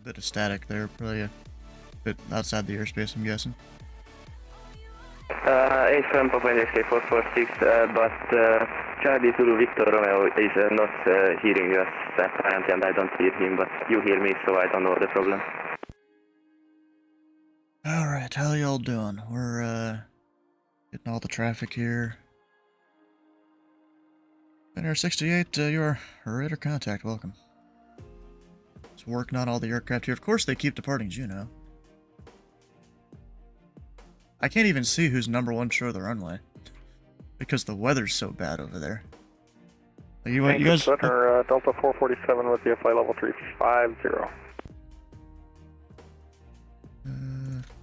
bit of static there, probably a bit outside the airspace, I'm guessing. 87 Papa India 446, but Charlie Zulu Victor Romeo is not hearing us apparently, and I don't hear him, but you hear me, so I don't know the problem. Alright, how y'all doing? We're, getting all the traffic here. Center 68, you're radar contact, welcome. Just working on all the aircraft here. Of course they keep departing Juneau. I can't even see who's number one short of the runway. Because the weather's so bad over there. Like, you guys... Center, Delta 447 with you, flight level 350.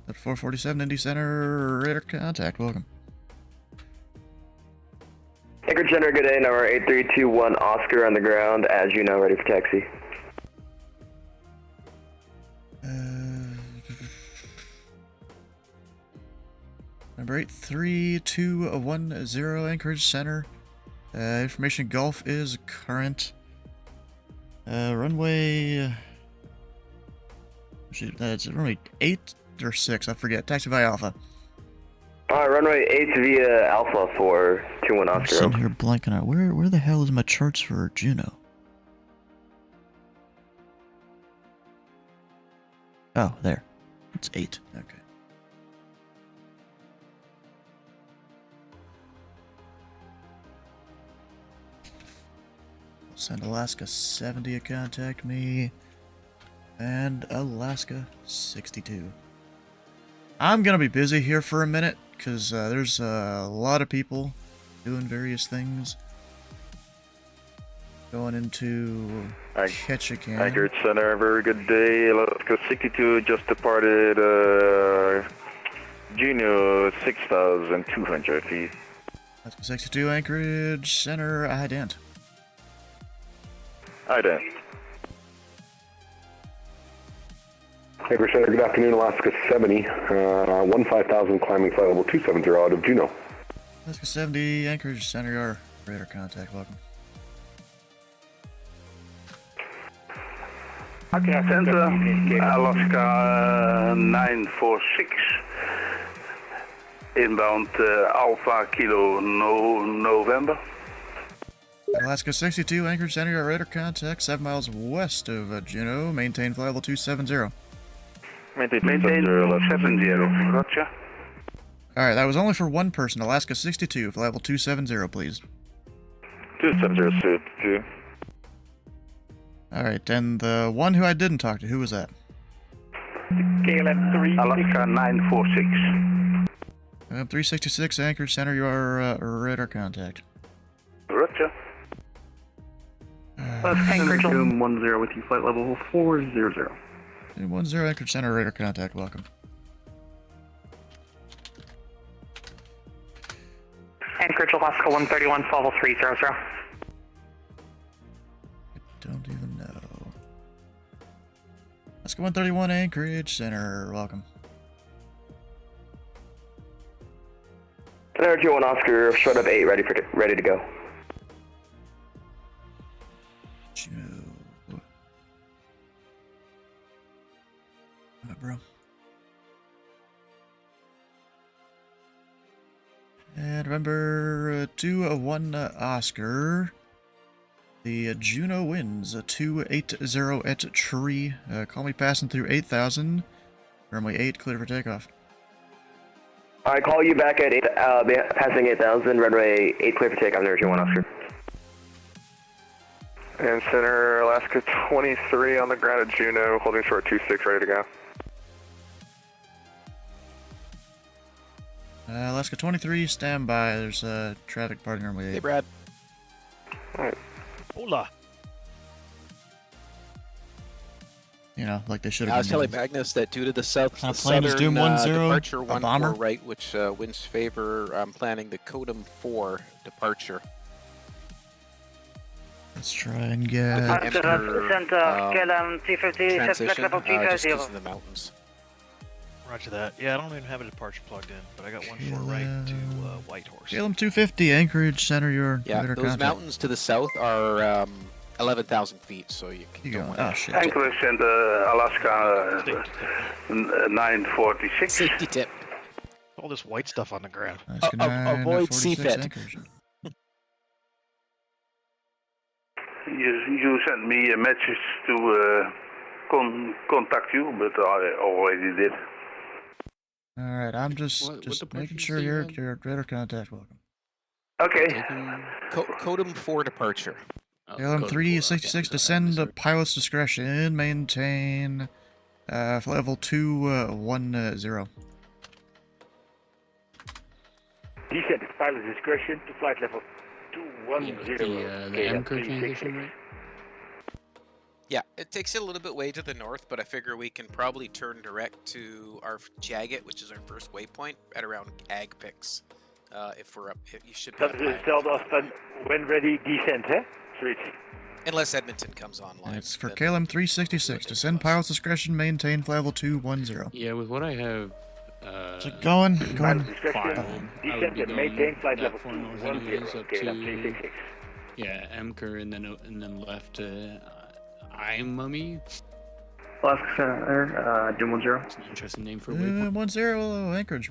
At 447 Indy Center, radar contact, welcome. Anchorage Center, good day, number 8321 Oscar on the ground, as you know, ready for taxi. Number 83210 Anchorage Center. Information Gulf is current. Runway... It's runway 8 or 6, I forget. Taxify Alpha. Runway 8 via Alpha for 21 I'm Oscar. sitting here blanking out. Where the hell is my charts for Juneau? Oh, there. It's 8. Okay. We'll send Alaska 70 to contact me. And Alaska 62. I'm gonna be busy here for a minute, because there's a lot of people doing various things. Going into Ketchikan. Anchorage Center, very good day. Alaska 62 just departed Juneau 6,200 feet. Alaska 62, Anchorage Center, ident. Ident. Anchorage Center, good afternoon, Alaska 70, 15,000 climbing flight level 270 out of Juneau. Alaska 70, Anchorage Center, your radar contact, welcome. Okay, Center, Alaska 946, inbound Alpha Kilo November. Alaska 62, Anchorage Center, your radar contact, 7 miles west of Juneau, maintain flight level 270. Maintain 270, roger. Alright, that was only for one person. Alaska 62, flight level 270, please. 270, suit 2. Alright, and the one who I didn't talk to, who was that? KLM 3. Alaska 946. 366, Anchorage Center, your radar contact. Roger. Anchorage 10 with you, flight level 400. 10, Anchorage Center, radar contact, welcome. Anchorage Alaska 131, flight level 300. I don't even know. Alaska 131, Anchorage Center, welcome. Center 21 Oscar, short up 8, ready to go. Juneau. Alright, bro. And remember, 2-1 Oscar. The Juneau winds 280 at tree. Call me passing through 8,000. Runway 8, clear for takeoff. I call you back at 8, passing 8,000, runway 8, clear for takeoff, Center 21 Oscar. And Center, Alaska 23 on the ground at Juneau, holding short 26, ready to go. Alaska 23, stand by. There's traffic parting runway 8. Hey, Brad. Alright. Hola. You know, like they should have I was been telling doing. Magnus that due to the south, Kind the of plane is southern Doom 10, departure a 14 bomber? right, which winds favor, I'm planning the Codum 4 departure. Let's try and get... Enter, Center, KLM 350, transition, flight level just 350. east of the mountains. Roger that. Yeah, I don't even have a departure plugged in, but I got one for right to Whitehorse. KLM 250, Anchorage Center, your Yeah, radar those contact. mountains to the south are 11,000 feet, so you You don't going? want Oh to... shit. Anchorage and Alaska Safety tip. 946. Safety tip. All this white stuff on the ground. Alaska Avoid 946 CFIT. Anchorage. You sent me a message to contact you, but I already did. Alright, I'm just What making departures sure do you you're have? radar contact welcome. Okay. Taking Codem 4 departure. KLM code 366, four, okay, descend sorry. pilot's discretion, maintain level 210. Descent pilot discretion to flight level Yeah, the MCR transition, right? Yeah, it takes it a little bit way to the north, but I figure we can probably turn direct to our Jagged, which is our first waypoint, at around Ag Pix. If we're up, you should be up high enough that way. When ready, descent, eh? Street. Unless Edmonton comes online. It's for then KLM do 366, what they descend tell us. pilot's discretion, maintain level 210. Yeah, with what I have, Is it going? Pilot Going. discretion, filed, I would descent be and going maintain flight that level far north 210, anyways, up KLM to 366. yeah, MCR and then left to iMummy. Alaska Center, Doom 10. It's an interesting name for a waypoint. 10 Anchorage.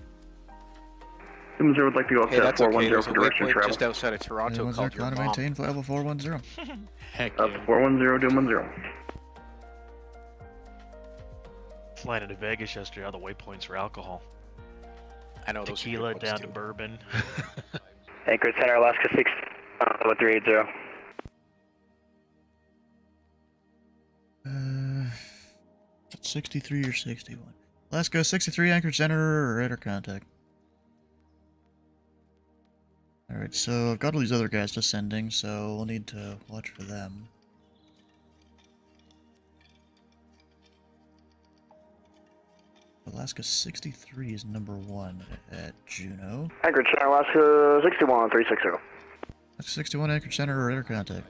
Doom 10 would like to go up Hey, to that's okay. 410 There's for a direction waypoint travel. just outside of Toronto 10 called your climb to mom. maintain level 410. Heck Up to yeah. 410, Doom 10. Flying into Vegas yesterday, all the waypoints for alcohol. I know those are Tequila good down ones to too. bourbon. Anchorage Center, Alaska 6, 380. 63 or 61. Alaska 63 Anchorage Center, radar contact. Alright, so I've got all these other guys descending, so we'll need to watch for them. Alaska 63 is number 1 at Juneau. Anchorage Center, Alaska 61, 360. Alaska 61 Anchorage Center, radar contact.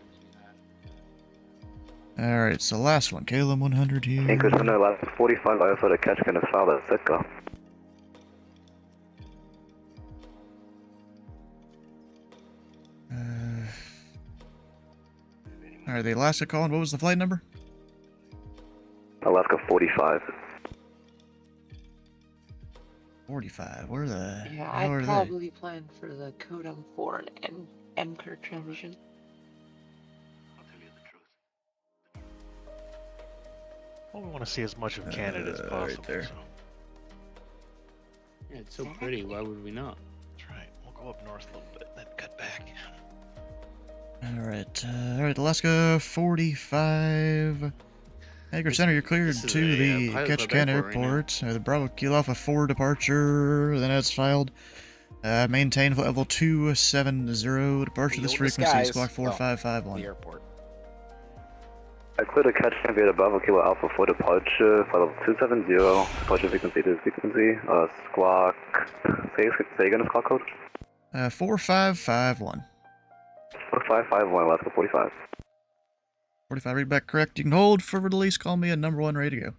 Alright, so last one, KLM 100 here. Anchorage Center, Alaska 45, I for the catch kind of solid, let's go. Alright, the Alaska calling, what was the flight number? Alaska 45. 45, where the Yeah, hell are I'd they? probably plan for the Codem 4 and MCR transition. Well, we want to see as much of Canada as right possible. there. So. Yeah, it's so pretty. Why would we not? That's right. We'll go up north a little bit, then cut back. Alright, Alaska 45. Anchorage Center, you're cleared this is to a, the pilot club Ketchikan airport right now. Airport. The Bravo Kilo Alpha 4 departure, then it's filed. Maintain level 270, departure We this own the frequency, skies. squawk Well, 4551. The airport. I cleared a catch and via Bravo Kilo Alpha 4 departure, flight level 270, departure frequency to frequency, squawk, say again the squawk code? 4551. 4551, Alaska 45. 45, read back correct. You can hold for release, call me at number 1, ready to go.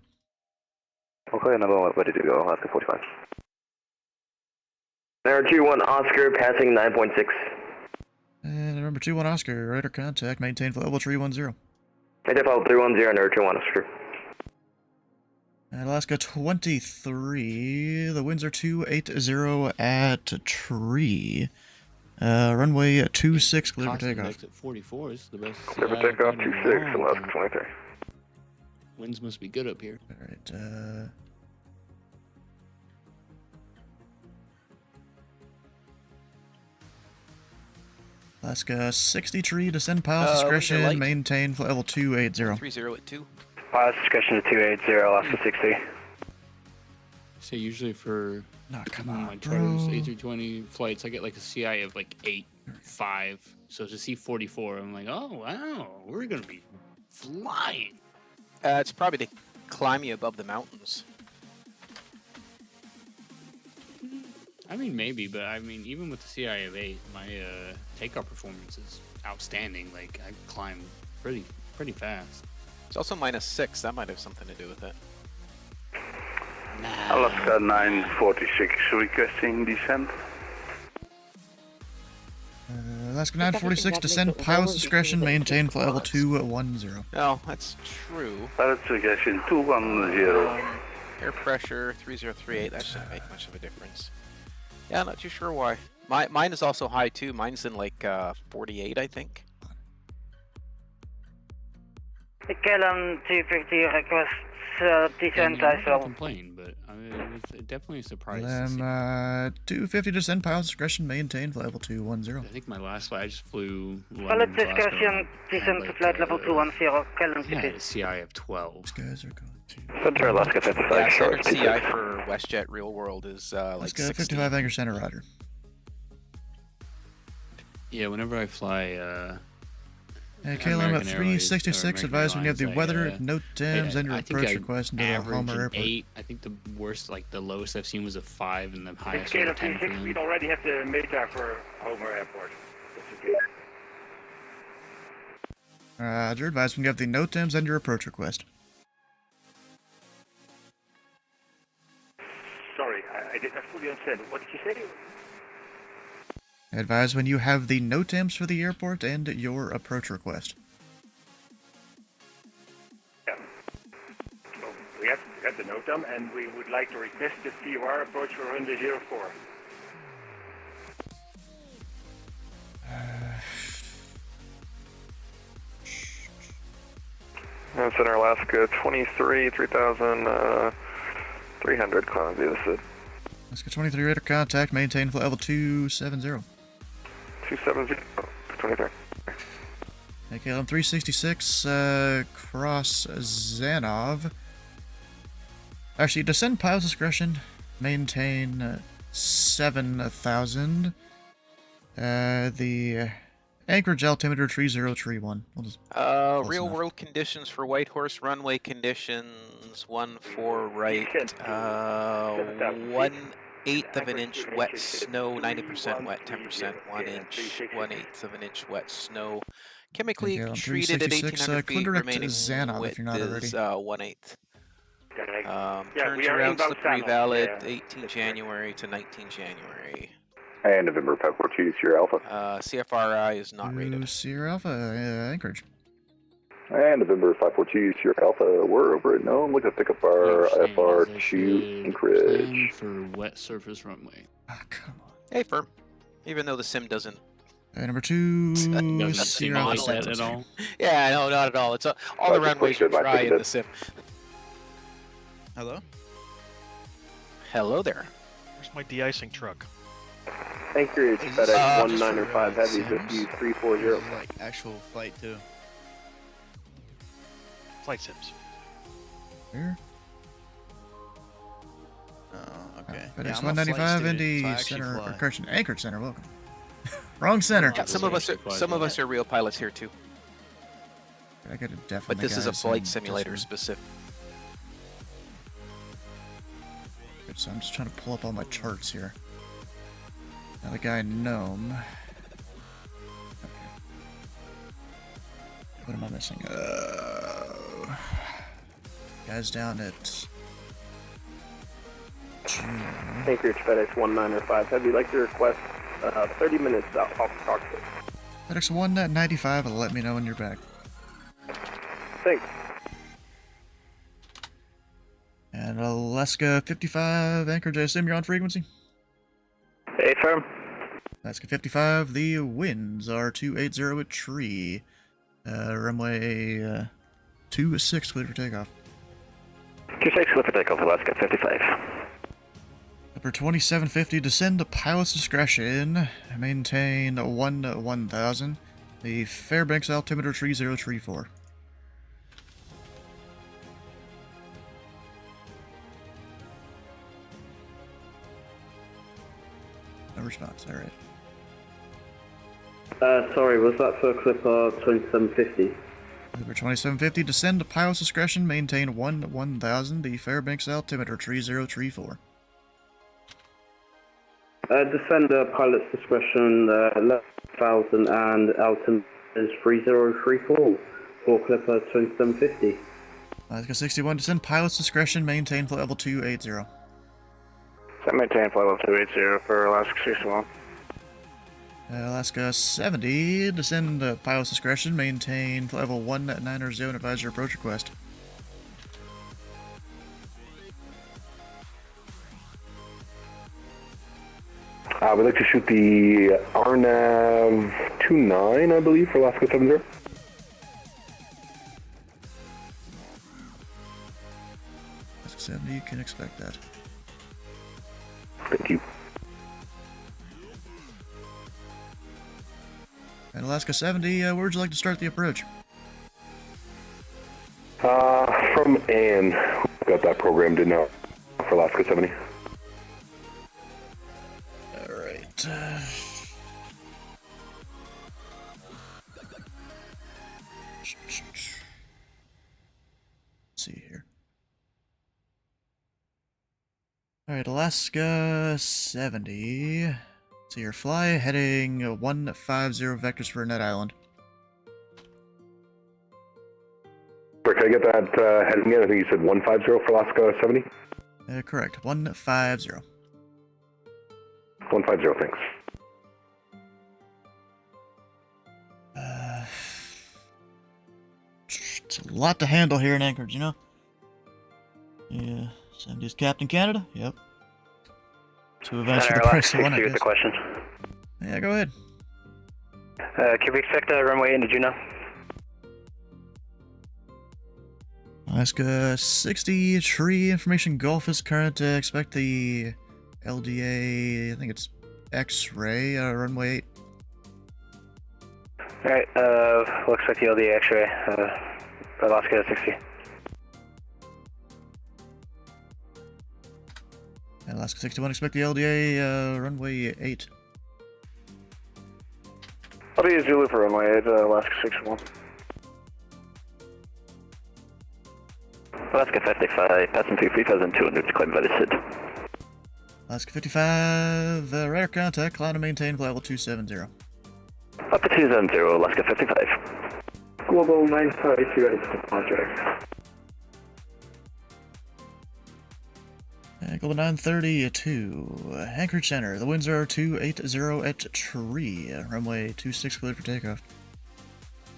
Okay, number 1, ready to go, Alaska 45. Air 21 Oscar, passing 9.6. And number 21 Oscar, radar contact, maintain level 310. Maintain level 310, Air 21 Oscar. And Alaska 23, the winds are 280 at tree. Runway 26, clear for Costing takeoff. exit 44 is the best. Clear for I've takeoff, gotten in a 26, long Alaska time. 23. Winds must be good up here. Alright, Alaska 63, descend pilot's discretion, light. maintain level 280. 30 at 2. Pilot's discretion to 280, Alaska 60. So usually for Nah, come my on, charters, bro. A320 flights, I get like a CI of like 8, 5. So to see 44, I'm like, oh wow, we're gonna be flying. It's probably to climb you above the mountains. I mean, maybe, but I mean, even with the CI of 8, my takeoff performance is outstanding. Like, I climb pretty fast. It's also -6. That might have something to do with it. Alaska 946, requesting descent. Alaska 946, descend pilot's discretion, maintain flight level 210. Oh, that's true. Pilot suggestion 210. Air pressure 3038. That shouldn't make much of a difference. Yeah, not too sure why. Mine is also high too. Mine's in like 48, I think. KLM 250 requests descent I as don't well. complain, but I mean, it was definitely a surprise. To see. 250, descend pilot's discretion, maintain flight level 210. I think my last flight I just flew. Pilot discretion descent to flight level 210, KLM Yeah, 250. CI of 12. These guys are going to... Center Alaska 55 Yeah, short. standard CI for WestJet real world is like Alaska 60. 55 Anchor Center, roger. Yeah, whenever I fly, KLM at American 366, Airways, or advise when you have the American weather, Airlines, note Thames, and your I think approach I request into the average Homer an Airport. 8. I think the worst, like the lowest I've seen was a 5, and the highest Scale was a of 10 for 36, them. we already have the META for Homer Airport. That's okay. Roger, advise when you have the note Thames and your approach request. Sorry, I did not fully understand. What did you say? Advise when you have the note Thames for the airport and your approach request. Yeah. Well, we have the NOTAM, and we would like to request the COR approach for runway 04. Center Alaska 23, 3,300, climb via the SID. Alaska 23 radar contact, maintain flight level 270. 270, 23. KLM 366, cross Zanov. Actually, descend pilot's discretion, maintain 7,000. The Anchorage altimeter 3031. We'll just Real world conditions for Whitehorse, runway conditions 14 right, 1/8 of an inch wet snow, 90% wet, 10% 1 inch, 1/8 of an inch wet snow. Chemically KLM treated at 366, 1800 feet, direct remaining Zanov if width you're not is already. 1/8. Yeah, Turns we are around inbound slippery Salmon, valid yeah. 18 January to 19 January. And November 542, Sierra Alpha. CFRI is not rated. Sierra Alpha, Anchorage. And November 542, Sierra Alpha, we're over at Nome. Looking to pick up our FR2 Anchorage. Plan for wet surface runway. Ah, come on. Hey, firm. Even though the sim doesn't. Number 2, Doesn't Sierra Alpha. simulate that at all. Yeah, no, not at all. It's all the runways are dry in the sim. Hello? Hello there. Where's my de-icing truck? Anchorage FedEx 195 Heavy 5340. Like actual flight too. Flight sims. Where? Oh, okay. FedEx I'm a flight 195 student, Indy so I actually Center, fly. or correction, Anchorage Center, welcome. Wrong center. Yeah, some of us are real pilots here too. I gotta definitely. But this is a flight simulator specific. So I'm just trying to pull up all my charts here. Now the guy Gnome. Okay. What am I missing? Guy's down at June. Anchorage FedEx 195 Heavy, like to request 30 minutes off the cockpit. FedEx 195, let me know when you're back. Thanks. And Alaska 55, Anchorage, I assume you're on frequency? Hey, firm. Alaska 55, the winds are 280 at tree. Runway 26, clear for takeoff. 26, clear for takeoff, Alaska 55. Upper 2750, descend to pilot's discretion. Maintain 1000. The Fairbanks altimeter 3034. No response, alright. Sorry, was that for Clipper 2750? Upper 2750, descend to pilot's discretion. Maintain 1000. The Fairbanks altimeter 3034. Descend pilot's discretion 11,000 and altimeter is 3034 for Clipper 2750. Alaska 61, descend pilot's discretion. Maintain flight level 280. So maintain flight level 280 for Alaska 61. Alaska 70, descend pilot's discretion, maintain level 190 and advise your approach request. We'd like to shoot the RNAV 29, I believe, for Alaska 70. Alaska 70, you can expect that. Thank you. And Alaska 70, where would you like to start the approach? From Ann. Got that programmed in now for Alaska 70. Alright. Let's see here. Alright, Alaska 70. So you're fly heading 150 vectors for Net Island. Can I get that heading again? I think you said 150 for Alaska 70? Correct, 150. 150, thanks. It's a lot to handle here in Anchorage, you know? Yeah, 70's Captain Canada? Yep. 2 events for the price of 1, I guess. The question. Yeah, go ahead. Can we expect a runway into Juneau? Alaska 60, tree information Gulf is current. Expect the LDA, I think it's X-ray, runway 8. Alright, looks like the LDA X-ray, Alaska 60. And Alaska 61, expect the LDA, runway 8. I'll be a Zulu for runway 8, Alaska 61. Alaska 55, passenger 3,200, claimed by the SID. Alaska 55, radar contact, climb to maintain level 270. Up to 270, Alaska 55. Global 932 ready for contract. Global 932, Anchorage Center. The winds are 280 at tree. Runway 26 cleared for takeoff.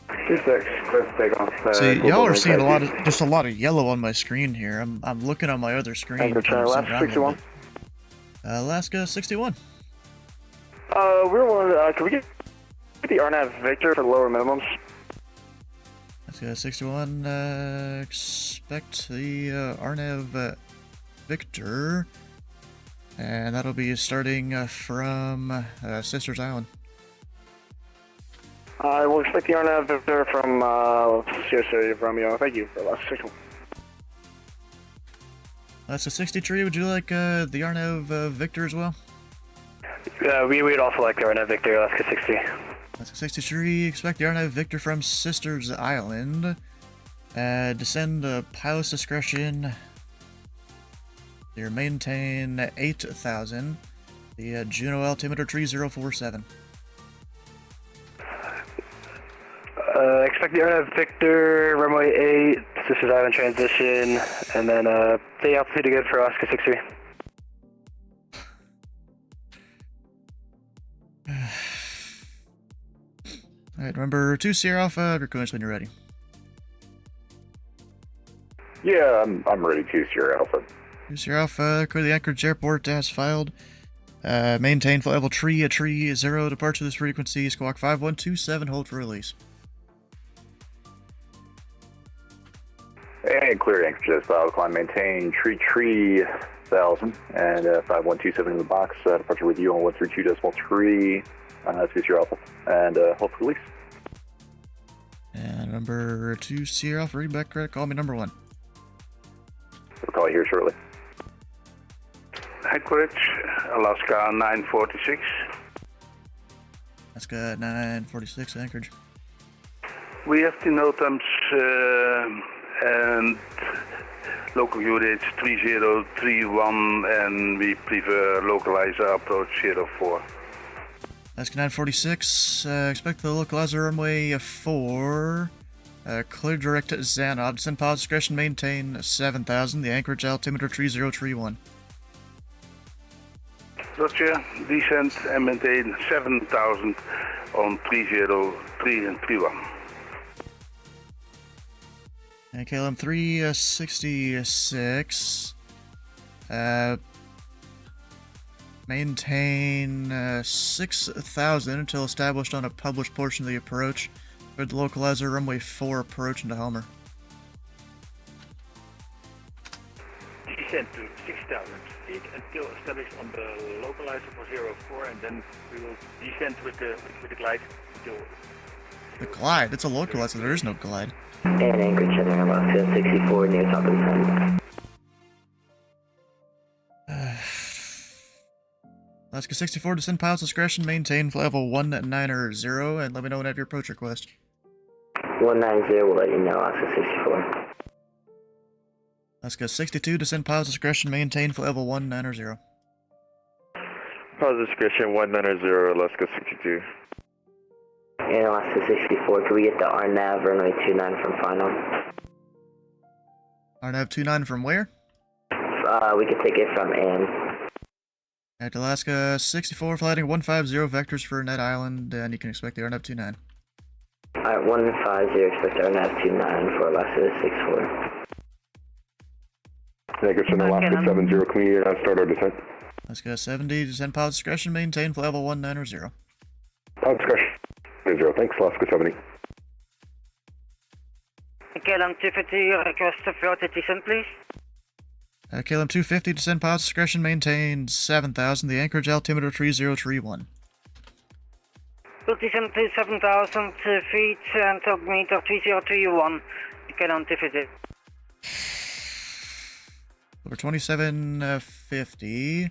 26 cleared for takeoff. See, y'all are seeing just a lot of yellow on my screen here. I'm looking on my other screen. Anchorage Center, Alaska 61. Alaska 61. We're one. Can we get the RNAV Victor for the lower minimums? Alaska 61. Expect the RNAV Victor, and that'll be starting from Sisters Island. I will expect the RNAV Victor from Sierra Romeo. Thank you for Alaska 61. Alaska 63. Would you like the RNAV Victor as well? We would also like the RNAV Victor, Alaska 60. Alaska 63. Expect the RNAV Victor from Sisters Island. Descend pilot's discretion. You maintain 8,000. The Juneau altimeter 3047. Expect the RNAV Victor, runway 8, Sisters Island transition, and then the altitude again for Alaska 63. Alright, remember 2 Sierra Alpha, request when you're ready. Yeah, I'm ready to, Sierra Alpha. 2 Sierra Alpha, clear the Anchorage Airport as filed. Maintain flight level 30, departure this frequency, squawk 5127, hold for release. And clear Anchorage as filed, climb, maintain tree 1000, and 5127 in the box, departure with you on 132.3, 2 Sierra Alpha, and hold for release. And number 2 Sierra Alpha, read back correct, call me number 1. We'll call you here shortly. Anchorage, Alaska 946. Alaska 946, Anchorage. We have the NOTAMs and local units 3031, and we prefer localizer approach 04. Alaska 946, expect the localizer runway 4. Clear direct to Xanad. Descend pilot discretion, maintain 7,000. The Anchorage altimeter 3031. Roger, descent and maintain 7,000 on 303 and 31. And KLM 366. Maintain 6,000 until established on a published portion of the approach. For the localizer, runway 4 approach into Helmer. Descend to 6,000 feet until established on the localizer for 04, and then we will descend with the glide until... The glide? It's a localizer, there is no glide. And Anchorage Center, Alaska 64 near top of the sun. Alaska 64, descend pilot's discretion, maintain level 190, and let me know when I have your approach request. 190, we'll let you know, Alaska 64. Alaska 62, descend pilot's discretion, maintain level 190. Pilot's discretion 190, Alaska 62. And Alaska 64, can we get the RNAV runway 29 from final? RNAV 29 from where? We can take it from Ann. At Alaska 64, flighting 150 vectors for Net Island, and you can expect the RNAV 29. Alright, 150, expect RNAV 29 for Alaska 64. Anchorage Center, Alaska 70, can we start our descent? Alaska 70, descend pilot's discretion, maintain level 190. Pilot discretion 0, thanks, Alaska 70. KLM 250, request a floated descent, please. KLM 250, descend pilot's discretion, maintain 7,000, the Anchorage altimeter 3031. Will descend to 7,000 feet and altimeter 3031. KLM 250. Over 2750,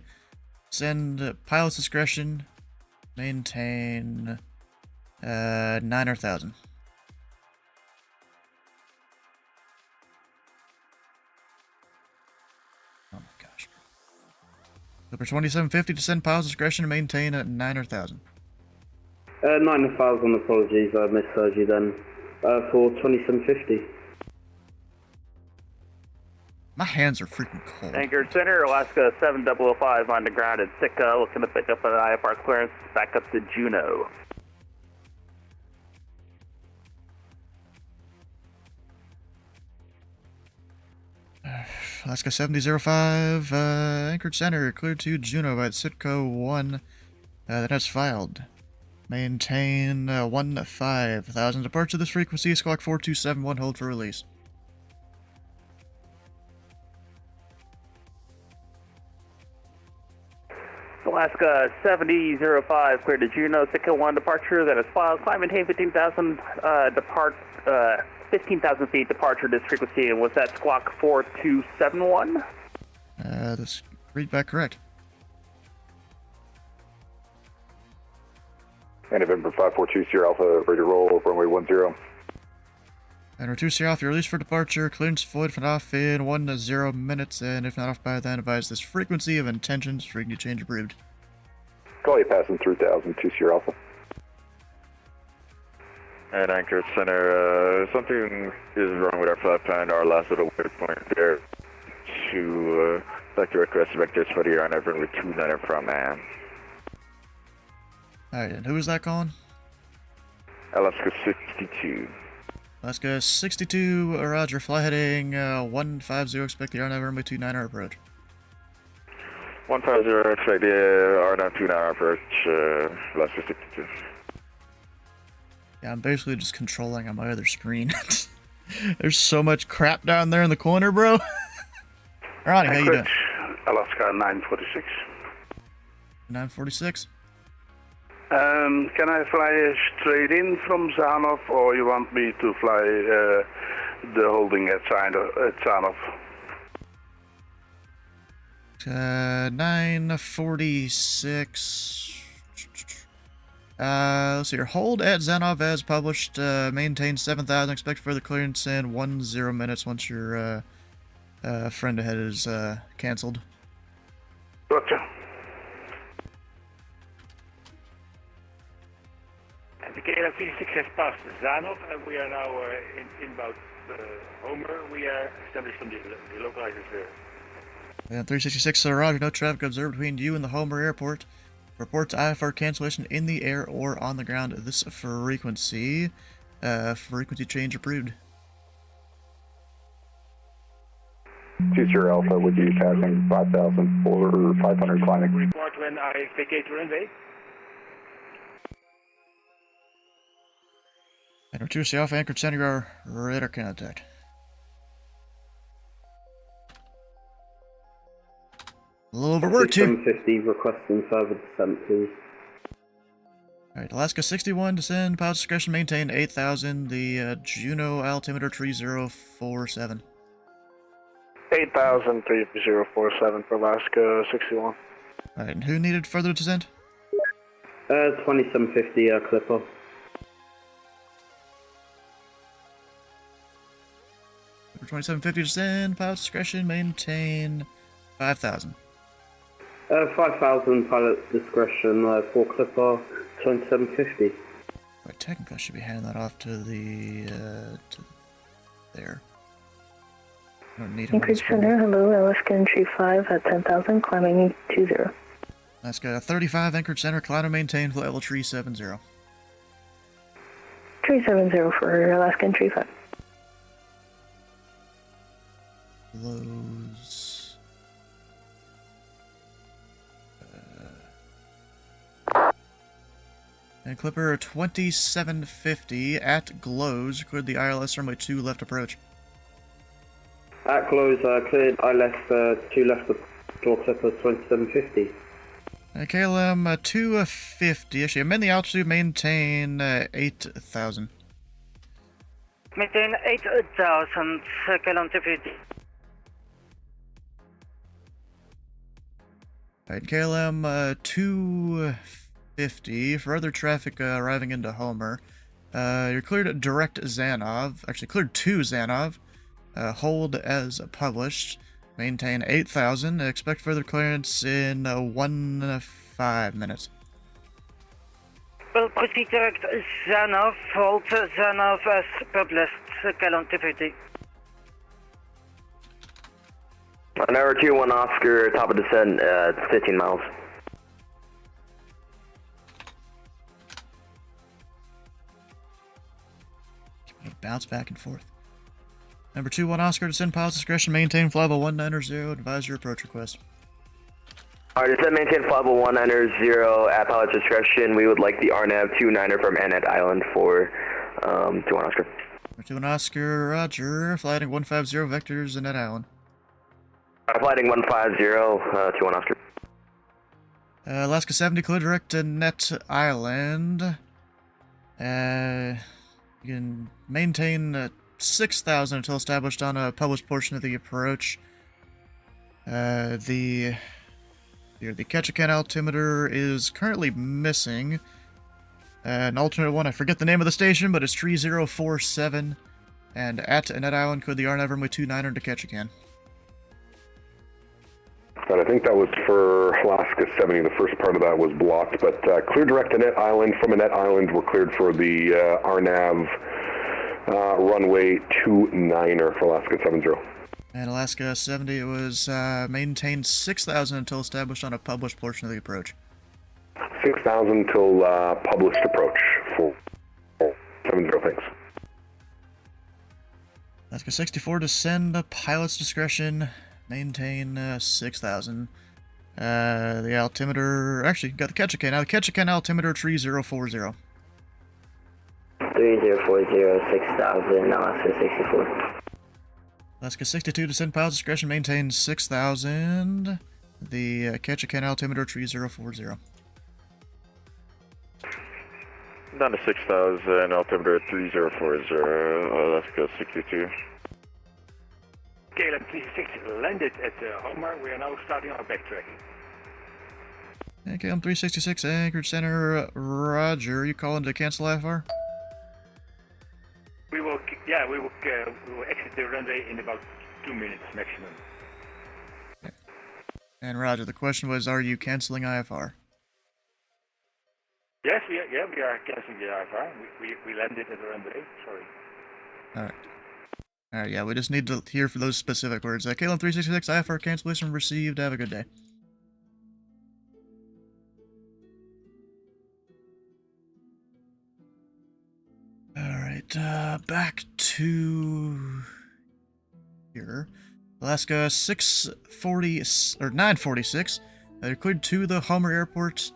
send pilot's discretion, maintain 9,000. Oh my gosh. Over 2750, descend pilot's discretion, maintain at 9,000. 9,000, apologies, I misheard you then. For 2750. My hands are freaking cold. Anchorage Center, Alaska 7005 on the ground at Sitka, looking to pick up an IFR clearance back up to Juneau. Alaska 7005, Anchorage Center, cleared to Juneau by Sitka 1. That has filed. Maintain 15,000. Departure this frequency, squawk 4271, hold for release. Alaska 7005, cleared to Juneau, Sitka 1 departure, that is filed. Climb maintain 15,000, 15,000 feet departure this frequency, and was that squawk 4271? That's read back correct. And November 542, Sierra Alpha, ready to roll, runway 10. And we're 2 Sierra Alpha, you're released for departure. Clearance void for off in 10 minutes, and if not off by then, advise this frequency of intentions for you to change approved. Call you passing 3,000, 2 Sierra Alpha. And Anchorage Center, something is wrong with our flight plan, our last little waypoint there. To vector request vectors for the RNAV runway 29 from Ann. Alright, and who is that calling? Alaska 62. Alaska 62, roger, fly heading 150, expect the RNAV runway 29 approach. 150, expect the RNAV 29 approach, Alaska 62. Yeah, I'm basically just controlling on my other screen. There's so much crap down there in the corner, bro. Ronnie, how you doing? Alaska 946. 946? Can I fly straight in from Zanov, or you want me to fly the holding at Zanov? 946. Let's see here. Hold at Zanov as published. Maintain 7,000. Expect further clearance in 10 minutes once your friend ahead is canceled. Roger. And the KLM 36 has passed Zanov, and we are now inbound Homer. We are established on the localizers there. And 366, Roger, no traffic observed between you and the Homer Airport. Reports IFR cancellation in the air or on the ground. This frequency. Frequency change approved. 20 Alpha would be passing 5,000 for 500 climbing. Report when I vacate the runway. And 2 Alpha Anchorage Center, radar contact. A little overworked here. 750 requesting further descent, please. Alright, Alaska 61, descend, pilot discretion, maintain 8,000, the Juno altimeter 3047. 8,000 3047 for Alaska 61. Alright, and who needed further descent? 2750 Clipper. Number 2750, descend, pilot discretion, maintain 5,000. 5,000 pilot discretion for Clipper 2750. Right, technically I should be handing that off to the, there. I don't need him. Anchorage Center, hello, Alaska Entry 5 at 10,000, climbing 20. Alaska 35, Anchorage Center, climb and maintain, flight level 370. 370 for Alaska Entry 5. Lows. And Clipper 2750 at Glows, cleared the ILS runway 2 left approach. At Glows, cleared ILS 2 left door Clipper 2750. KLM 250, actually amend the altitude, maintain 8,000. Maintain 8,000, KLM 250. Alright, KLM 250, for other traffic arriving into Homer, you're cleared direct Xanov, actually cleared to Xanov, hold as published, maintain 8,000, expect further clearance in 5 minutes. Well, proceed direct Zanov, hold Zanov as published, KLM 250. On hour 21 Oscar, top of descent, 15 miles. Bounce back and forth. Number 21 Oscar, descend pilot's discretion, maintain flight level 190, advise your approach request. Alright, descend maintain flight level 190 at pilot's discretion. We would like the RNAV 29er from Annette Island for 21 Oscar. Number 21 Oscar, roger, flighting 150 vectors Annette Island. Flighting 150, 21 Oscar. Alaska 70, clear direct to Net Island. You can maintain 6,000 until established on a published portion of the approach. The Ketchikan altimeter is currently missing. An alternate one, I forget the name of the station, but it's 3047. And at Annette Island, code the RNAV runway 29er to Ketchikan. And I think that was for Alaska 70. The first part of that was blocked, but clear direct to Annette Island. From Annette Island, we're cleared for the RNAV runway 29er for Alaska 70. And Alaska 70, it was maintained 6,000 until established on a published portion of the approach. 6,000 till published approach for 70, thanks. Alaska 64, descend pilot's discretion, maintain 6,000. The altimeter, actually, got the Ketchikan. Now the Ketchikan altimeter 3040. 3040, 6,000, Alaska 64. Alaska 62, descend pilot's discretion, maintain 6,000. The Ketchikan altimeter 3040. Down to 6,000, altimeter 3040, Alaska 62. KLM 36 landed at Homer. We are now starting our backtracking. KLM 366, Anchorage Center, roger. You calling to cancel IFR? We will exit the runway in about 2 minutes maximum. Okay. And roger, the question was, are you canceling IFR? Yes, we are canceling the IFR. We landed at the runway. Sorry. Alright. Alright, yeah, we just need to hear for those specific words. KLM 366, IFR cancellation received. Have a good day. Alright, back to here. Alaska 640 or 946. They're cleared to the Homer Airport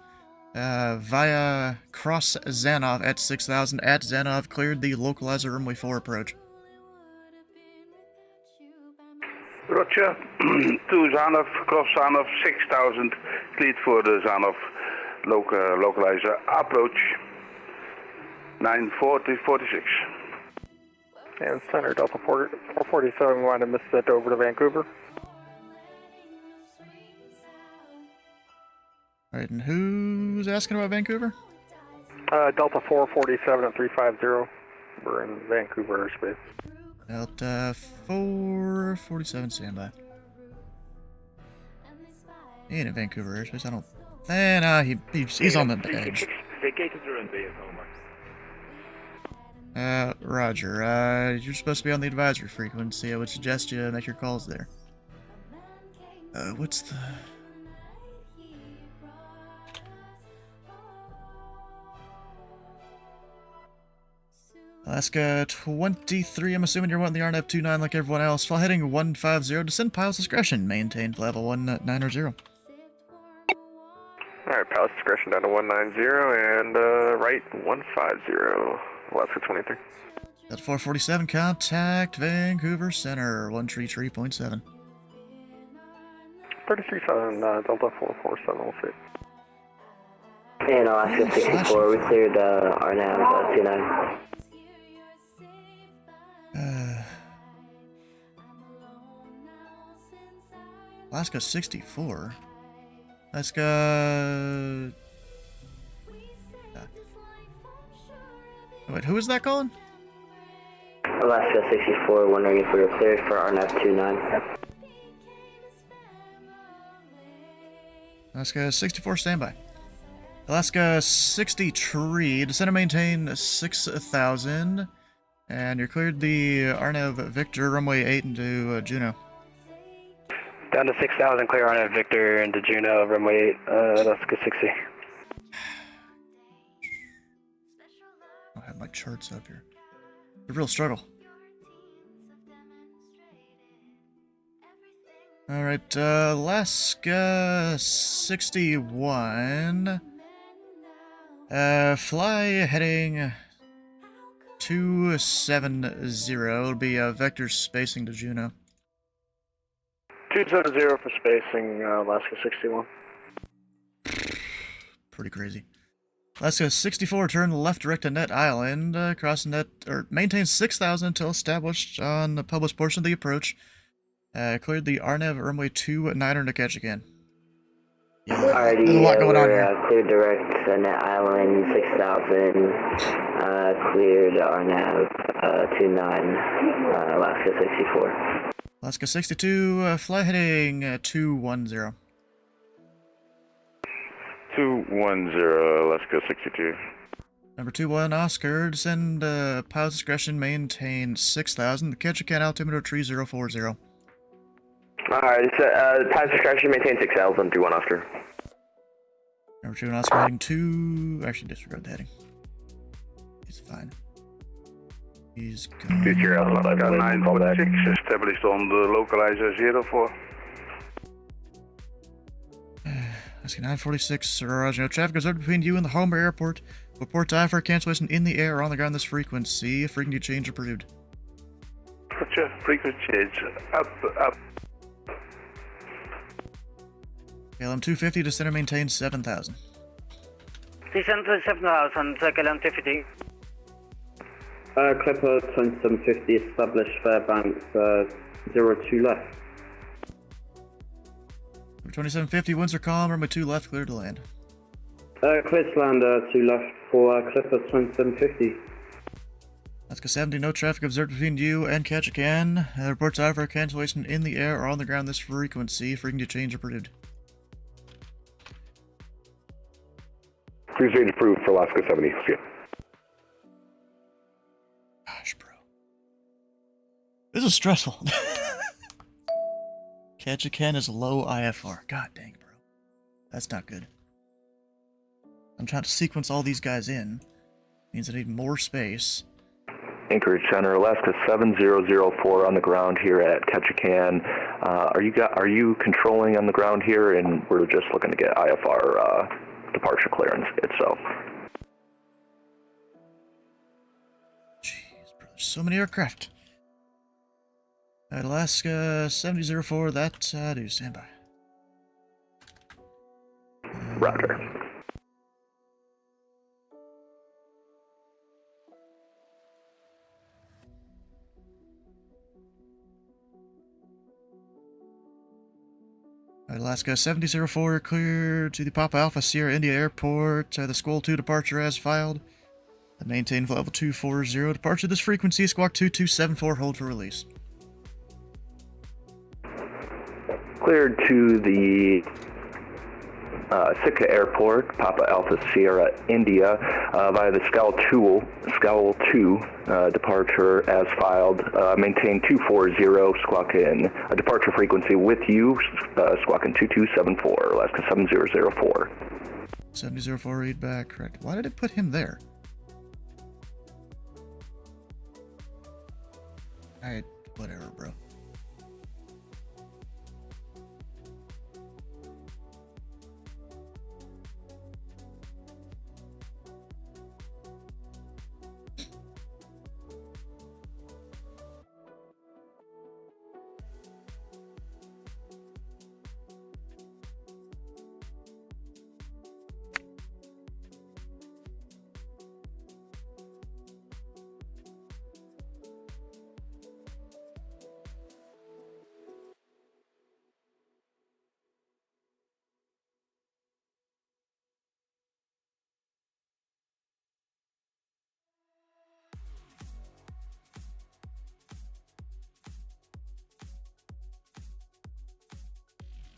via Cross Zanov at 6000. At Zanov, cleared the localizer runway 4 approach. Roger. To Zanov, cross Zanov, 6000, cleared for the Zanov localizer approach, 940-46. And Center Delta 447 wanted to miss that over to Vancouver. Alright, and who's asking about Vancouver? Delta 447 at 350. We're in Vancouver airspace. Delta 447 standby. He ain't in Vancouver airspace, I don't... nah, he's on the edge. Vacated the runway at Homer. Roger. You're supposed to be on the advisory frequency. I would suggest you make your calls there. What's the... Alaska 23, I'm assuming you're wanting the RNF 29 like everyone else. Flight heading 150, descend pilot's discretion, maintain level 190. Alright, pilot's discretion down to 190 and right 150, Alaska 23. Delta 447, contact Vancouver Center, 133.7. 337, Delta 447, we'll see. And Alaska 64, we cleared RNAV 29. Alaska 64? Alaska... Wait, who is that calling? Alaska 64, wondering if we were cleared for RNAV 29. Alaska 64, standby. Alaska 63, descend and maintain 6,000. And you're cleared the RNAV Victor, runway 8 into Juneau. Down to 6,000, clear RNAV Victor into Juneau, runway 8, Alaska 60. I have my charts up here. It's a real struggle. Alright, Alaska 61. Fly heading 270. It'll be vector spacing to Juneau. 270 for spacing, Alaska 61. Pretty crazy. Alaska 64, turn left direct to Net Island, cross net, or maintain 6,000 until established on the published portion of the approach. Cleared the RNAV runway 29 to catch again. Yeah, Alrighty, there's a lot going on here. Cleared direct Net Island 6,000, cleared RNAV 29, Alaska 64. Alaska 62, fly heading 210. 210, Alaska 62. Number 21, Oscar, descend pilot's discretion, maintain 6,000. The Ketchikan altimeter 3040. Alright, pilot's discretion, maintain 6,000, 21 Oscar. Number 2, Oscar heading 2. Actually, disregard the heading. He's fine. He's gone. Future Alpha 946, established on the localizer 04. Alaska 946, Roger. No traffic observed between you and the Homer Airport. Report to IFR cancellation in the air or on the ground this frequency. Frequency change approved. Roger, frequency change up. KLM 250, descend and maintain 7,000. Descend to 7,000, KLM 250. Clipper 2750, established Fairbanks 02 left. Number 2750, Windsor calm, runway 2 left, clear to land. Clear to land 2 left for Clipper 2750. Alaska 70, no traffic observed between you and Ketchikan. Report to IFR cancellation in the air or on the ground this frequency. Frequency change approved. Frequency change approved for Alaska 70. See ya. Gosh, bro. This is stressful. Ketchikan is low IFR. God dang, bro. That's not good. I'm trying to sequence all these guys in. Means I need more space. Anchorage Center, Alaska 7004 on the ground here at Ketchikan. Are you controlling on the ground here, and we're just looking to get IFR departure clearance itself? Jeez, bro, there's so many aircraft. Alright, Alaska 7004, that do stand by. Roger. Alaska 7004, clear to the Papa Alpha Sierra India Airport. The Squall 2 departure as filed. Maintain flight level 240. Departure this frequency, Squawk 2274, hold for release. Cleared to the Sitka Airport, Papa Alpha Sierra India, via the Scowl 2 departure as filed. Maintain 240, squawk in a departure frequency with you, squawk in 2274, Alaska 7004. 7004, read back, correct. Why did it put him there? Alright, whatever, bro.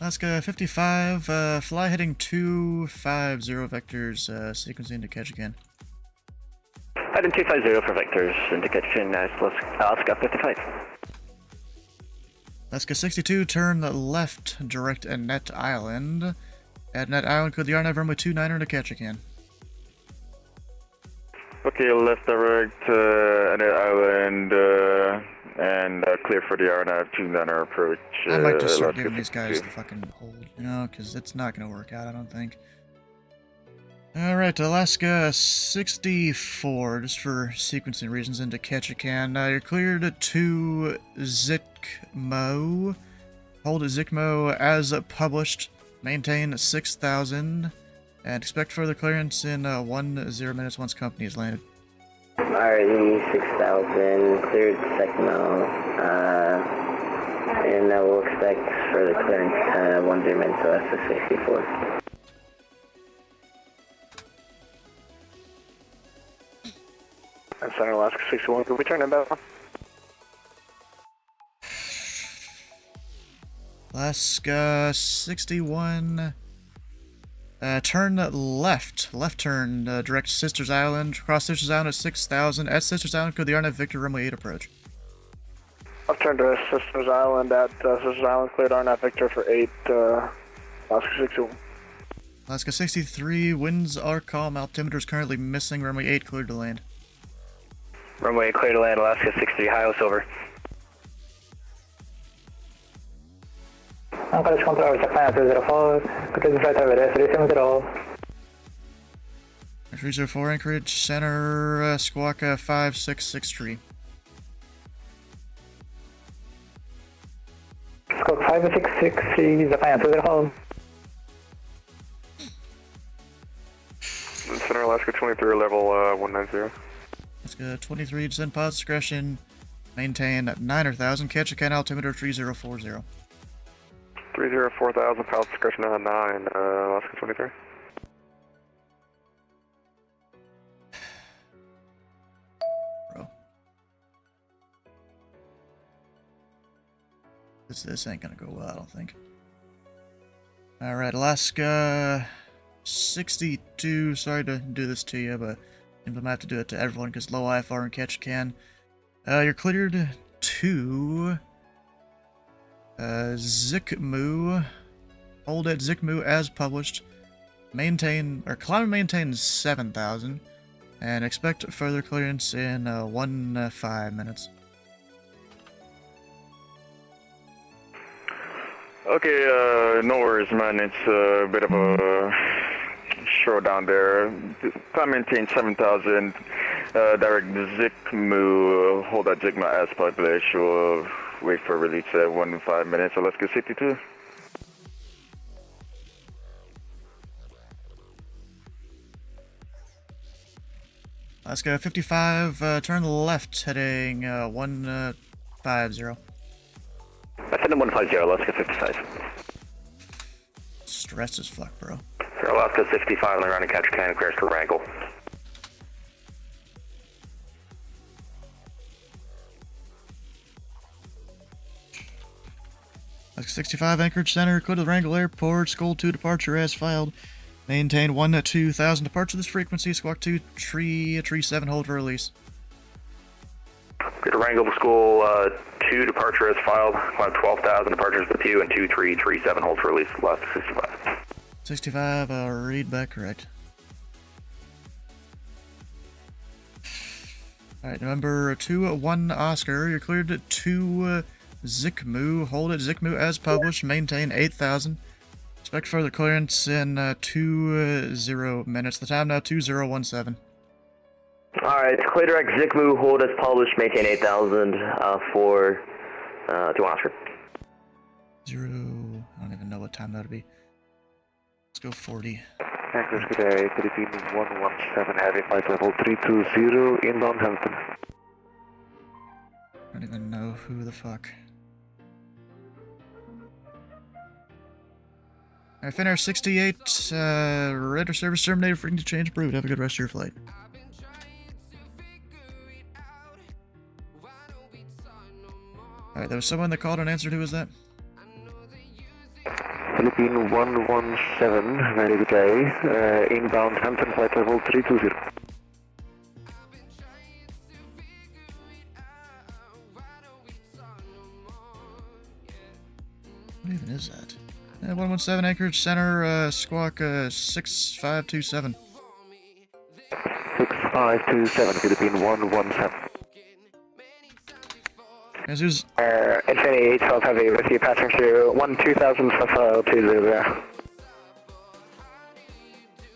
Alaska 55, fly heading 250 vectors, sequencing to Ketchikan. Heading 250 for vectors into Ketchikan, Alaska 55. Alaska 62, turn left, direct at Net Island. At Net Island, code the RNAV runway 29 to Ketchikan. Okay, left direct, Net Island, and clear for the RNAV 29 approach. I might just start giving these guys the fucking hold, you know, because it's not going to work out, I don't think. Alright, Alaska 64, just for sequencing reasons, into Ketchikan. You're cleared to Zikmo. Hold at Zikmo as published. Maintain 6,000. And expect further clearance in 10 minutes once company is landed. Alright, 6,000, cleared Zikmo. And we'll expect further clearance 10 minutes, so that's the 64. And Center Alaska 61, can we turn it back on? Alaska 61. Turn left. Left turn, direct Sisters Island. Cross Sisters Island at 6,000. At Sisters Island, code the RNAV Victor runway 8 approach. Left turn to Sisters Island at Sisters Island, cleared RNAV Victor for 8, Alaska 61. Alaska 63, winds are calm. Altimeter is currently missing. Runway 8 cleared to land. Runway clear to land, Alaska 63, Hios over. Anchorage control, Japan 204, Projectify TheFatRat 370. 304 Anchorage, center, squawk 5663. Squawk 5663, Japan 204. Center Alaska 23, level 190. Alaska 23, descend pause discretion. Maintain 9,000, Ketchikan altimeter 3040. 304,000, pilot discretion on 9, Alaska 23. Bro. This ain't gonna go well, I don't think. Alright, Alaska 62, sorry to do this to you, but I think I might have to do it to everyone because low IFR and Ketchikan. You're cleared 2 Zikmu. Hold at Zikmu as published. Climb and maintain 7,000. And expect further clearance in 5 minutes. Okay, no worries, man. It's a bit of a showdown there. Climb maintain 7,000. Direct Zikmu. Hold that Zikmu as published. We'll wait for release at 5 minutes. Alaska 62. Alaska 55, turn left, heading 150. Ascendant 150, Alaska 55. Stress as fuck, bro. For Alaska 65 on the ground and catch can, clears to Wrangle. Alaska 65, Anchorage Center, clear to the Wrangle Airport, Skull 2 departure as filed. Maintain 1-2000 departure this frequency, Squawk 2, tree 7, hold for release. Clear to Wrangle School 2 departure as filed, climb 12,000 departures with you, and 2337 hold for release, last 65. 65, read back correct. Alright, November 2-1 Oscar, you're cleared at 2 Zikmu, hold at Zikmu as published, maintain 8,000. Expect further clearance in 20 minutes. The time now 2017. Alright, clear direct Zikmu, hold as published, maintain 8,000 for 2 Oscar. 0, I don't even know what time that'll be. Let's go 40. Anchorage, good day, Philippines 117, heavy flight level 320, inbound Hampton. I don't even know who the fuck. Alright, Finnair 68, radar service terminated, frequency change approved. Have a good rest of your flight. Alright, there was someone that called and answered. Who was that? Philippine 117, very good day, inbound Hampton flight level 320. What even is that? 117 Anchorage Center, Squawk 6527. 6527, Philippine 117. Guys, who's... Infinity 812 Heavy with you, passing through 12000 200.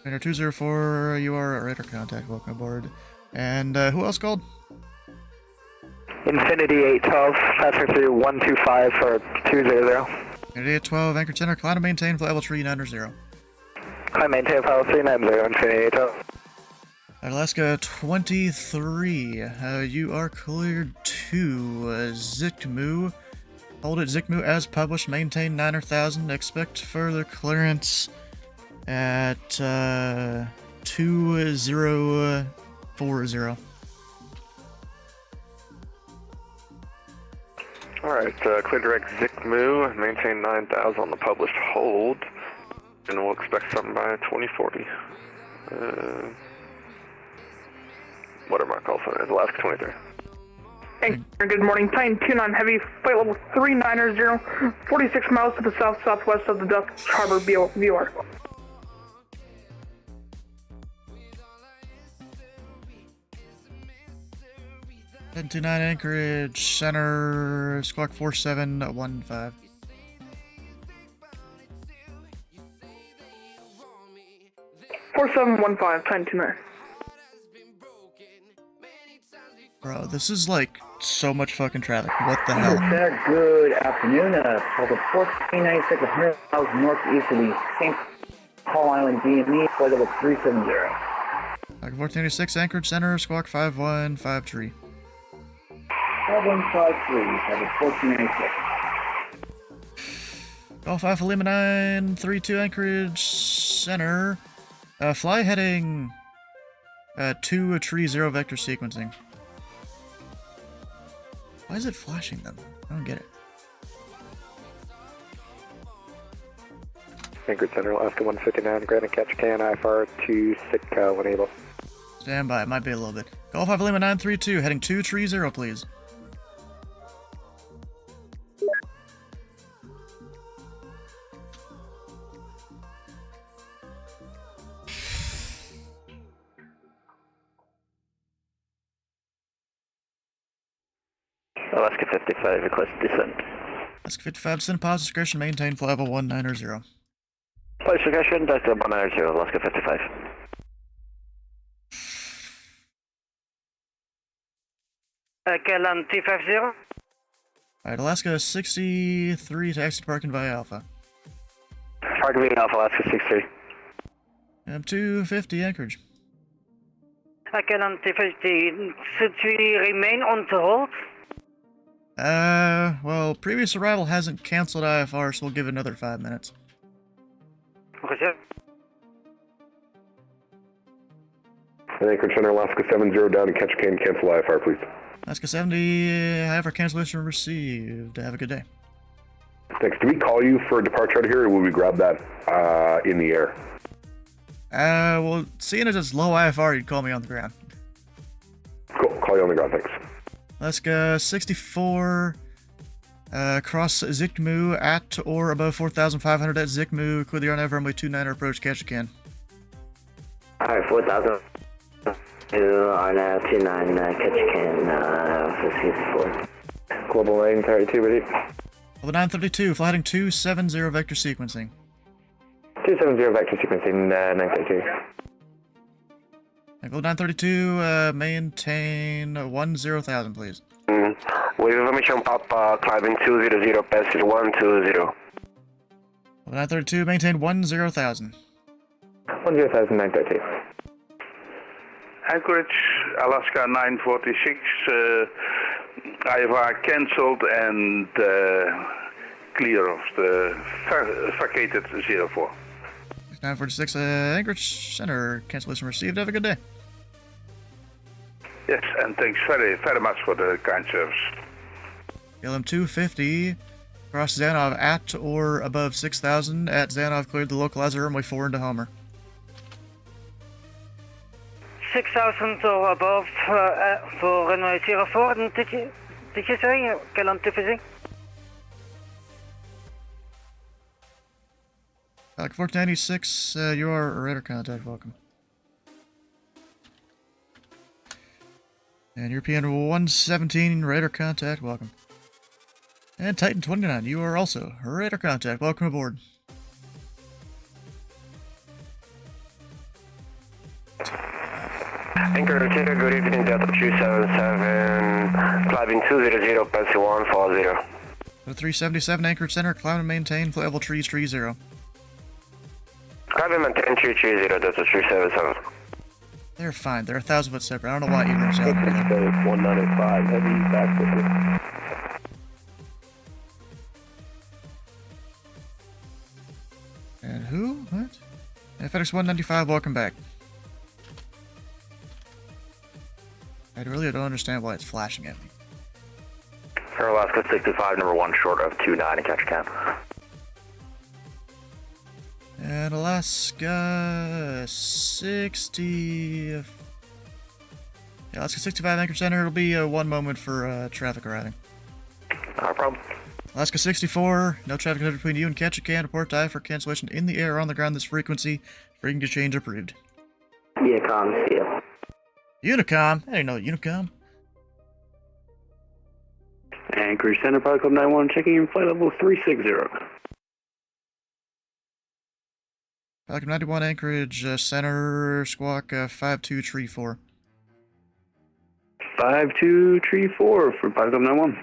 Radar 204, you are at radar contact, welcome aboard. And who else called? Infinity 812, passing through 125 for 200. Infinity 812, Anchorage Center, climb and maintain, flight level 390. Climb maintain, flight level 390, Infinity 812. Alaska 23, you are cleared to Zikmu. Hold at Zikmu as published, maintain 9,000. Expect further clearance at 2040. Alright, clear direct Zikmu, maintain 9,000 on the published hold, and we'll expect something by 2040. Whatever my call sign is, Alaska 23. Hey, good morning. Plane 29 Heavy, flight level 390, 46 miles to the south-southwest of the Dutch Harbor VR. 1029 Anchorage Center, Squawk 4715. $4715, 1029. Bro, this is like so much fucking traffic. What the hell? Sir, good afternoon. Delta 1496 with 100 miles northeast of the St. Paul Island DME, flight level 370. Like 1486 Anchorage Center, Squawk 5153. 5153, Delta 1496. Golf Alpha Lima 932 Anchorage Center. Fly heading 230 vector sequencing. Why is it flashing them? I don't get it. Anchorage Center, Alaska 159, Granite Catch Can, IFR 26 when able. Stand by, it might be a little bit. Golf Alpha Lima 932, heading 230, please. Alaska 55, request descent. Alaska 55, descend positive discretion, maintain flight level 190. Flight discretion, Delta 190, Alaska 55. KLM T50. Alright, Alaska 63, taxi to parking via Alpha. Parking via Alpha, Alaska 63. M250, Anchorage. KLM T50, should we remain on the hold? Well, previous arrival hasn't canceled IFR, so we'll give it another 5 minutes. Roger. Anchorage Center, Alaska 70 down to Ketchikan, cancel IFR, please. Alaska 70, IFR cancellation received. Have a good day. Thanks. Do we call you for a departure out of here, or will we grab that in the air? Well, seeing as it's low IFR, you'd call me on the ground. Cool. Call you on the ground, thanks. Alaska 64, cross Zikmu at or above 4,500 at Zikmu. Clear the RNAV runway 29 approach Ketchikan. Alright, 4,000. RNAV 29, Ketchikan, 64. Global 932, ready? Level 932, flight heading 270 vector sequencing. 270 vector sequencing, 932. Level 932, maintain 10,000, please. With information Papa, climbing 200, passage 120. Level 932, maintain 10,000. 10,000, 932. Anchorage, Alaska 946, IFR cancelled and clear of the vacated 04. 946, Anchorage Center, cancellation received. Have a good day. Yes, and thanks very, very much for the kind service. LM 250, cross Zanov at or above 6,000. At Zanov, cleared the localizer runway 4 into Homer. 6,000 or above for runway 04. And did you say KLM T50? Alec 1496, you are radar contact, welcome. And European 117, radar contact, welcome. And Titan 29, you are also radar contact, welcome aboard. Anchor, good evening, Delta 277, climbing 200, passing 140. 377, Anchorage Center, climb and maintain, flight level 330. Climb and maintain 330, Delta 377. They're fine, they're 1,000 foot separate, I don't know why you reached out. 195, heavy back with you. And who? What? FedEx 195, welcome back. I really don't understand why it's flashing at me. Air Alaska 65, number 1 short of 29 in Ketchikan. And Alaska 60... Yeah, Alaska 65 Anchorage Center, it'll be 1 moment for traffic arriving. No problem. Alaska 64, no traffic between you and Ketchikan. Report to for cancellation in the air or on the ground this frequency. Frequency to change approved. Unicom, see ya. Unicom? I didn't know Unicom. Anchorage Center, Pilot Club 91, checking in flight level 360. Pilot Club 91, Anchorage Center, squawk 5234. 5234 for Pilot Club 91.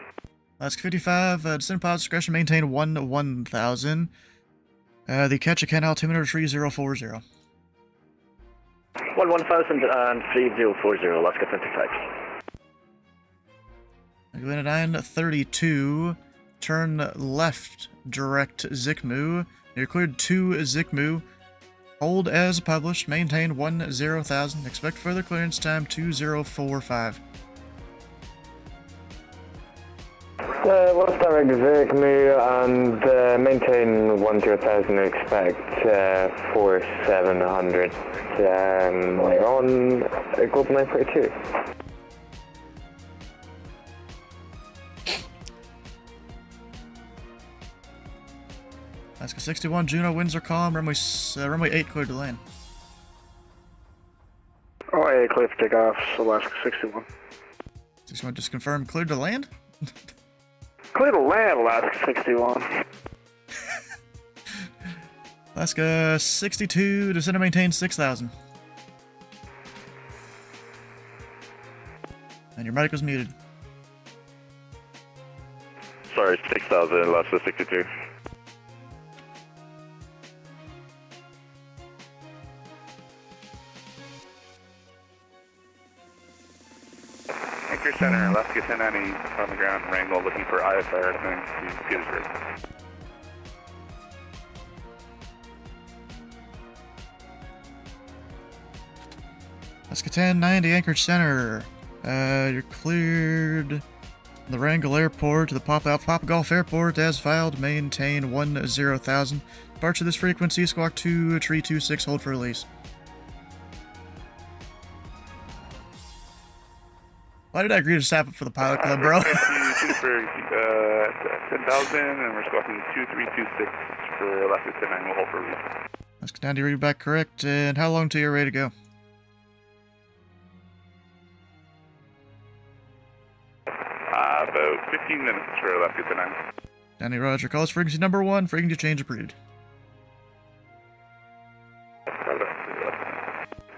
Alaska 55, descend positive discretion, maintain 1,000. The Ketchikan altimeter 3040. 1,000 and 3040, Alaska 55. Going at 932, turn left, direct Zikmu. You're cleared to Zikmu. Hold as published, maintain 10,000. Expect further clearance time 2045. What's direct Zikmu and maintain 10,000, expect 4,700 on Global 942. Alaska 61, Juno, winds are calm, runway 8 cleared to land. Oh, yeah, clear for takeoff, Alaska 61. 61 just confirmed, cleared to land? Clear to land, Alaska 61. Alaska 62, descend and maintain 6,000. And your medic was muted. Sorry, 6,000, Alaska 62. Anchorage Center, Alaska 1090 on the ground, Wrangell looking for IFR heading to Petersburg. Alaska 1090, Anchorage Center. You're cleared from the Wrangell Airport to the Papa Golf Airport as filed. Maintain 10,000. Departure this frequency, squawk 2, tree 26, hold for release. Why did I agree to stop it for the pilot club, bro? Petersburg, 10,000, and we're squawking 2326 for Alaska 1090, we'll hold for release. Alaska 90, read back correct, and how long till you're ready to go? About 15 minutes for Alaska 1090. Danny Roger, calls frequency number 1, frequency change approved.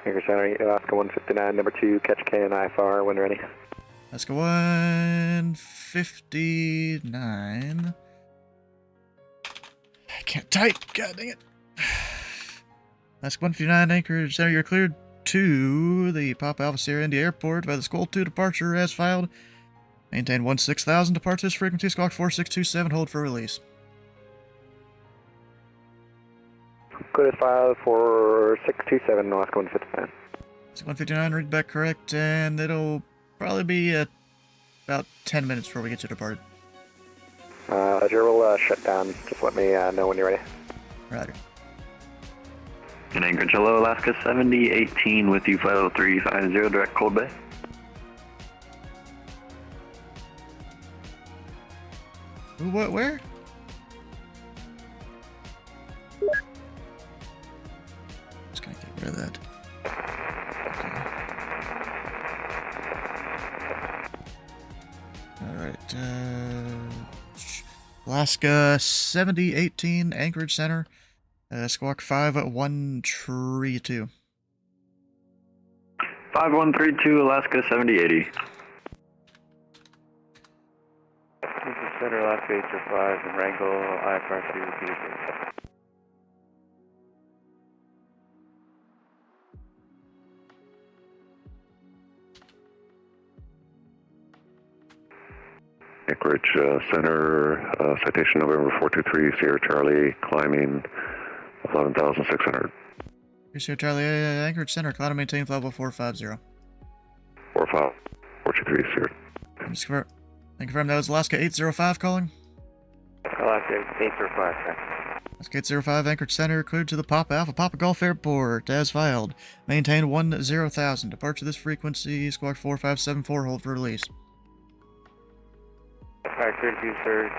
Anchorage Center, Alaska 159, number 2, catch K and IFR when ready. Alaska 159. I can't type, god dang it. Alaska 159, Anchorage Center, you're cleared to the Papa Alpha Sierra India Airport by the Skull 2 departure as filed. Maintain 16,000, depart this frequency, squawk 4627, hold for release. Clear file for 627, Alaska 159. 159, read back correct, and it'll probably be about 10 minutes before we get you departed. Roger, we'll shut down. Just let me know when you're ready. Roger. In Anchorage, hello, Alaska 7018 with you, flight 0350, direct Cold Bay. What, where? Just gonna get rid of that. Okay. Alright, Alaska 7018, Anchorage Center, squawk 5132. 5132, Alaska 7080. Center, Alaska 805, and Wrangell, IFR 2, Petersburg. Anchorage Center, citation November 423, Sierra Charlie, climbing 11,600. Sierra Charlie, Anchorage Center, climb and maintain flight level 450. 423, Sierra. Just confirm that was Alaska 805 calling? Alaska 805, sir. Alaska 805, Anchorage Center, cleared to the Papa Golf Airport, as filed. Maintain 10,000. Departure this frequency, squawk 4574, hold for release. Alright, clear to Petersburg,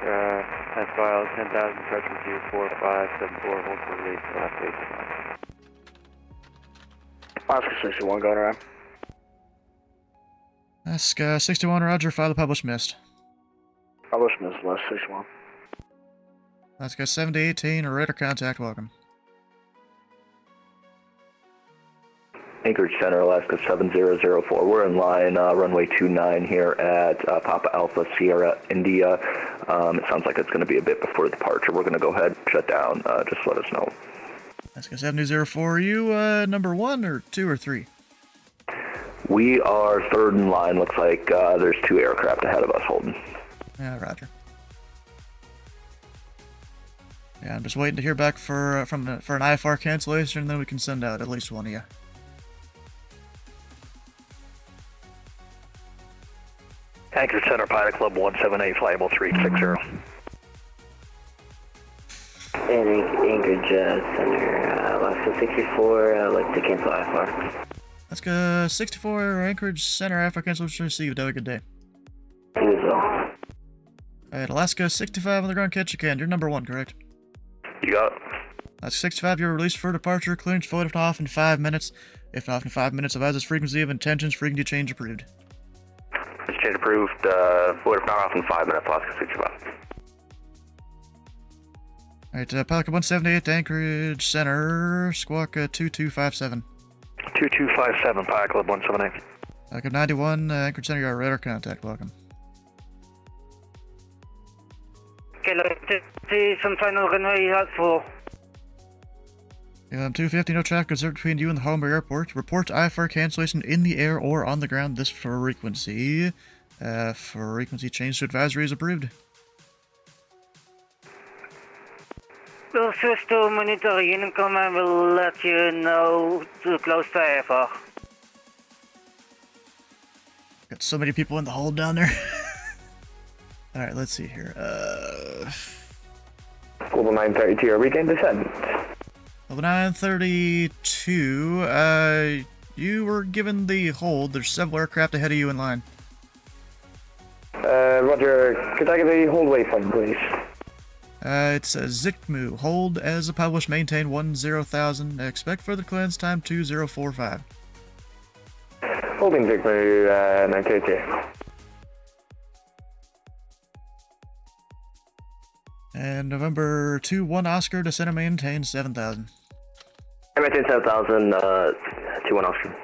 as filed, 10,000, departure view 4574, hold for release, Alaska 805. Alaska 61, going around. Alaska 61, roger, file the published missed. Published missed, Alaska 61. Alaska 7018, radar contact, welcome. Anchorage Center, Alaska 7004. We're in line, runway 29 here at Papa Alpha Sierra India. It sounds like it's going to be a bit before departure. We're going to go ahead, shut down, just let us know. Alaska 7004, are you number 1 or 2 or 3? We are third in line. Looks like there's 2 aircraft ahead of us holding. Yeah, roger. Yeah, I'm just waiting to hear back for an IFR cancellation, and then we can send out at least one of you. Anchorage Center, Pilot Club 178, flyable 360. Anchorage Center, Alaska 64, I'd like to cancel IFR. Alaska 64, Anchorage Center, IFR cancellation received. Have a good day. You as well. Alright, Alaska 65 on the ground, catch you can. You're number 1, correct? You got it. Alaska 65, you're released for departure. Clearance floated off in 5 minutes. If not in 5 minutes, advise this frequency of intentions, frequency change approved. This change approved. We'll have off in 5 minutes, Alaska 65. Alright, Pelican 178 to Anchorage Center, Squawk 2257. 2257, Pilot Club 178. Pelican 91, Anchorage Center, your radar contact, welcome. Okay, let's see some final runway out for. 250, no traffic observed between you and the Holmberg Airport. Report IFR cancellation in the air or on the ground. This frequency. Frequency change to advisory is approved. We'll switch to monitor income and we'll let you know to close to IFR. Got so many people in the hold down there. Alright, let's see here. Global 932, regain descent. Level 932, you were given the hold. There's several aircraft ahead of you in line. Roger, could I get the hold waypoint, please? It's a Zikmu. Hold as published, maintain 10,000. Expect further clearance time 2045. Holding Zikmu, 932. And November 2-1 Oscar, descend and maintain 7,000. I maintain 7,000, 2-1 Oscar.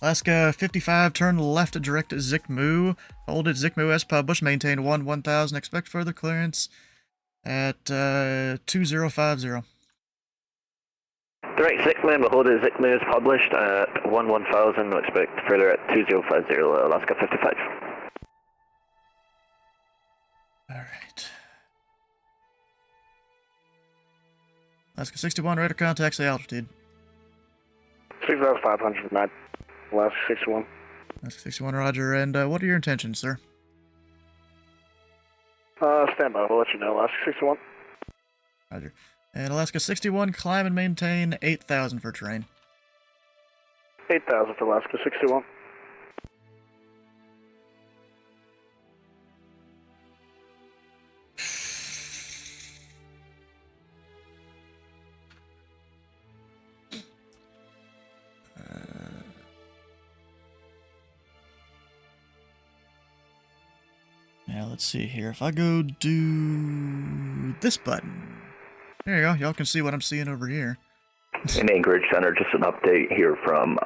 Alaska 55, turn left direct at Zikmu. Hold at Zikmu as published, maintain 1,000. Expect further clearance at 2050. Direct Zikmu, but hold at Zikmu is published at 1,000. We'll expect further at 2050, Alaska 55. Alright. Alaska 61, radar contacts the altitude. 6,500 knot. Alaska 61. Alaska 61, roger. And what are your intentions, sir? Stand by. We'll let you know. Alaska 61. Roger. And Alaska 61, climb and maintain 8,000 for terrain. 8,000 for Alaska 61. Now let's see here. If I go do this button, there you go. Y'all can see what I'm seeing over here. In Anchorage Center, just an update here from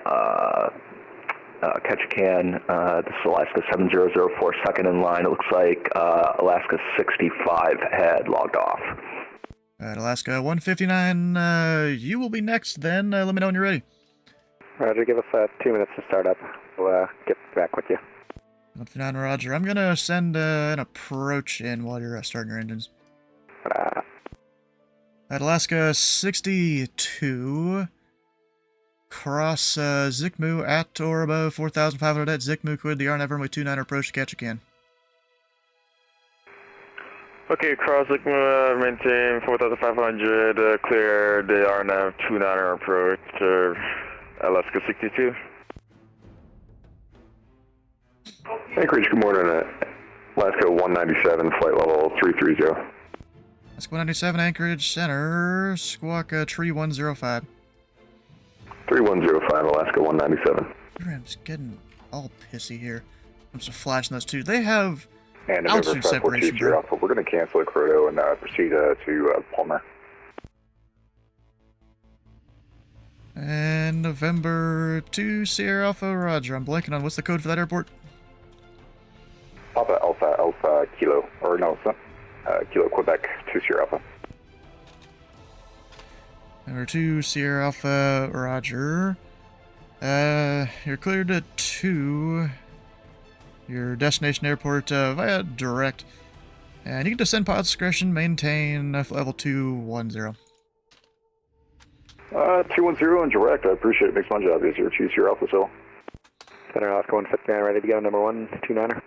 Ketchikan. This is Alaska 7004, second in line. It looks like Alaska 65 had logged off. Alright, Alaska 159, you will be next then. Let me know when you're ready. Roger, give us 2 minutes to start up. We'll get back with you. 159, roger. I'm gonna send an approach in while you're starting your engines. At Alaska 62, cross Zikmu at or above 4,500 at Zikmu, cleared the RNAV runway 29 approach to Ketchikan. Okay, cross Zikmu, maintain 4,500, clear the RNAV 29 approach to Alaska 62. Anchorage, good morning. Alaska 197, flight level 330. Alaska 197, Anchorage Center, squawk 3105. 3105, Alaska 197. I'm just getting all pissy here. I'm just flashing those two. They have And altitude separation, bro. Alpha, we're going to cancel at Croto and proceed to Palmer. And November 2, Sierra Alpha, roger. I'm blanking on what's the code for that airport? Papa Alpha Kilo, or no, it's not. Kilo Quebec 2 Sierra Alpha. Number 2, Sierra Alpha, roger. You're cleared to your destination airport via direct. And you can descend pilot discretion, maintain level 210. 210 and direct, I appreciate it. Makes my job easier. Choose your Alpha Cell. Center Alaska 159, ready to go, number 129er.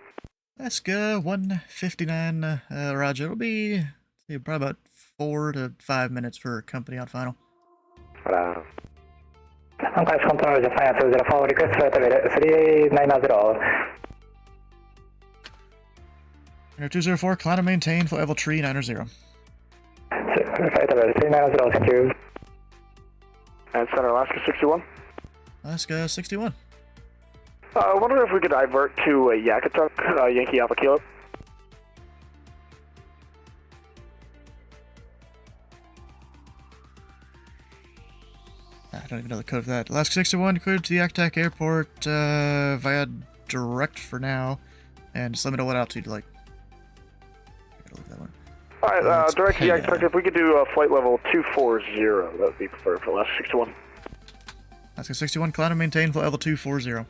Alaska 159, roger. It'll be probably about 4 to 5 minutes for company on final. Anchorage control 5204, request flight 390. 204, climb and maintain for level 390. Flight 390, thank you. And Center Alaska 61. Alaska 61. I wonder if we could divert to Yakutuk, Yankee Alpha Kilo. I don't even know the code for that. Alaska 61 cleared to the Yakutak Airport via direct for now. And just let me know what altitude you like. I gotta leave that one. Alright, direct to Yakutuk, if we could do flight level 240, that would be preferred for Alaska 61. Alaska 61, climb and maintain flight level 240.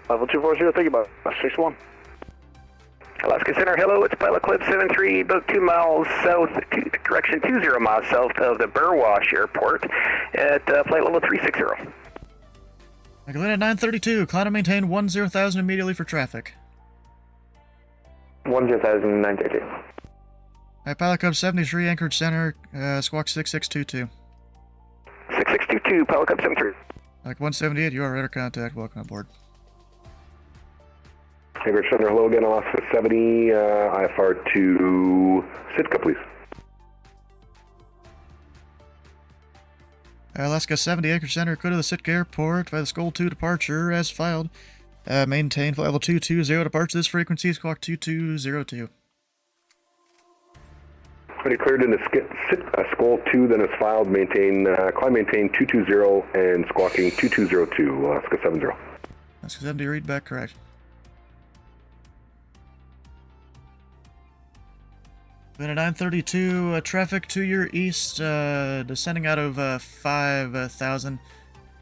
Level 240, thank you, about 61. Alaska Center, hello, it's Pilot Clip 73, about 2 miles south, correction, 20 miles south of the Burwash Airport at flight level 360. Magdalena 932, climb and maintain 10,000 immediately for traffic. 10,932. Alright, Pilot Cub 73, Anchorage Center, squawk 6622. 6622, Pilot Cub 73. Like 178, you are radar contact, welcome aboard. Anchorage Center, hello again, Alaska 70, IFR to Sitka, please. Alaska 70, Anchorage Center, go to the Sitka Airport by the Skull 2 departure as filed. Maintain flight level 220, departure this frequency, squawk 2202. Already cleared into Skull 2, then it's filed, climb maintain 220 and squawking 2202, Alaska 70. Alaska 70, read back correct. Then at 932, traffic to your east, descending out of 5,000.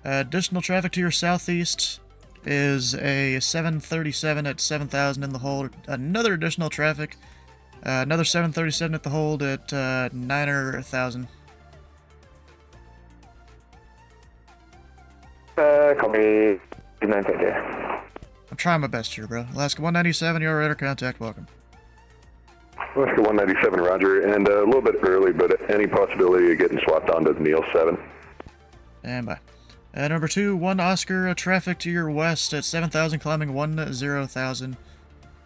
Additional traffic to your southeast is a 737 at 7,000 in the hold. Another additional traffic, another 737 at the hold at 9,000. Copy 950. I'm trying my best here, bro. Alaska 197, you're radar contact, welcome. Alaska 197, roger, and a little bit early, but any possibility of getting swapped onto the Neil 7? Stand by. Number 2, 1 Oscar, traffic to your west at 7,000, climbing 10,000,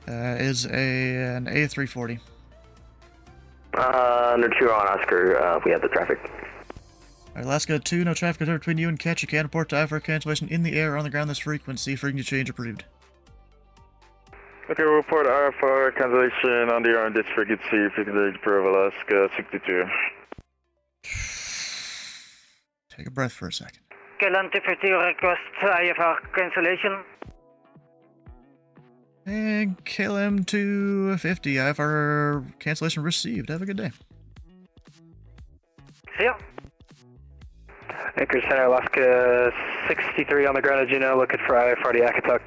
is an A340. Under 2 on Oscar, we have the traffic. Alright, Alaska 2, no traffic between you and Ketchikan, report to IFR cancellation in the air or on the ground this frequency, frequency change approved. Okay, we'll report IFR cancellation on the air on this frequency, frequency approve Alaska 62. Take a breath for a second. Galante 50 request IFR cancellation. And KLM 250, IFR cancellation received. Have a good day. See ya. Anchorage Center, Alaska 63 on the ground, as you know, looking for IFR to Yakutuk.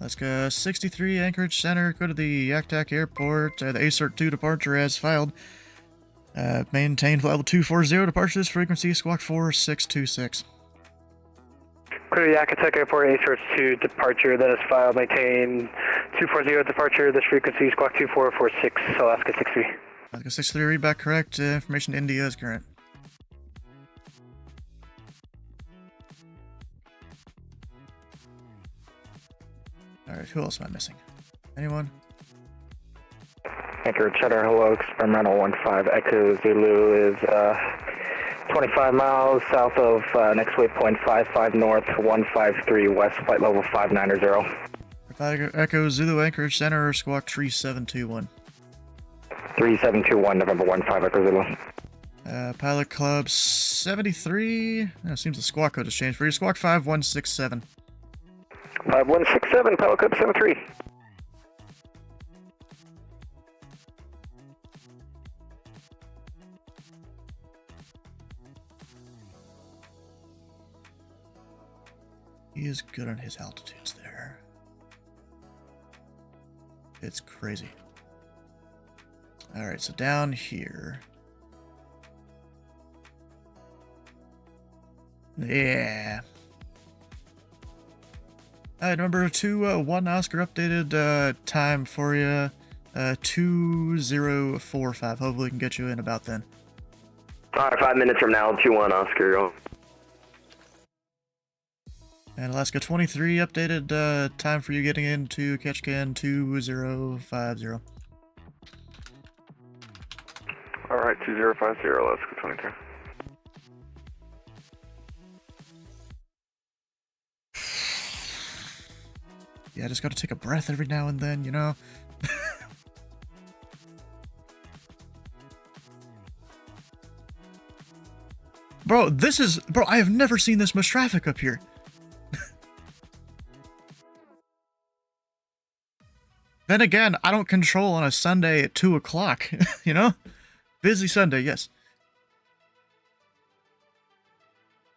Alaska 63, Anchorage Center, go to the Yakutak Airport, the ACERT 2 departure as filed. Maintain flight level 240, departure this frequency, squawk 4626. Clear to Yakutuk Airport, ACERT 2 departure, that is filed. Maintain 240 departure, this frequency, squawk 2446, Alaska 63. Alaska 63, read back correct, information India is current. Alright, who else am I missing? Anyone? Anchorage Center, hello, experimental 15 Echo Zulu is 25 miles south of next waypoint 55 north, 153 west, flight level 590. Echo Zulu, Anchorage Center, squawk 3721. 3721, November 15 Echo Zulu. Pilot Club 73, it seems the squawk code has changed for you, squawk 5167. 5167, Pilot Club 73. He is good on his altitudes there. It's crazy. Alright, so down here. Yeah. Alright, number 2, 1 Oscar updated time for you. 2045. Hopefully we can get you in about then. Alright, 5 minutes from now, 2-1 Oscar. And Alaska 23 updated time for you getting into Ketchikan 2050. Alright, 2050, Alaska 23. Yeah, I just gotta take a breath every now and then, you know? Bro, I have never seen this much traffic up here. Then again, I don't control on a Sunday at 2 o'clock, you know? Busy Sunday, yes.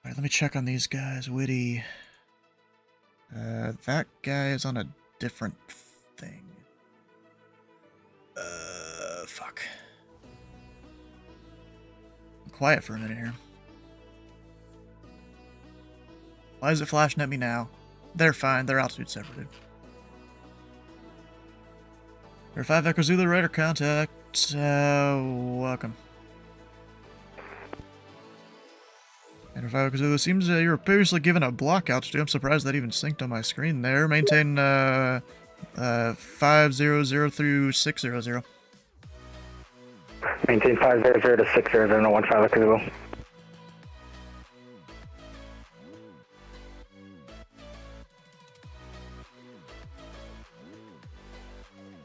Alright, let me check on these guys. Witty. That guy is on a different thing. Fuck. Quiet for a minute here. Why is it flashing at me now? They're fine, they're altitude separated. Air 5 Echo Zulu, radar contact. Welcome. Air 5 Echo Zulu, seems you were previously given a block altitude. I'm surprised that even synced on my screen there. Maintain 500 through 600. Maintain 500 to 600, no 15 Echo Zulu.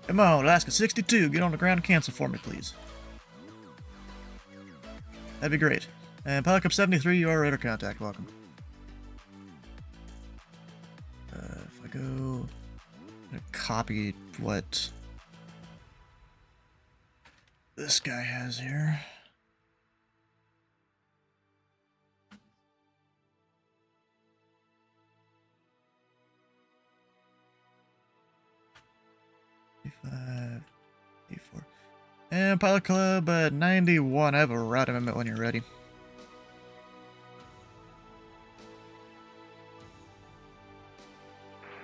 Come on, Alaska 62, get on the ground and cancel for me, please. That'd be great. And Pilot Cup 73, you are radar contact, welcome. If I go... I'm gonna copy what this guy has here. E5, E4. And Pilot Club 91. I have a route amendment when you're ready. Is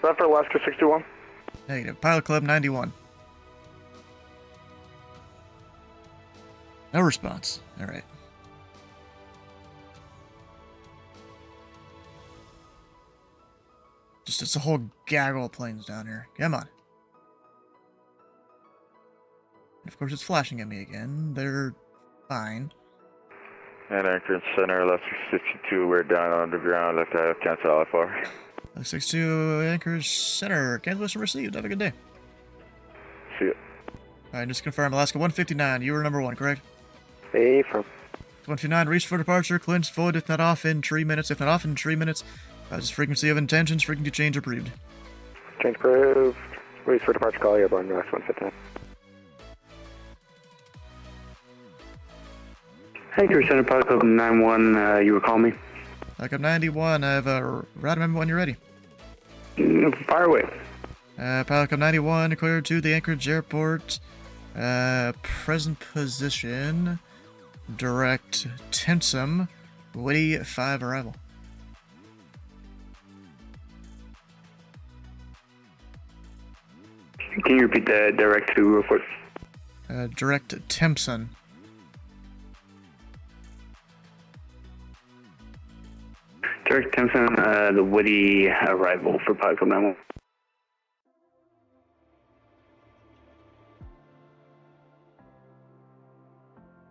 that for Alaska 61? Negative. Pilot Club 91. No response. Alright. It's a whole gaggle of planes down here. Come on. And of course it's flashing at me again. They're fine. At Anchorage Center, left 62, we're down on the ground, left out, cancel Alpha. 62 Anchorage Center, cancellation received. Have a good day. See ya. Alright, just confirm. Alaska 159, you were number 1, correct? Hey, from 159, reach for departure, clinch void if not off in 3 minutes. If not off in 3 minutes, just frequency of intentions, frequency change approved. change approved. Reach for departure call, airborne, Ross 159. Anchorage Center, Pilot Club 91, you recall me? Pilot Club 91, I have a route amendment when you're ready. Fire away. Pilot Club 91, cleared to the Anchorage Airport. Present position. Direct Tinsum. Witty 5 arrival. Can you repeat that direct to real quick? Direct Timpson. Direct Timpson, the Woody arrival for Pilot Club 91.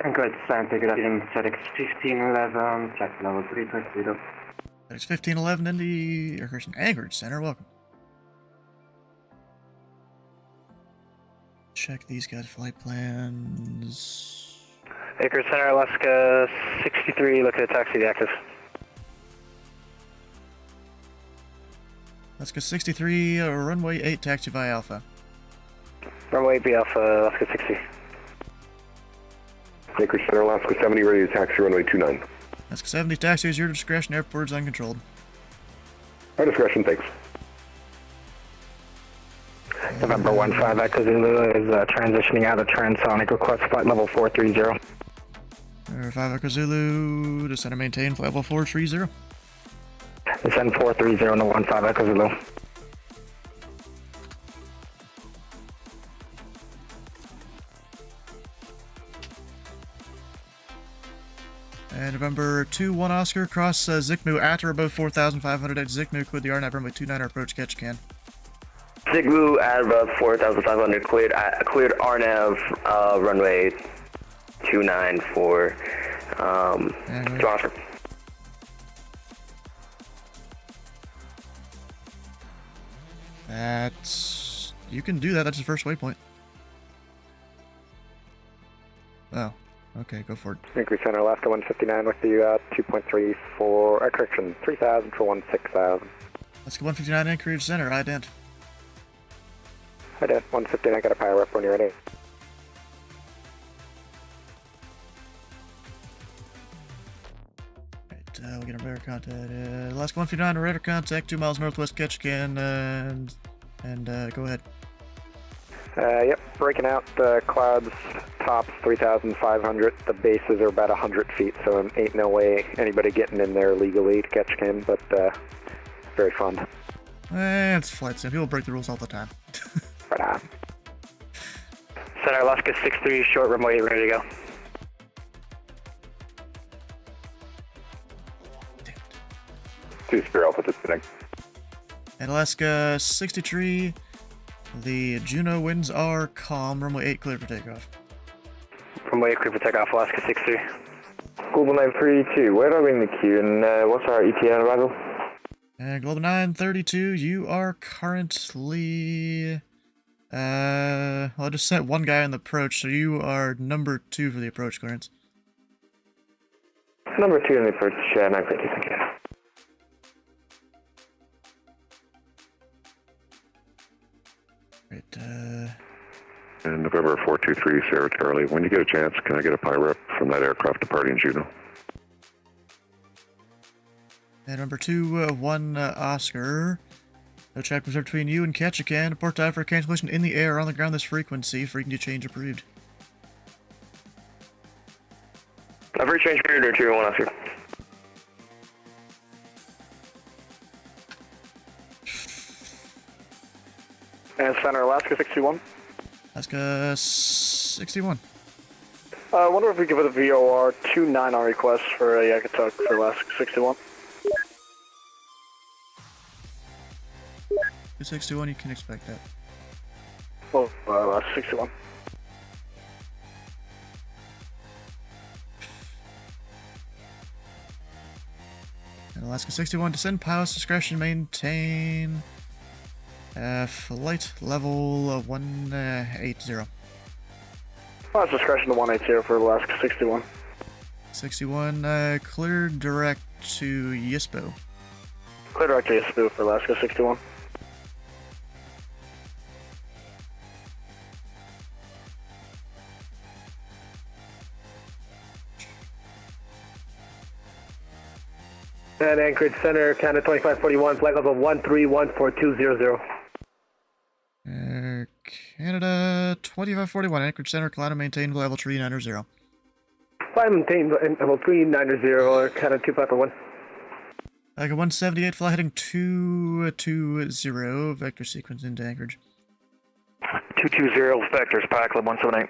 Anchorage Center, good afternoon. FedEx 1511, flight level 320. FedEx 1511 in the Anchorage Center, welcome. Check these guys' flight plans. Anchorage Center, Alaska 63, look at taxi to active. Alaska 63, runway 8, taxi via Alpha. Runway 8 Alpha, Alaska 60. Anchorage Center, Alaska 70, ready to taxi runway 29. Alaska 70, taxi is your discretion, airport is uncontrolled. Our discretion, thanks. November 15 Echo Zulu is transitioning out of transonic, request flight level 430. November 5 Echo Zulu, descend and maintain flight level 430. Descend 430 to 15 Echo Zulu. And November 2-1 Oscar, cross Zikmu at or above 4,500 at Zikmu, cleared the RNAV runway 29 approach catch can. Zigmu at above 4,500, cleared RNAV runway 29 for Oscar. That's... You can do that. That's the first waypoint. Oh. Okay, go for it. Increase center, Alaska 159 with you, 2.34, correction, 3,000 for 16,000. Let's go 159 Anchorage Center, ident. Ident, 159, got a power up when you're ready. Right, we'll get a radar contact. Alaska 159, radar contact, 2 miles northwest Ketchikan, and go ahead. Yep, breaking out the clouds, tops 3,500. The bases are about 100 feet, so ain't no way anybody getting in there legally to catch him, but very fun. It's flight sim. People break the rules all the time. Right on. Center Alaska 63, short runway, ready to go. Two-Spirit Alpha disconnect. And Alaska 63, the Juno winds are calm. Runway 8 clear for takeoff. Runway 8 clear for takeoff, Alaska 63. Global 932, where are we in the queue and what's our ETA on arrival? Global 932, you are currently... well, I just sent one guy on the approach, so you are number 2 for the approach clearance. Number 2 in the approach, 932, thank you. Right, And November 423, Sarah Charlie, when you get a chance, can I get a PIREP from that aircraft departing Juneau? And number 2, 1 Oscar. No check reserved between you and Ketchikan. Report time for cancellation in the air on the ground this frequency. Frequency change approved. I've rechanged period or 2, 1 Oscar. And center Alaska 61. Alaska 61. I wonder if we give it a VOR 29 on request for a Yakutuk for Alaska 61. 61, you can expect that. Oh, Alaska 61. And Alaska 61, descend pilot's discretion, maintain flight level 180. Pilot's discretion to 180 for Alaska 61. 61, clear direct to Yispo. Clear direct to Yosef for Alaska 61. And Anchorage Center, Canada 2541, flight level 131420. Canada 2541, Anchorage Center, Canada maintain level 390. Flight maintained level 390, Canada 2541. Like a 178, fly heading 220, vector sequence into Anchorage. 220, vectors, Pack Club 178.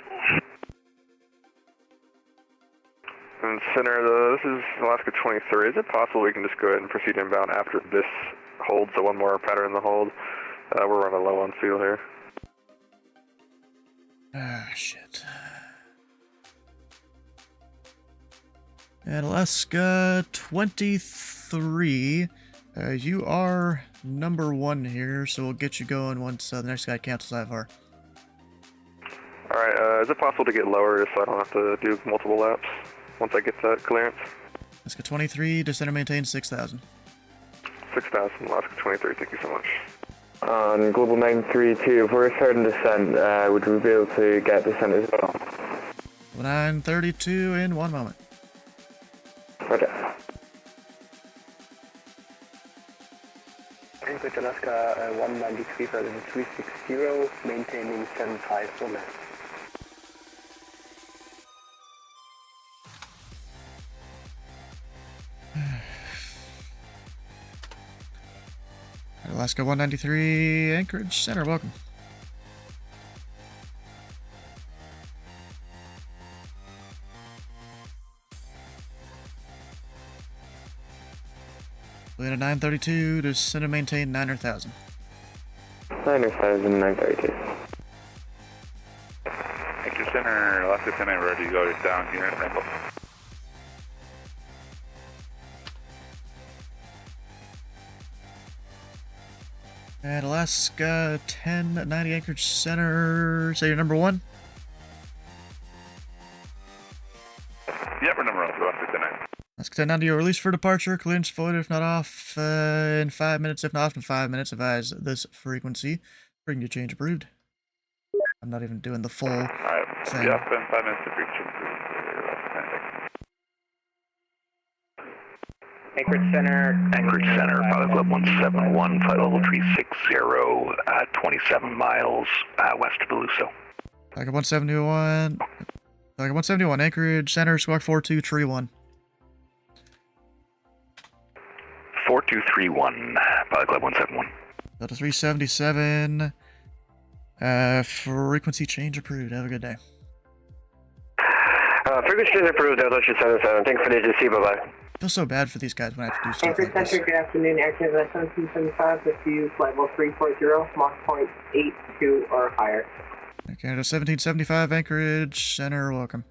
And center, this is Alaska 23. Is it possible we can just go ahead and proceed inbound after this holds, so one more pattern in the hold? We're running low on fuel here. Ah, shit. And Alaska 23, you are number 1 here, so we'll get you going once the next guy cancels IFR. Alright, is it possible to get lower so I don't have to do multiple laps once I get that clearance? Alaska 23, descend and maintain 6,000. 6,000, Alaska 23, thank you so much. On Global 932, if we're starting descent, would we be able to get descent as well? 932 in 1 moment. Okay. Anchorage Alaska 193 for 360, maintaining 75 for left. Alaska 193, Anchorage Center, welcome. We had a 932 to send and maintain 9,000. 9,000, 932. Anchorage Center, Alaska Center, ready to go down here at Ramble. And Alaska 1090 Anchorage Center. Say your number 1. Yep, we're number 1 for Alaska 1090. Alaska 1090, you're released for departure. Clearance void if not off in 5 minutes. If not off in 5 minutes, advise this frequency. Bring your change approved. I'm not even doing the full thing. Yep, in 5 minutes if we change approved. Anchorage Center, Pilot Club 171, flight level 360, 27 miles west of Beluso. Like 171. Like 171, Anchorage Center, squawk 4231. 4231, Pilot Club 171. Delta 377. Frequency change approved. Have a good day. Frequency change approved, Delta 377. Thanks for the agency, bye-bye. I feel so bad for these guys when I have to do stuff Anchorage like this. Center, good afternoon. Air Canada 1775 with you, flight level 340, Mach point 82 or higher. Air Canada 1775, Anchorage Center, welcome.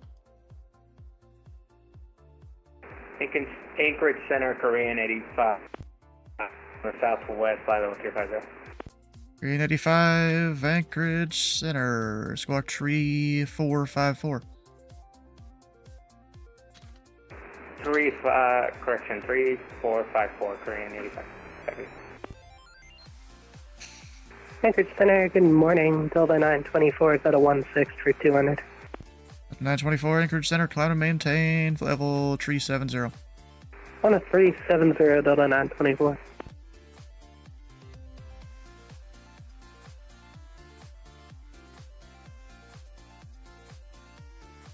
Anchorage Center, Korean 85, southwest, flight level 350. Korean 85, Anchorage Center, squawk 3454. 3454, Korean 85. Anchorage Center, good morning. Delta 924, Delta 16 for 200. 924, Anchorage Center, climb and maintain, level 370. On a 370, Delta 924.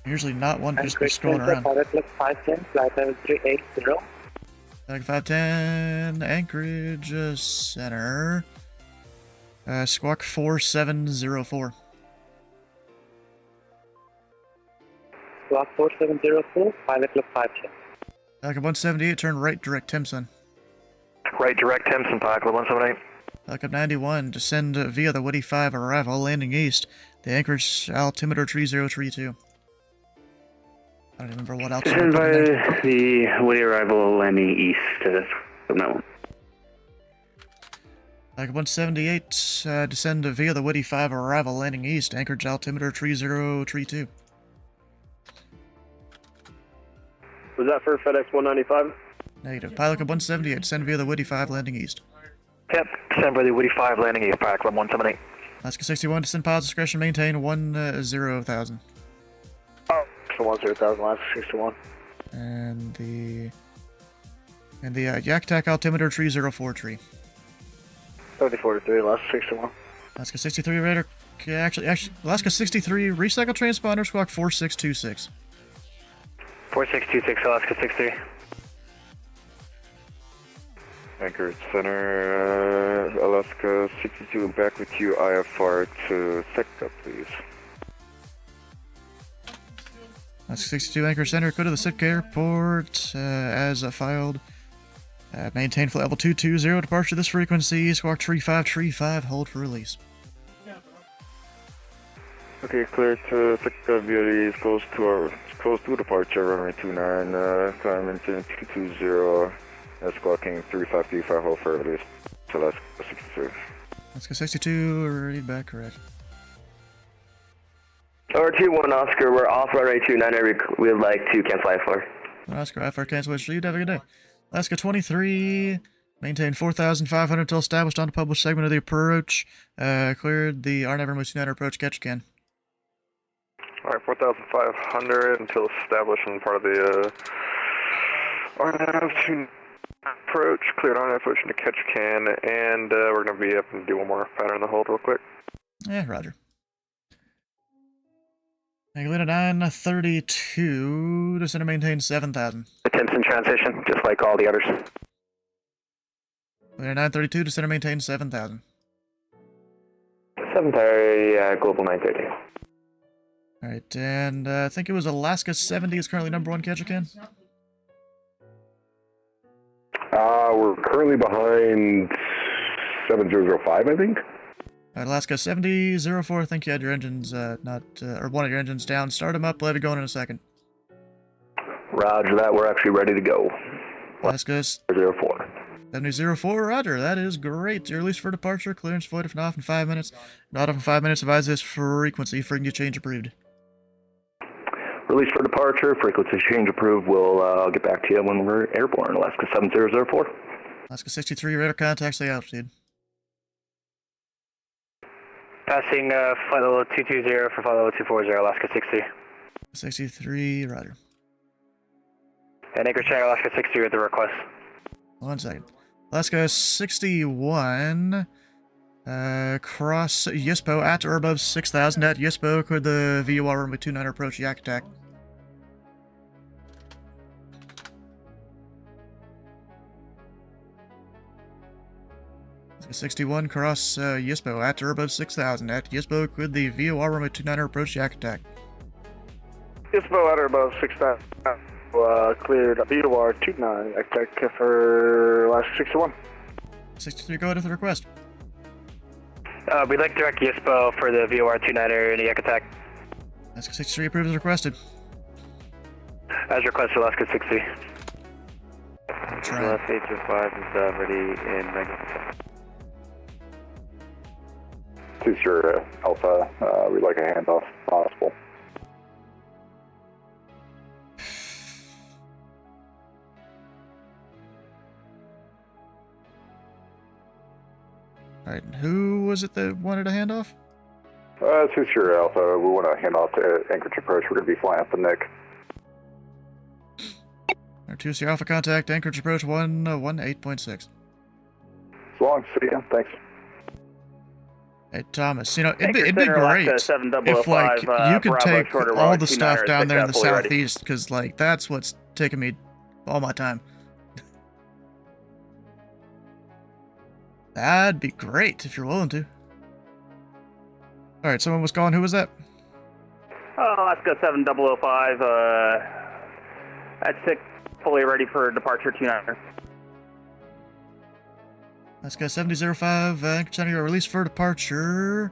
Usually not one to just be scrolling around. Pilot 510, flight level 380. Like 510, Anchorage Center, squawk 4704. Squawk 4704, Pilot 510. Like 178, turn right, direct Timson. Right, direct Timson, Pilot 178. Like 91, descend via the Woody 5, arrival, landing east. The Anchorage altimeter 3032. I don't even remember what altitude. Descend by the Woody arrival, landing east from that one. Like 178, descend via the Woody 5, arrival, landing east. Anchorage altimeter 3032. Was that for FedEx 195? Negative. Pilot 178, descend via the Woody 5, landing east. Yep, descend by the Woody 5, landing east, Pilot 178. Alaska 61, descend pilot's discretion, maintain 10,000. Oh, so 10,000, Alaska 61. And the Yak Tac altimeter 3043. 3043, Alaska 61. Alaska 63 radar, actually, Alaska 63 recycle transponder, squawk 4626. 4626, Alaska 63. Anchorage Center, Alaska 62, back with you, IFR to Sitka, please. Alaska 62 Anchorage Center, go to the Sitka Airport, as filed. Maintain flight level 220, departure this frequency, squawk 3535, hold for release. Okay, clear to Sitka, VOD is close to departure, runway 29, climb into 220, squawking 3535, hold for release. So that's 62. Alaska 62, read back correct. R21 Oscar, we're off runway 29, we'd like to cancel IFR. Oscar, IFR cancel, have a good day. Alaska 23, maintain 4,500 until established on the published segment of the approach. Cleared the RNAV runway 29 approach, catch again. Alright, 4,500 until established on part of the RNAV 29 approach. Cleared RNAV approach to catch can, and we're going to be up and do one more pattern in the hold real quick. Yeah, roger. Atlanta 932, descend and maintain 7,000. Attempts in transition, just like all the others. Atlanta 932, descend and maintain 7,000. 730, global 930. Alright, and I think it was Alaska 70 is currently number 1 catch can. We're currently behind 7005, I think. Alaska 7004, I think you had your engines or one of your engines down. Start them up, we'll have it going in a second. Roger that, we're actually ready to go. Alaska 04. 7004, roger. That is great. You're released for departure. Clearance void if not off in 5 minutes. Not off in 5 minutes. Advise this frequency. Frequency change approved. Release for departure. Frequency change approved. We'll get back to you when we're airborne. Alaska 7004. Alaska 63, radar contact, stay altitude. Passing flight level 220 for flight level 240, Alaska 60. 63, roger. And Anchorage, Alaska 60 at the request. 1 second. Alaska 61, cross Yispo at or above 6,000 at Yispo. Could the VOR runway 29 approach yak attack? Alaska 61, cross Yispo at or above 6,000 at Yispo. Could the VOR runway 29 approach yak attack? Yispo at or above 6,000. Cleared VOR 29, attack for Alaska 61. 63, go ahead with the request. We'd like direct Yispo for the VOR 29er and the yak attack. Alaska 63 approved as requested. As requested, Alaska 60. Alaska 825 is ready in Mexico. 2-0 Alpha, we'd like a handoff if possible. Alright, who was it that wanted a handoff? 2-0 Alpha, we want a handoff to Anchorage approach. We're going to be flying up the Nick. Our 2-0 Alpha contact, Anchorage approach 118.6. So long, see ya, thanks. Hey Thomas, you know, it'd be great if, like, you could take all the stuff down there in the southeast, because, like, that's what's taking me all my time. That'd be great if you're willing to. Alright, someone was calling. Who was that? Alaska 7005, at 6, fully ready for departure 29er. Alaska 7005, Anchorage Center, you're released for departure.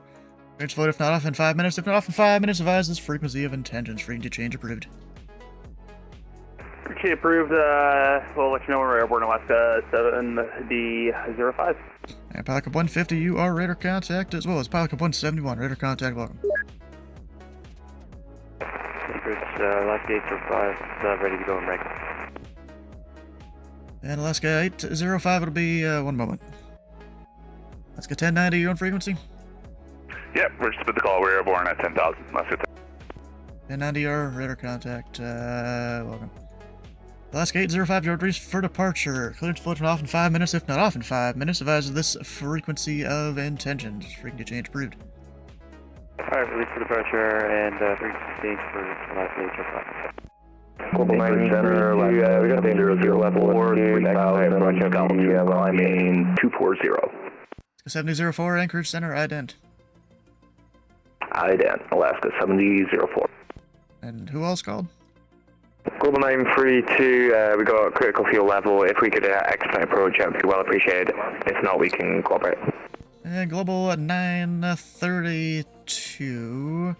Range float if not off in 5 minutes. If not off in 5 minutes, advise this frequency of intentions. Frequency change approved. Frequency approved, we'll let you know when we're airborne, Alaska 7D05. And Pilot 150, you are radar contact, as well as Pilot 171, radar contact, welcome. Anchorage, Alaska 805 ready to go in Mexico. And Alaska 805, it'll be 1 moment. Alaska 1090, you on frequency? Yep, we're just with the call. We're airborne at 10,000. Alaska 1090, your radar contact, welcome. Alaska 805, you're released for departure. Clearance float off in 5 minutes. If not off in 5 minutes, advise of this frequency of intentions. Frequency change approved. Alright, release for departure and frequency change for Alaska 805. Global 9 Center, we got the 00 level 3,000, climbing 240. 7004, Anchorage Center, ident. Ident, Alaska 7004. And who else called? Global 932, we got critical fuel level. If we could expedite approach, that would be well appreciated. If not, we can cooperate. And Global 932,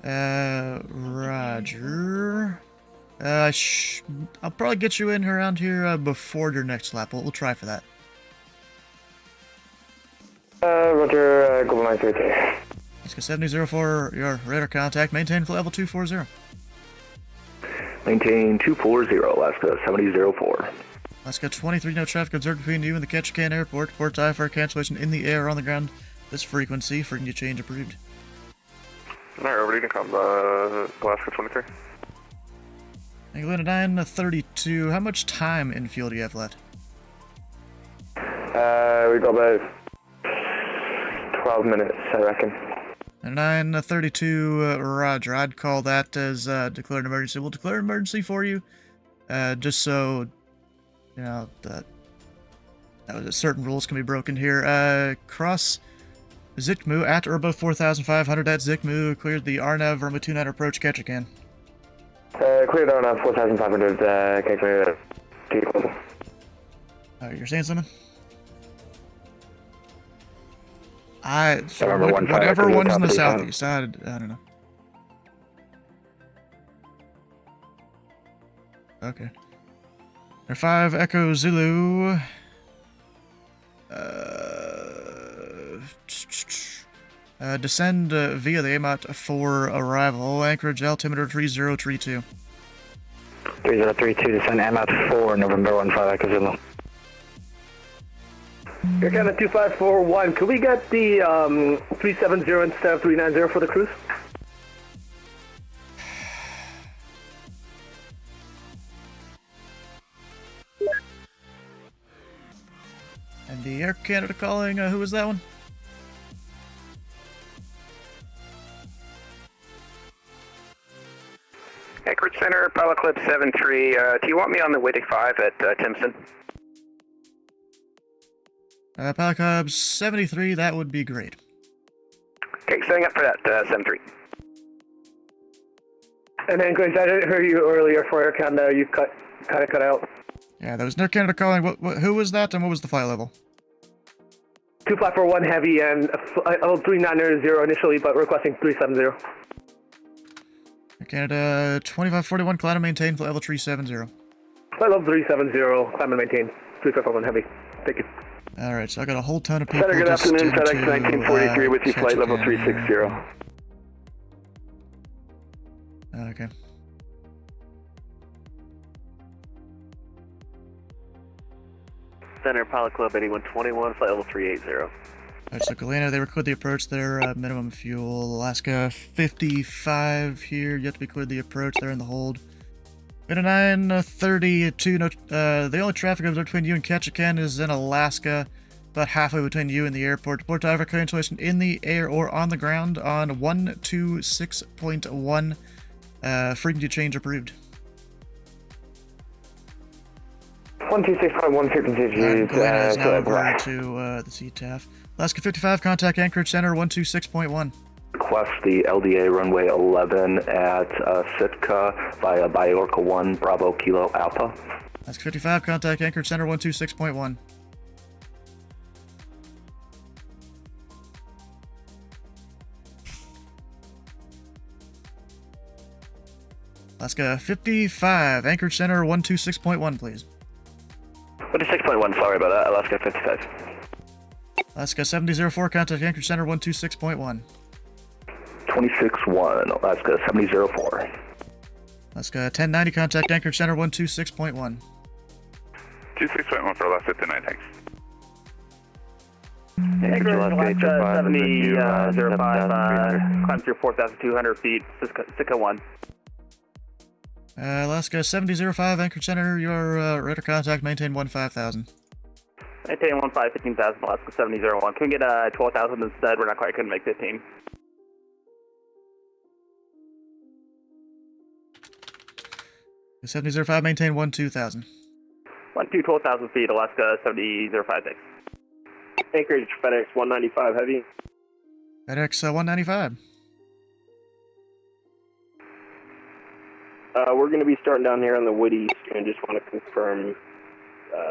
roger. I'll probably get you in around here before your next lap. We'll try for that. Roger, Global 932. Alaska 7004, your radar contact. Maintain level 240. Maintain 240, Alaska 7004. Alaska 23, no traffic observed between you and the Ketchikan Airport. Port I for cancellation in the air or on the ground. This frequency change approved. Alright, over to come, Alaska 23. England 932, how much time in fuel do you have left? We got about 12 minutes, I reckon. 932, roger. I'd call that as declared an emergency. We'll declare an emergency for you, just so, you know, that certain rules can be broken here. Cross Zikmu at or above 4,500 at Zikmu. Cleared the RNAV runway 29 approach Ketchikan. Cleared RNAV 4,500, can clear the you're saying something? Whatever one's in the southeast, I don't know. Okay. Air 5 Echo Zulu, Descend via the AMOT for arrival. Anchorage altimeter 3032. 3032, descend AMOT 4, November 15, Echo Zulu. Air Canada 2541, could we get the 370 instead of 390 for the cruise? And the Air Canada calling, who was that one? Anchorage Center, Pilot Clip 73. Do you want me on the Whitty 5 at Timpson? Pilot Club 73, that would be great. Okay, setting up for that, 73. And Anchorage, I didn't hear you earlier for Air Canada, you kind of cut out. Yeah, that was Air Canada calling. Who was that, and what was the flight level? 2541 heavy and 3990 initially, but requesting 370. Air Canada 2541, climb and maintain, flight level 370. Flight level 370, climb and maintain, 3541 heavy. Thank you. Alright, so I got a whole ton of people. Center, good afternoon, FedEx 1943 with you, flight level 360. Okay. Center, Pilot Club 8121, flight level 380. Alright, so Galena, they were cleared the approach there, minimum fuel. Alaska 55 here, yet to be cleared the approach, they're in the hold. 932, no, the only traffic between you and Ketchikan is in Alaska, about halfway between you and the airport. Port driver cancellation in the air or on the ground on 126.1, frequency change approved. 126.1 frequency change, Galena is now over to the CTAF. Alaska 55, contact Anchorage Center 126.1. Request the LDA runway 11 at Sitka via Biorca 1, Bravo Kilo Alpha. Alaska 55, contact Anchorage Center 126.1. Alaska 55, Anchorage Center 126.1, please. 126.1, sorry about that, Alaska 55. Alaska 7004, contact Anchorage Center 126.1. 26-1, Alaska 7004. Alaska 1090, contact Anchorage Center 126.1. 26.1 for Alaska 1090, thanks. Anchorage, Alaska 7005, climb through 4,200 feet, Sitka 1. Alaska 7005, Anchorage Center, your radar contact, maintain 15,000. Maintain 15,000, Alaska 7001. Can we get 12,000 instead? We're not quite going to make 15. The 7005, maintain 12,000. 12,000 feet, Alaska 7005, thanks. Anchorage, FedEx 195 heavy. FedEx 195. We're going to be starting down here on the Woody and just want to confirm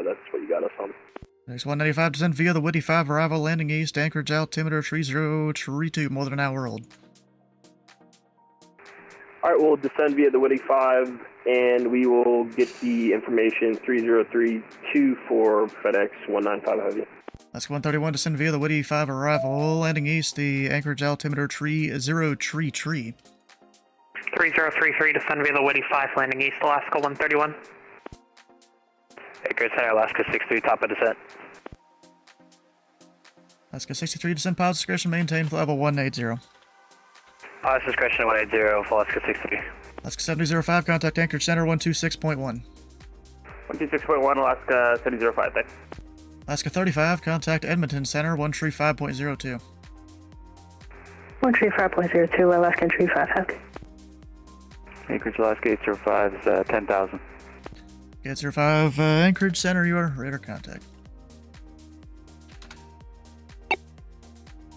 that's what you got us on. FedEx 195, descend via the Woody 5, arrival, landing east, Anchorage altimeter 3032, more than an hour old. Alright, we'll descend via the Woody 5 and we will get the information 3032 for FedEx 195 heavy. Alaska 131, descend via the Woody 5, arrival, landing east, the Anchorage altimeter 3033. 3033, descend via the Woody 5, landing east, Alaska 131. Anchorage Center, Alaska 63, top of descent. Alaska 63, descend pilot discretion, maintain level 180. Pilot discretion 180, Alaska 63. Alaska 7005, contact Anchorage Center 126.1. 126.1, Alaska 7005, thanks. Alaska 35, contact Edmonton Center 135.02. 135.02, Alaska 35, heavy. Anchorage, Alaska 805 is 10,000. 805, Anchorage Center, you are radar contact.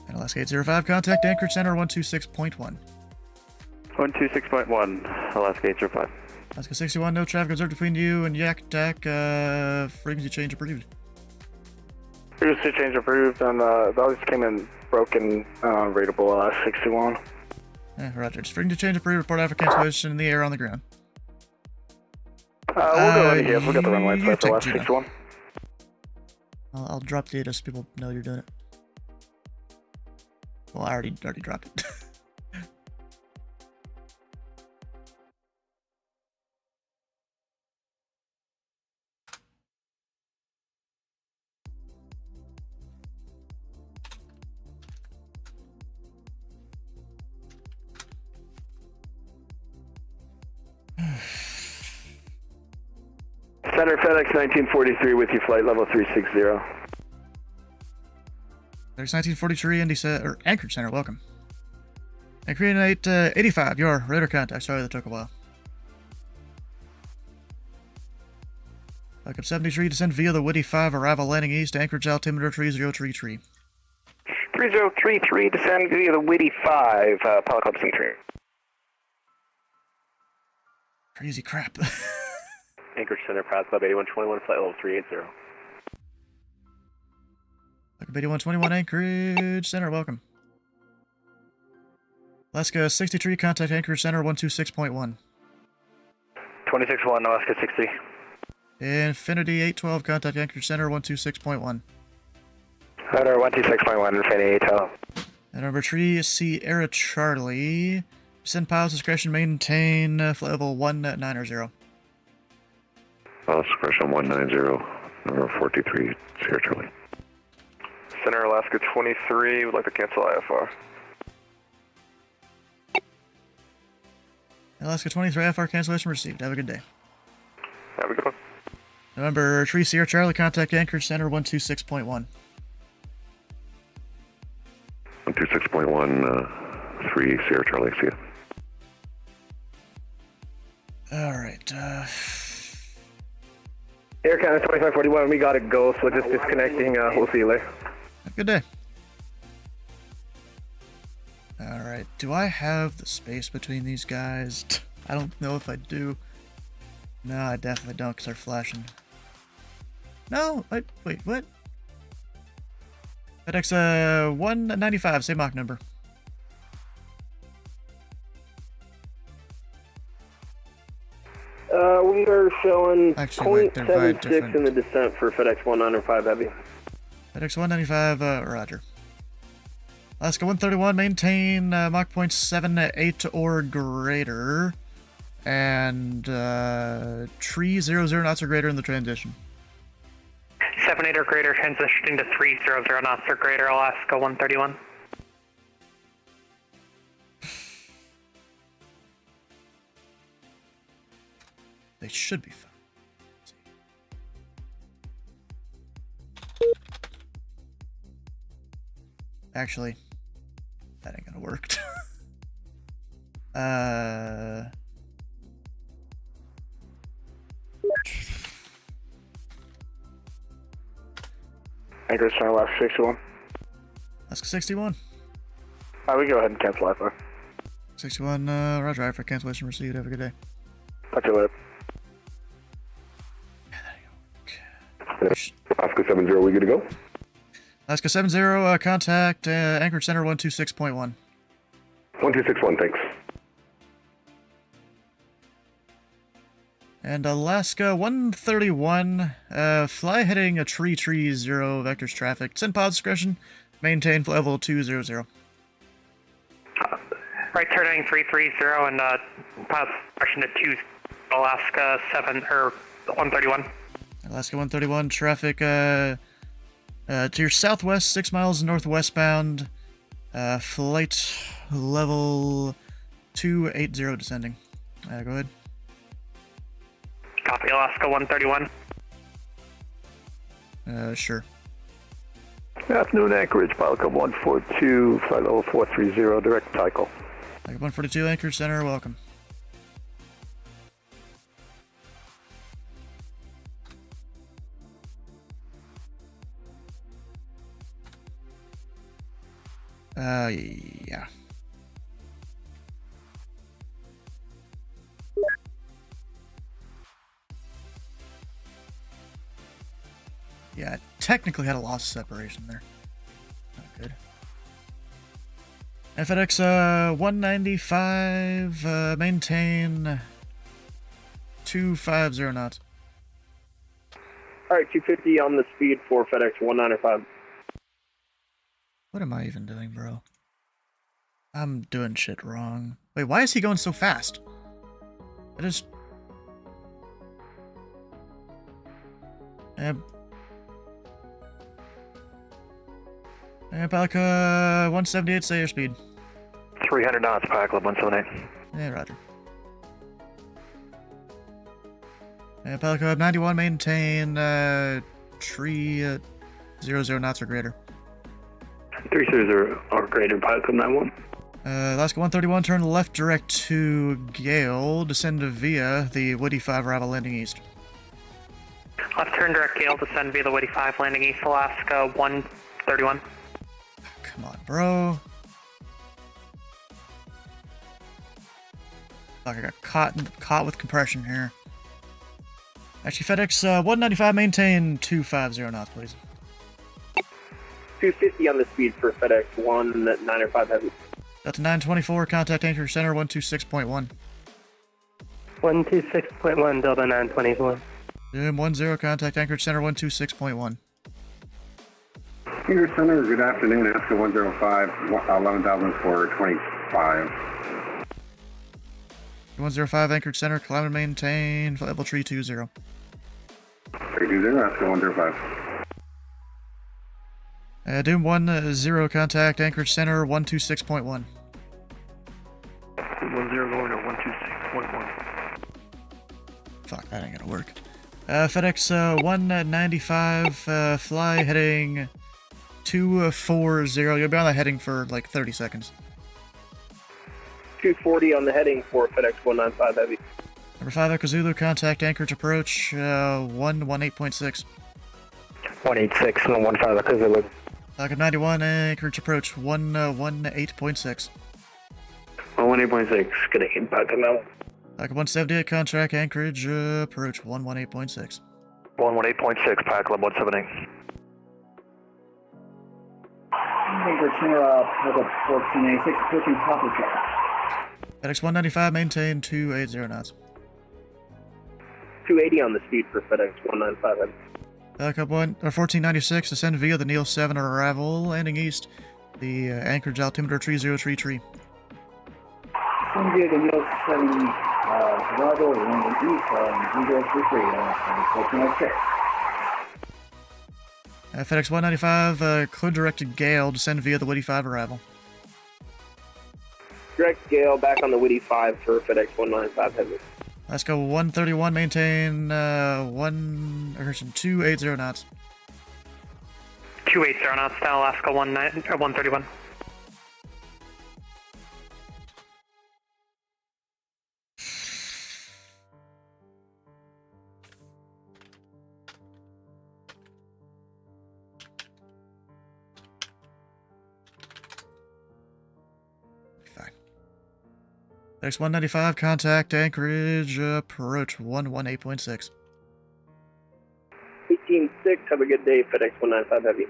And Alaska 805, contact Anchorage Center 126.1. 126.1, Alaska 805. Alaska 61, no traffic observed between you and Yak Attack, frequency change approved. Frequency change approved, and those came in broken, rateable, 61. Yeah, roger. Just frequency change approved, report after cancellation in the air on the ground. We'll go into here, we'll get the runway for the last 61. I'll drop data so people know you're doing it. Well, I already dropped it. Center FedEx 1943 with you, flight level 360. There's 1943 or Anchorage Center, welcome. Anchorage 85, your radar contact. Sorry that took a while. Welcome 73, descend via the Woody 5, arrival landing east, Anchorage altimeter 3033. 3033, descend via the Woody 5, Pilot Club 73. Crazy crap. Anchorage Center, Pilot Club 8121, flight level 380. Welcome 8121, Anchorage Center, welcome. Alaska 63, contact Anchorage Center 126.1. 261, Alaska 63. Infinity 812, contact Anchorage Center 126.1. Radar 126.1, Infinity 812. And number 3, Sierra Charlie. Send pilots discretion, maintain flight level 190. Pilot discretion 190, number 423, Sierra Charlie. Center Alaska 23, would like to cancel IFR. Alaska 23, IFR cancellation received. Have a good day. Have a good one. November 3, Sierra Charlie, contact Anchorage Center 126.1. 126.1, 3 Sierra Charlie, see ya. Alright, Air Canada 2541, we gotta go, so just disconnecting. We'll see you later. have a good day. Alright, do I have the space between these guys? I don't know if I do. No, I definitely don't, because they're flashing. No, wait, what? FedEx 195, same Mach number. We are showing Actually, wait, they're by 0.76 different- in the descent for FedEx 195 Heavy. FedEx 195, roger. Alaska 131, maintain Mach 0.78 or greater. And 300 knots or greater in the transition. 78 or greater, transitioning to 300 knots or greater, Alaska 131. They should be fine. Actually, that ain't gonna work. Anchorage Center, last 61. Alaska 61. We go ahead and cancel IFR. 61, roger, for cancellation received. Have a good day. Talk to you later. Alaska 70, we good to go? Alaska 70, contact Anchorage Center 126.1. 1261, thanks. And Alaska 131, fly heading a 330 vectors traffic. Send pod discretion, maintain flight level 200. Right turning 330 and path direction to 2 Alaska 7 or 131. Alaska 131, traffic to your southwest, 6 miles northwestbound, flight level 280 descending. Go ahead. Copy, Alaska 131. Sure. Afternoon, Anchorage, Pilot Club 142, flight level 430, direct cycle. Like 142, Anchorage Center, welcome. Yeah. Yeah, I technically had a loss of separation there. Not good. And FedEx 195, maintain 250 knots. Alright, 250 on the speed for FedEx 195. What am I even doing, bro? I'm doing shit wrong. Wait, why is he going so fast? I just... Pelica 178, say your speed. 300 knots, Pilot Club 178. Yeah, roger. Pelica 91, maintain tree 00 knots or greater. 300 or greater, Pilot Club 91. Alaska 131, turn left direct to Gale, descend via the Woody 5 arrival landing east. Left turn direct Gale, descend via the Woody 5 landing east, Alaska 131. Come on, bro. Fuck, I got caught with compression here. Actually, FedEx 195, maintain 250 knots, please. 250 on the speed for FedEx 195 heavy. Delta 924, contact Anchorage Center 126.1. 126.1, Delta 924. Zoom 10, contact Anchorage Center 126.1. Anchorage Center, good afternoon. Alaska 105, 11,000 for 25. 105, Anchorage Center, climb and maintain, level 320. 320, Alaska 105. Doom 10, contact Anchorage Center 126.1. 10 going to 126.1. Fuck, that ain't gonna work. FedEx 195, fly heading 240. You'll be on that heading for like 30 seconds. 240 on the heading for FedEx 195 heavy. Number 5, Echo Zulu, contact Anchorage approach 118.6. 186, 115, Echo Zulu. Falcon 91, Anchorage approach 118.6. 118.6, good aim, Falcon now. Falcon 178, contract Anchorage approach 118.6. 118.6, Pilot Club 178. Anchorage Center, Pelican 1496, approaching top of track. FedEx 195, maintain 280 knots. 280 on the speed for FedEx 195 heavy. Falcon 1496, descend via the Neil 7 arrival, landing east, the Anchorage altimeter 303 tree. Descend via the Neil 7 arrival, landing east, 033, 1406. FedEx 195, clear direct to Gale, descend via the Woody 5 arrival. Direct Gale back on the Woody 5 for FedEx 195 heavy. Alaska 131, maintain 280 knots. 280 knots down Alaska 131. FedEx 195, contact Anchorage, approach 118.6. 186, have a good day, FedEx 195 heavy.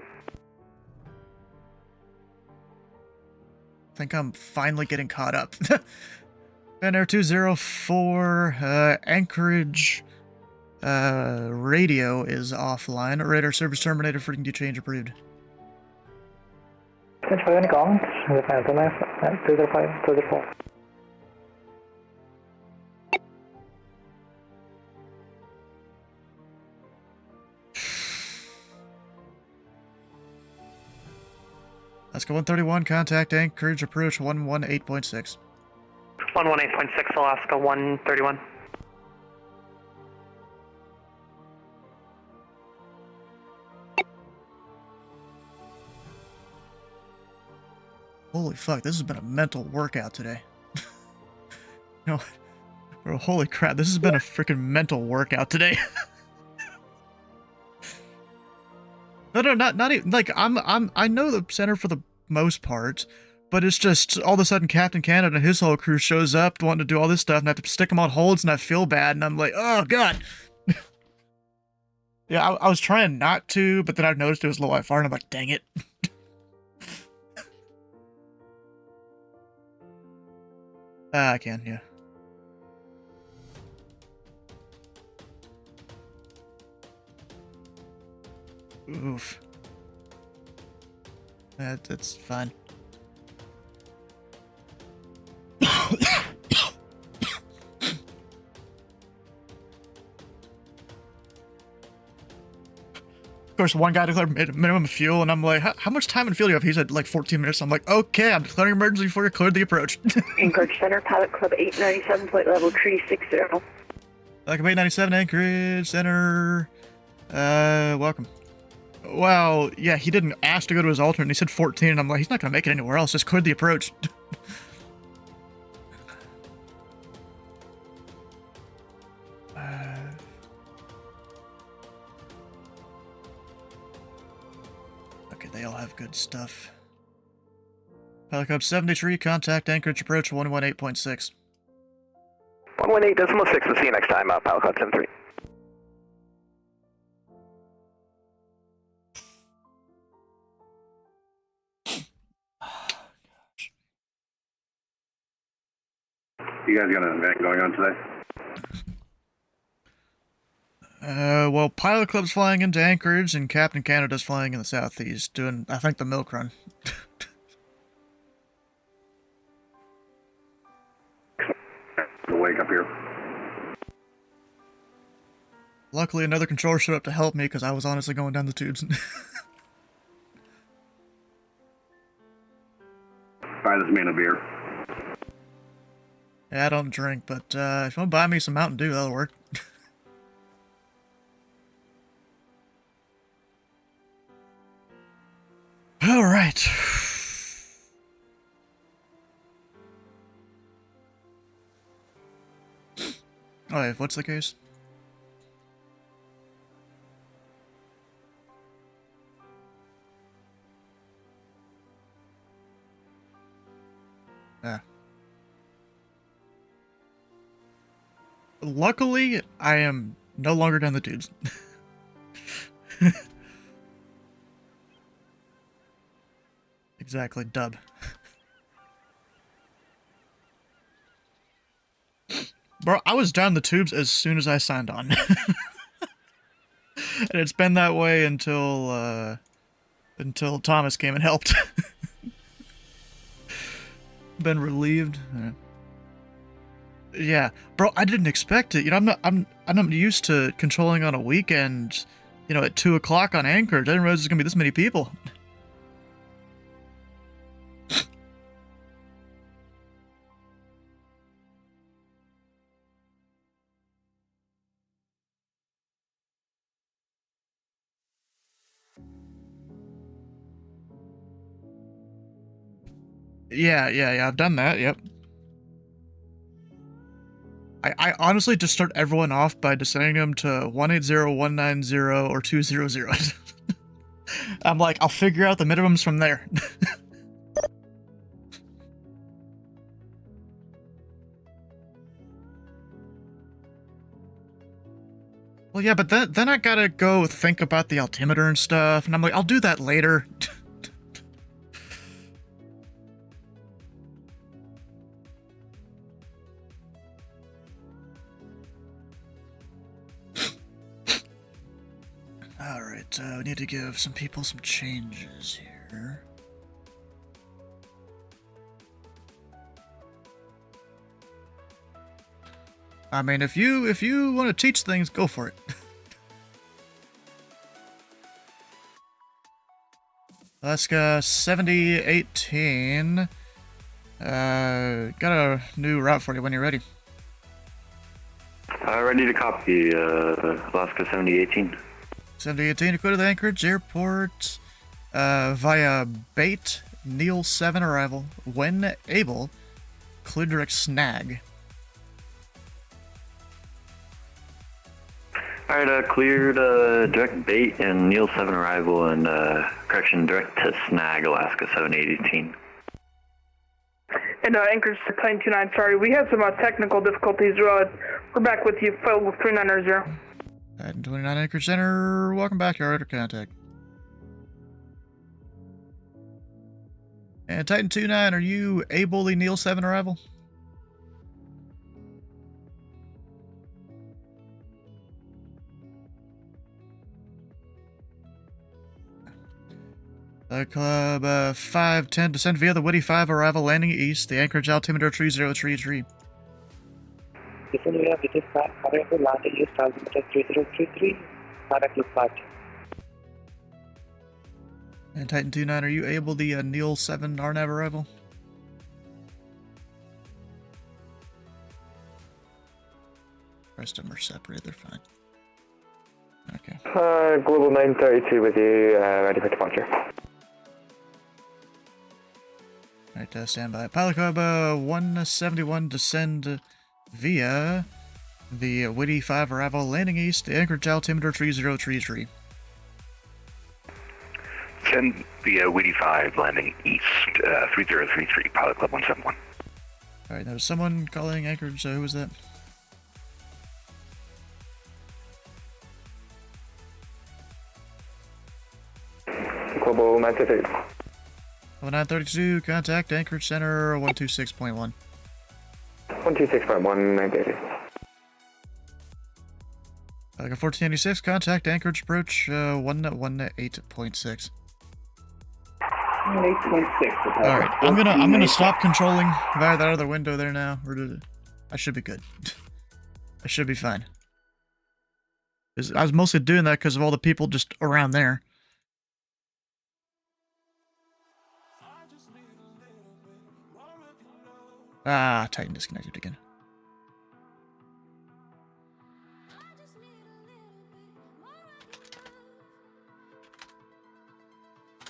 I think I'm finally getting caught up. Air 204, Anchorage radio is offline. Radar service terminated, frequency change approved. Can you any comments? The Phantom 205, 204. Alaska 131, contact Anchorage, approach 118.6. 118.6, Alaska 131. Holy fuck, this has been a mental workout today. You know, bro, holy crap, this has been a freaking mental workout today. No, not even, like, I know the center for the most part, but it's just, all of a sudden Captain Canada and his whole crew shows up wanting to do all this stuff, and I have to stick them on holds, and I feel bad, and I'm like, oh, God. Yeah, I was trying not to, but then I noticed it was a little far, and I'm like, dang it. I can, yeah. Oof. That's fine. Of course, one guy declared minimum fuel, and I'm like, how much time and fuel do you have? He said like 14 minutes. I'm like, okay, I'm declaring emergency before you cleared the approach. Anchorage Center, Pilot Club 897, flight level 360. Like 897, Anchorage Center. Welcome. Wow, yeah, he didn't ask to go to his alternate. He said 14, and I'm like, he's not gonna make it anywhere else. Just cleared the approach. Okay, they all have good stuff. Pilot Club 73, contact Anchorage approach 118.6. 118.6, we'll see you next time, Pilot Club 73. You guys got an event going on today? Well, Pilot Club's flying into Anchorage, and Captain Canada's flying in the southeast, doing, I think, the milk run. The wake up here. Luckily, another controller showed up to help me, because I was honestly going down the tubes. Buy this man a beer. Yeah, I don't drink, but if you want to buy me some Mountain Dew, that'll work. Alright. Alright, what's the case? Yeah. Luckily, I am no longer down the tubes. Exactly, dub. Bro, I was down the tubes as soon as I signed on. And it's been that way until Thomas came and helped. Been relieved. Yeah, bro, I didn't expect it. You know, I'm not used to controlling on a weekend, you know, at 2 o'clock on Anchorage. I didn't realize there's gonna be this many people. Yeah, I've done that, yep. I honestly just start everyone off by just sending them to 180, 190, or 200. I'm like, I'll figure out the minimums from there. Well, yeah, but then I gotta go think about the altimeter and stuff, and I'm like, I'll do that later. Alright, we need to give some people some changes here. I mean, if you want to teach things, go for it. Alaska 7018. Got a new route for you when you're ready. Ready to copy, Alaska 7018. 7018 to go to the Anchorage Airport via Bait, Neil 7 arrival. When able, clear direct snag. Alright, cleared direct Bait and Neil 7 arrival and correction direct to snag Alaska 7818. And Anchorage 929, sorry, we had some technical difficulties. We're back with you, flight level 3990. 29 Anchorage Center, welcome back, you're under contact. And Titan 29, are you able the Neil 7 arrival? Club 510, descend via the Woody 5 arrival, landing east, the Anchorage altimeter 3033. Descend via Woody 5 arrival, landing east, altimeter 3033, direct to flight. And Titan 29, are you able the Neil 7 RNAV arrival? The rest of them are separated, they're fine. Okay. Global 932 with you, ready for departure. Alright, stand by. Pilot Club 171, descend via the Witty 5 arrival, landing east, Anchorage altimeter 3033. Send via Witty 5, landing east, 3033, Pilot Club 171. Alright, there's someone calling Anchorage, who was that? Global 932. 932, contact Anchorage Center 126.1. 126.1, 932. Like a 1486, contact Anchorage approach 118.6. 8.6. Alright, I'm gonna stop controlling via that other window there now. I should be good. I should be fine. I was mostly doing that because of all the people just around there. Ah, Titan disconnected again.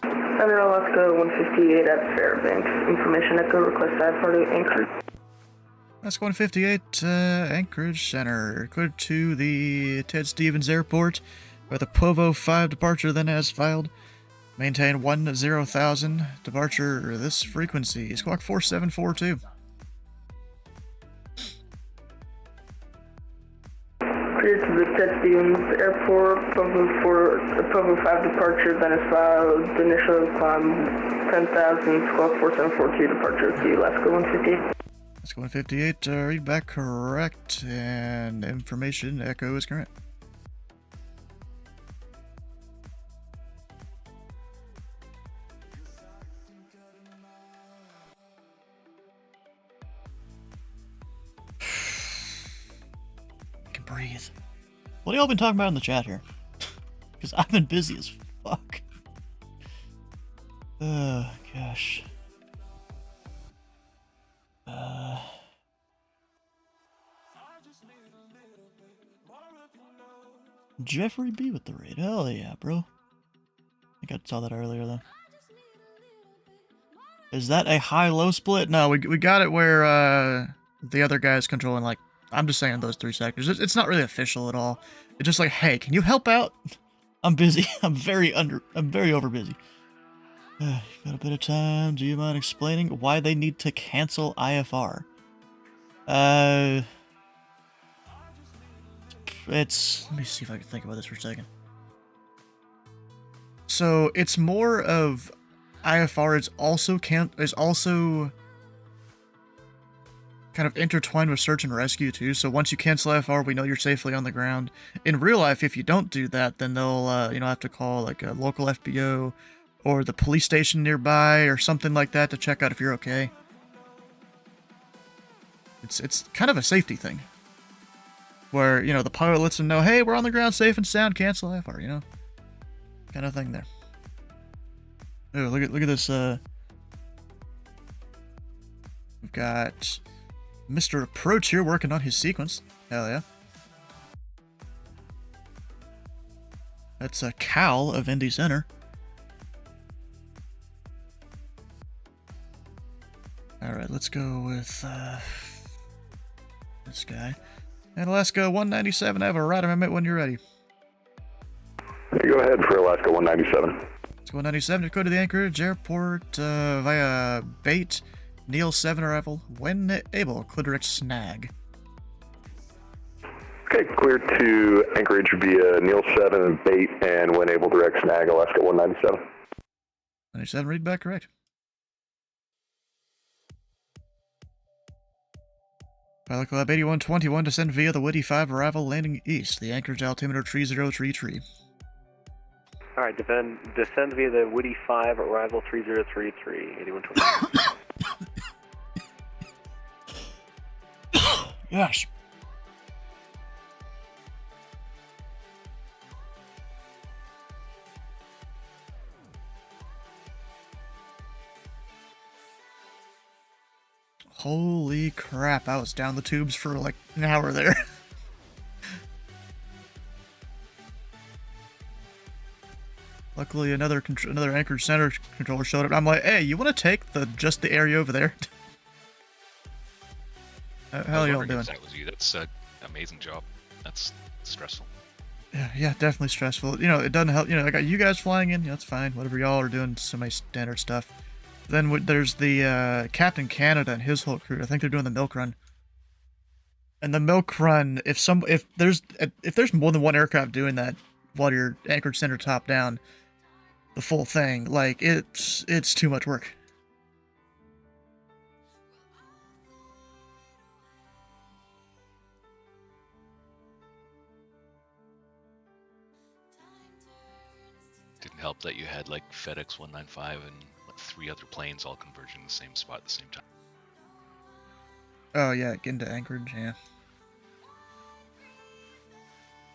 Center Alaska 158 at Fairbanks. Information echo request side party Anchorage. Alaska 158, Anchorage Center. Clear to the Ted Stevens Airport, where the Povo 5 departure then has filed. Maintain 10,000. Departure this frequency. Squawk 4742. Clear to the Ted Stevens Airport, Povo 5 departure, then is filed. Initial climb 10,000, squawk 4742, departure to Alaska 158. Alaska 158, read back correct, and information echo is correct. Breathe. What have y'all been talking about in the chat here? Because I've been busy as fuck. Oh, gosh. Jeffrey B with the raid. Hell yeah, bro. I think I saw that earlier, though. Is that a high-low split? No, we got it where the other guy's controlling, like, I'm just saying those 3 sectors. It's not really official at all. It's just like, hey, can you help out? I'm busy. I'm very over busy. Got a bit of time. Do you mind explaining why they need to cancel IFR? Let me see if I can think about this for a second. So it's more of IFR is also kind of intertwined with search and rescue too. So once you cancel IFR, we know you're safely on the ground. In real life, if you don't do that, then they'll have to call like a local FBO or the police station nearby or something like that to check out if you're okay. It's kind of a safety thing, where the pilot lets them know, hey, we're on the ground, safe and sound, cancel IFR, kind of thing there. Oh, look at this. We've got Mr. Approach here working on his sequence. Hell yeah. That's a Cal of Indy Center. Alright, let's go with this guy. And Alaska 197, I have a right amendment when you're ready. Go ahead for Alaska 197. Alaska 197, go to the Anchorage Airport via Bait. Neil 7 arrival. When able, clear direct snag. Okay, clear to Anchorage via Neil 7 and Bait, and when able, direct snag, Alaska 197. 97, read back correct. Pilot Club 8121, descend via the Witty 5 arrival, landing east. The Anchorage altimeter 3033. Alright, descend via the Witty 5 arrival 3033, 8121. Gosh. Holy crap, I was down the tubes for like an hour there. Luckily, another Anchorage Center controller showed up. I'm like, hey, you want to take just the area over there? How are y'all doing? That was you. That's an amazing job. That's stressful. Yeah, definitely stressful. You know, it doesn't help. You know, I got you guys flying in. That's fine. Whatever y'all are doing, semi-standard stuff. Then there's the Captain Canada and his whole crew. I think they're doing the milk run. And the milk run, if there's more than one aircraft doing that while you're Anchorage Center top down, the full thing, like it's too much work. Didn't help that you had like FedEx 195 and 3 other planes all converging in the same spot at the same time. Oh yeah, getting to Anchorage, yeah.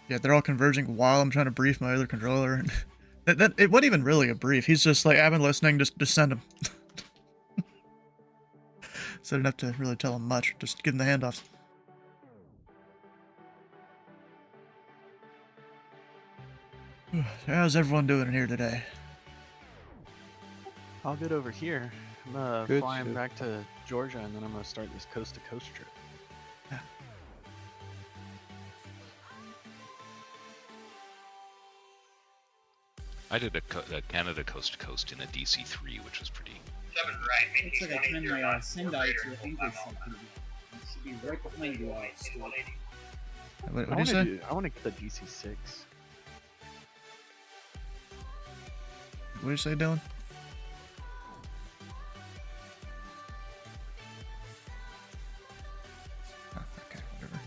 Yeah, they're all converging while I'm trying to brief my other controller. It wasn't even really a brief. He's just like, I've been listening, just send him. So I didn't have to really tell him much, just give him the handoffs. How's everyone doing in here today? All good over here. I'm Good flying shit. back to Georgia, and then I'm gonna start this coast-to-coast trip. I did a Canada coast to coast in a DC-3, which was pretty. Looks like I turned my send-out to English something. It should be right behind you all. What did you say? I want to get the DC-6. What did you say, Dylan? Oh, okay, whatever.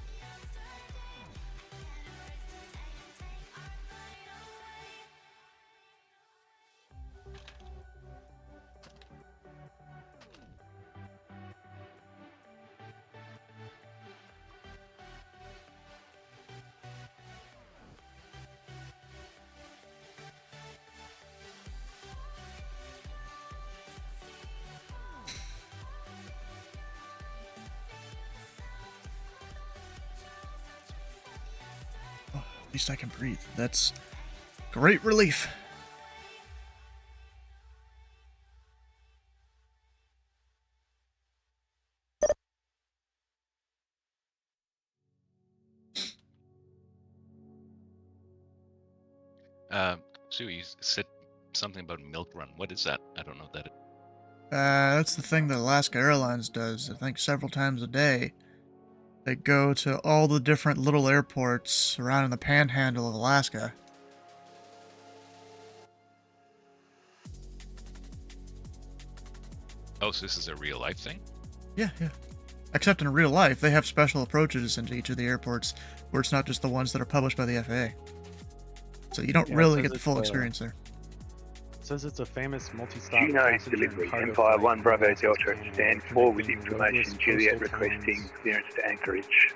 At least I can breathe. That's great relief. Sue, you said something about milk run. What is that? I don't know that. That's the thing that Alaska Airlines does, I think several times a day. They go to all the different little airports around in the panhandle of Alaska. Oh, so this is a real life thing? Yeah. Except in real life, they have special approaches into each of the airports where it's not just the ones that are published by the FAA. So you don't really get the full experience there. It says it's a famous multi-stop Juno passenger delivery, cargo Empire flight 1 Bravo that Delta, connects stand Japan, 4 with connecting information, Douglas Juliet coastal requesting towns. clearance to Anchorage.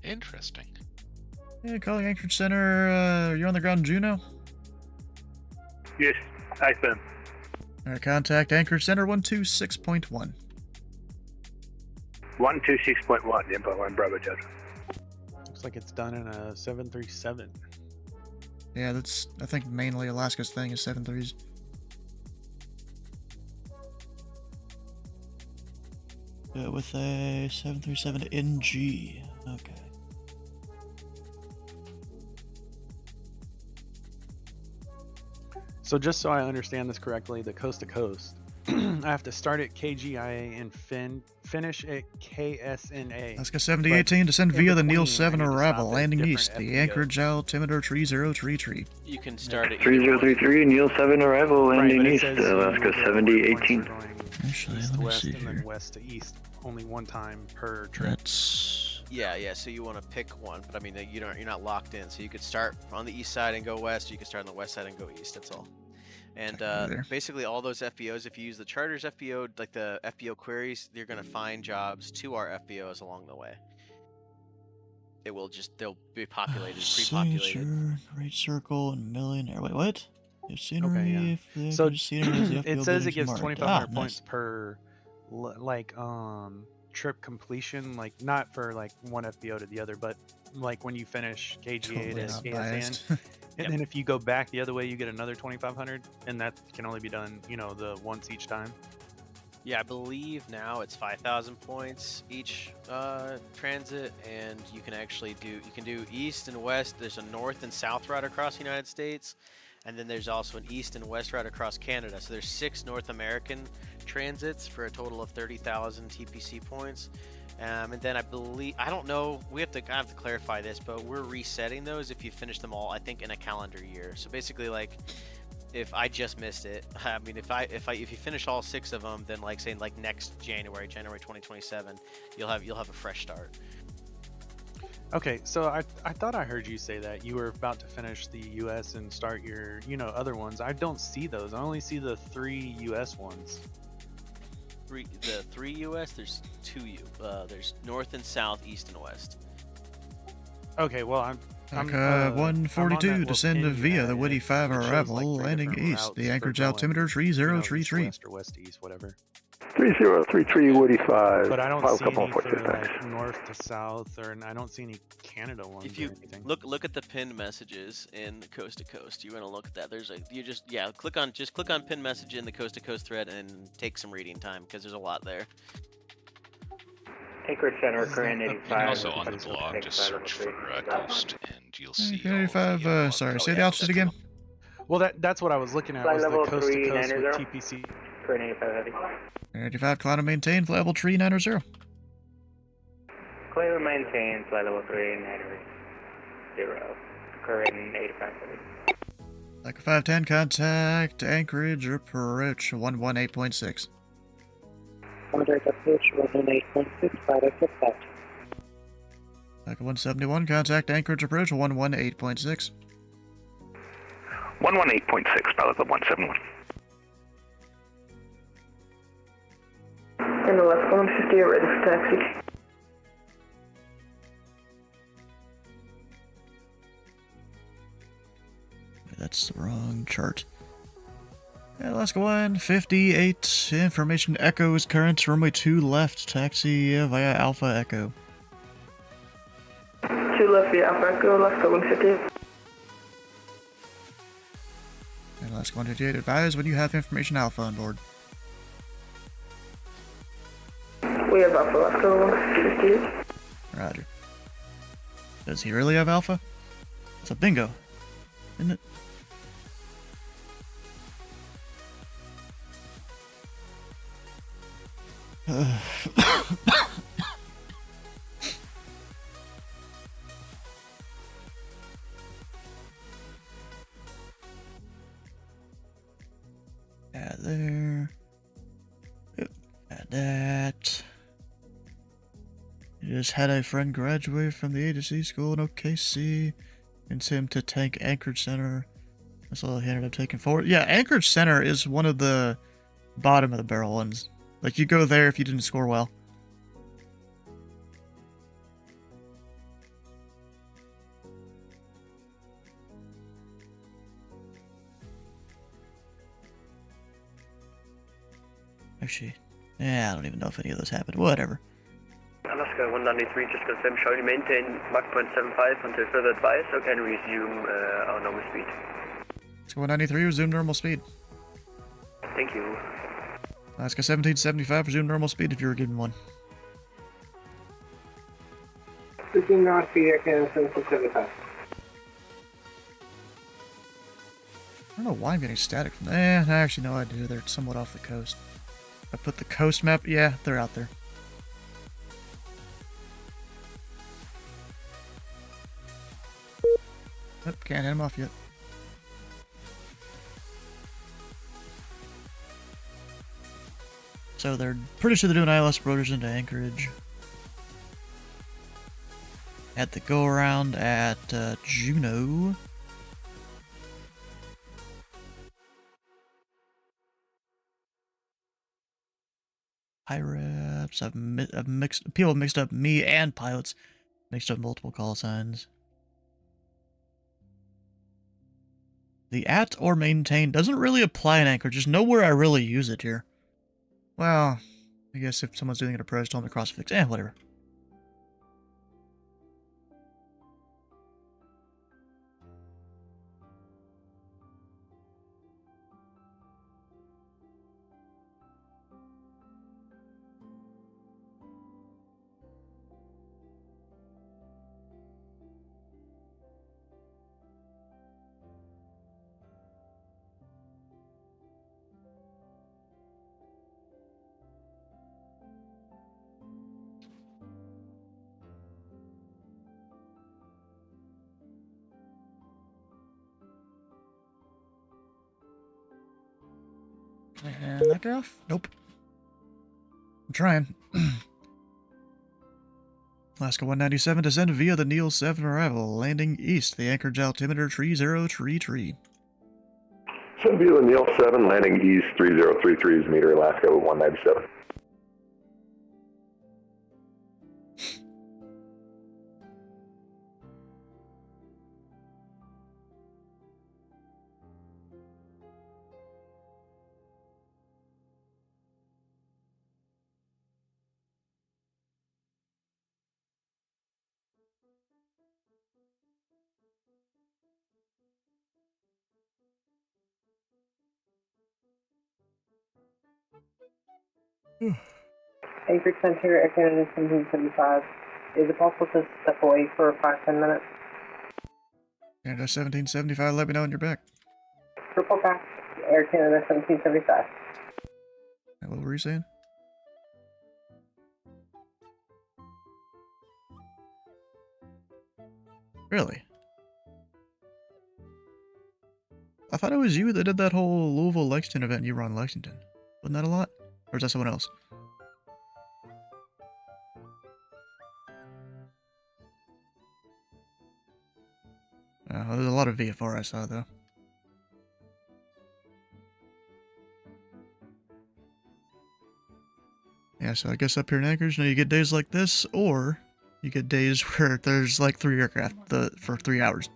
Interesting. Yeah, calling Anchorage Center, you're on the ground in Juneau? Yes, affirm. Alright, contact Anchorage Center 126.1. 126.1, the Empire 1 Bravo Delta. Looks like it's done in a 737. Yeah, that's, I think, mainly Alaska's thing is 7.3s. With a 737 NG. Okay. So just so I understand this correctly, the coast to coast, I have to start at KGIA and finish at KSNA. Alaska 7018, descend via the Neil 7 arrival, stop at landing different east, the FBOs. Anchorage altimeter 3033. You can start at 3033, Neil 7 arrival, landing but it east, says Alaska you go 7018. Actually, east let to me west see and then here. west to east, only one time per trip. That's... Yeah. So you want to pick one, but I mean, you're not locked in. So you could start on the east side and go west. Or you could start on the west side and go east. That's all. And basically, all those FBOs, if you use the charters FBO, like the FBO queries, you're gonna find jobs to our FBOs along the way. They'll be populated, pre-populated. Signature, Great Circle, and Millionaire. Wait, what? If scenery, Okay, yeah. if the So Anchorage scenery has the FBO it says it buildings gives marked. 2,500 nice. points per like trip completion, like not for like one FBO to the other, but like when you finish KG8 Totally at not KSN, biased. and then if you go back the other way, you get another 2,500, and that can only be done, you know, the once each time. Yeah, I believe now it's 5,000 points each transit, and you can actually do east and west. There's a north and south route across the United States, and then there's also an east and west route across Canada. So there's 6 North American transits for a total of 30,000 TPC points. And then I believe, I don't know, I have to clarify this, but we're resetting those if you finish them all, I think, in a calendar year. So basically, like, if I just missed it, I mean, if you finish all 6 of them, then like saying like next January 2027, you'll have a fresh start. Okay, so I thought I heard you say that you were about to finish the US and start your, you know, other ones. I don't see those. I only see the 3 US ones. The 3 US, there's 2 there's north and south, east and west. Okay, well I'm 142 descend via the Woody 5 it shows, arrival, like, 3 landing different east. routes The for Anchorage going, altimeter east 3033. west or west to east, whatever. 3033 Woody 5. But I don't File see couple any of for like north to south, or I don't see any Canada ones. If you or anything. look at the pinned messages in the coast to coast, you want to look at that. There's click on pinned message in the coast to coast thread and take some reading time because there's a lot there. Anchorage Center, current 85. And also on the blog, just search for Coast, and you'll see. 85, sorry, say the altitude again. Well, that's what I was looking at, was the level coast to coast 390. with TPC. Current 85 heavy. 85, climb maintained, level 390. Clear maintained, flight level 390. Current 85 heavy. Like a 510, contact Anchorage approach 118.6. Contact approach 118.6, product accept. Like a 171, contact Anchorage approach 118.6. 118.6, pilot club 171. And the left 150, ready for taxi. That's the wrong chart. Alaska 158, information Echo is current, runway 2 left, taxi via Alpha Echo. 2 left via Alpha Echo, Alaska 158. Alaska 158, advise when you have information Alpha on board. We have Alpha Alaska 158. Roger. Does he really have Alpha? It's a bingo, isn't it? Add there. Add that. You just had a friend graduate from the A-to-C school in OKC. Convinced him to tank Anchorage Center. That's all he ended up taking forward. Yeah, Anchorage Center is one of the bottom of the barrel ones. Like, you go there if you didn't score well. Actually, yeah, I don't even know if any of those happened. Whatever. Alaska 193, just confirm shall maintain Mach 0.75 until further advice, so can resume our normal speed. Alaska 193, resume normal speed. Thank you. Alaska 1775, resume normal speed if you were given one. Resume normal speed, Air 1775. I don't know why I'm getting static from that. Actually, no, I do. They're somewhat off the coast. I put the coast map. Yeah, they're out there. Nope, can't hit them off yet. So they're pretty sure they're doing ILS approaches into Anchorage. At the go around at Juneau. Pirates. People have mixed up me and pilots. Mixed up multiple call signs. The at or maintain doesn't really apply in Anchorage. There's nowhere I really use it here. Well, I guess if someone's doing an approach, tell them to cross fix. Whatever. And that guy off? Nope. I'm trying. Alaska 197, descend via the Neil 7 arrival, landing east, the Anchorage altimeter 3033. Send via the Neil 7, landing east 3033 is meter Alaska 197. Anchorage Center, Air Canada 1775. Is it possible to step away for 5-10 minutes? Canada 1775, let me know when you're back. Report back, Air Canada 1775. What were you saying? Really? I thought it was you that did that whole Louisville-Lexington event you were on Lexington. Wasn't that a lot? Or is that someone else? There's a lot of VFR I saw, though. Yeah, so I guess up here in Anchorage, you get days like this, or you get days where there's like 3 aircraft for 3 hours.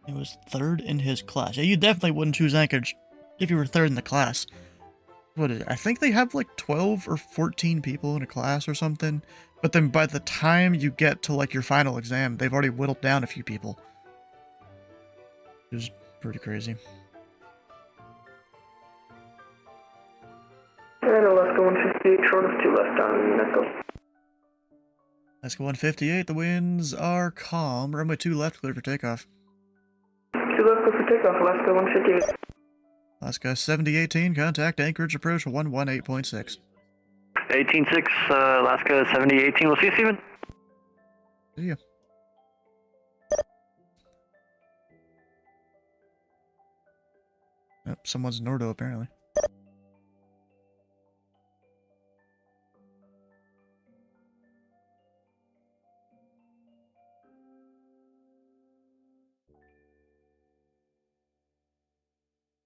He was 3rd in his class. Yeah, you definitely wouldn't choose Anchorage if you were 3rd in the class. What is it? I think they have like 12 or 14 people in a class or something. But then by the time you get to like your final exam, they've already whittled down a few people. It was pretty crazy. And Alaska 158, short of 2 left on Echo. Alaska 158, the winds are calm. Runway 2 left, clear for takeoff. 2 left, clear for takeoff, Alaska 158. Alaska 7018, contact Anchorage approach 118.6. 18-6, Alaska 7018, we'll see you, Steven. See ya. Yep, someone's Nordo apparently.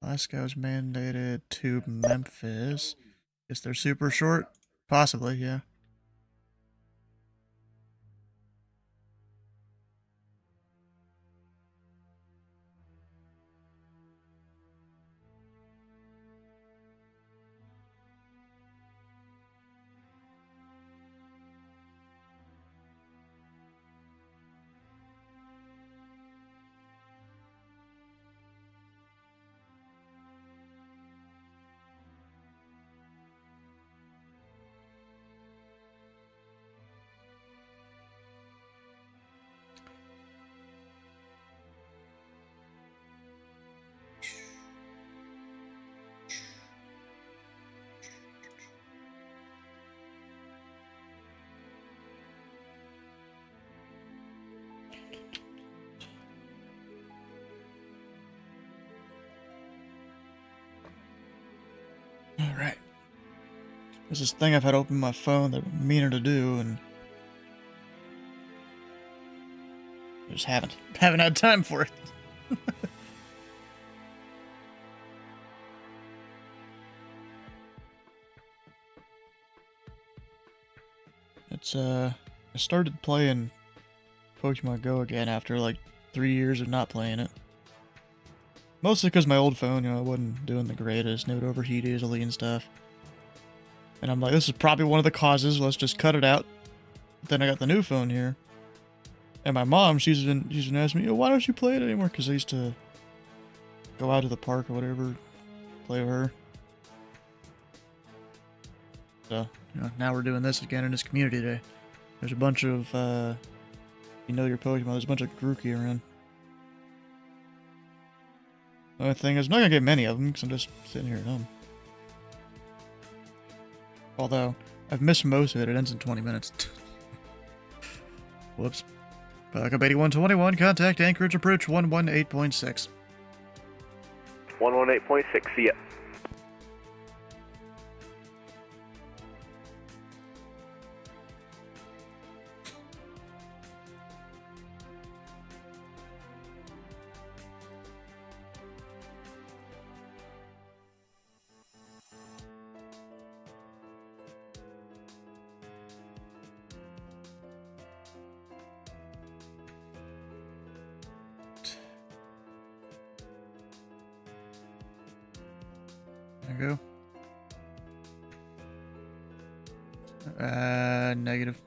Alaska was mandated to Memphis. Guess they're super short? Possibly, yeah. There's this thing I've had open my phone that I'm meaning to do, and I just haven't had time for it. It's I started playing Pokemon Go again after like 3 years of not playing it. Mostly because my old phone, I wasn't doing the greatest, and it would overheat easily and stuff. And I'm like, this is probably one of the causes, let's just cut it out. Then I got the new phone here. And my mom, she's been asking me, why don't you play it anymore? Because I used to go out to the park or whatever, play with her. So, now we're doing this again in this community day. There's a bunch of, your Pokemon, there's a bunch of Grookey around. The only thing is, I'm not gonna get many of them, because I'm just sitting here at home. Although, I've missed most of it, it ends in 20 minutes. Whoops. Backup 8121, contact Anchorage approach 118.6. 118.6, see ya. There you go. Negative.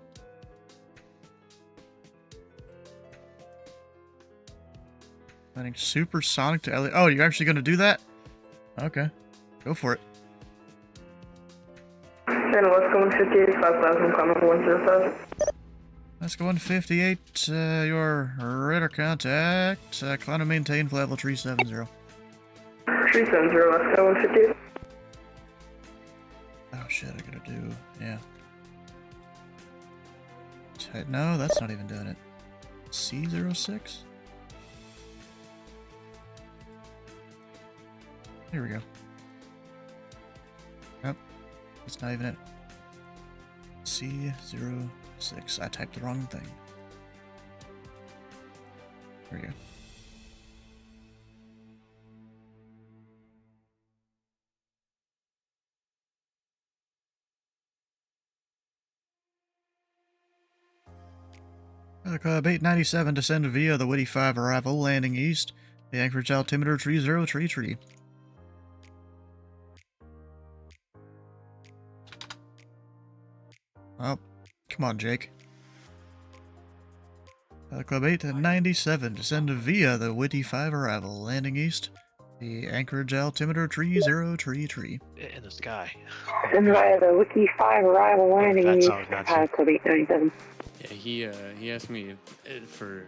Planning supersonic to Elliot. Oh, you're actually going to do that? Okay. Go for it. And let's go 158, 5,000, comment 105. Let's go 158, your radar contact. Climb and maintain flight level 370. 370, let's go 158. Oh shit, I gotta do, yeah. No, that's not even doing it. C06? Here we go. Nope, that's not even it. C06, I typed the wrong thing. There we go. Club 897, descend via the Witty 5 arrival, landing east. The Anchorage altimeter 3033. Oh, come on, Jake. Club 897, descend via the Witty 5 arrival, landing east. The Anchorage altimeter 3033. In the sky. Send via the Wiki 5 arrival, landing east. Club 897. Yeah, he asked me for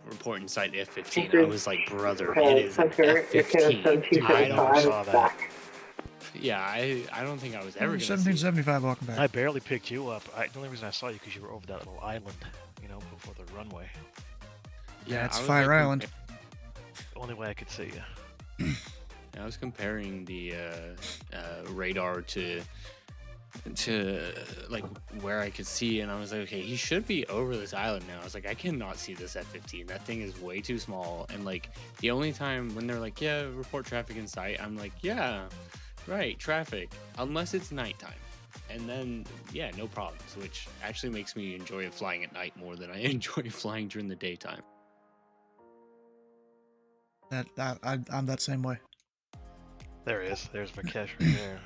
reporting site F-15. I was like, brother, it is F-15. I don't saw that. Yeah, I don't think I was ever going to 1775, welcome back. I barely picked you up. The only reason I saw you because you were over that little island, before the runway. Yeah, it's Fire Island. The only way I could see you. I was comparing the radar to like where I could see, and I was like, okay, he should be over this island now. I was like, I cannot see this F-15. That thing is way too small. And like the only time when they're like, yeah, report traffic in sight, I'm like, yeah, right, traffic, unless it's nighttime. And then yeah, no problems, which actually makes me enjoy flying at night more than I enjoy flying during the daytime. I'm that same way. There he is. There's Vikesh right there.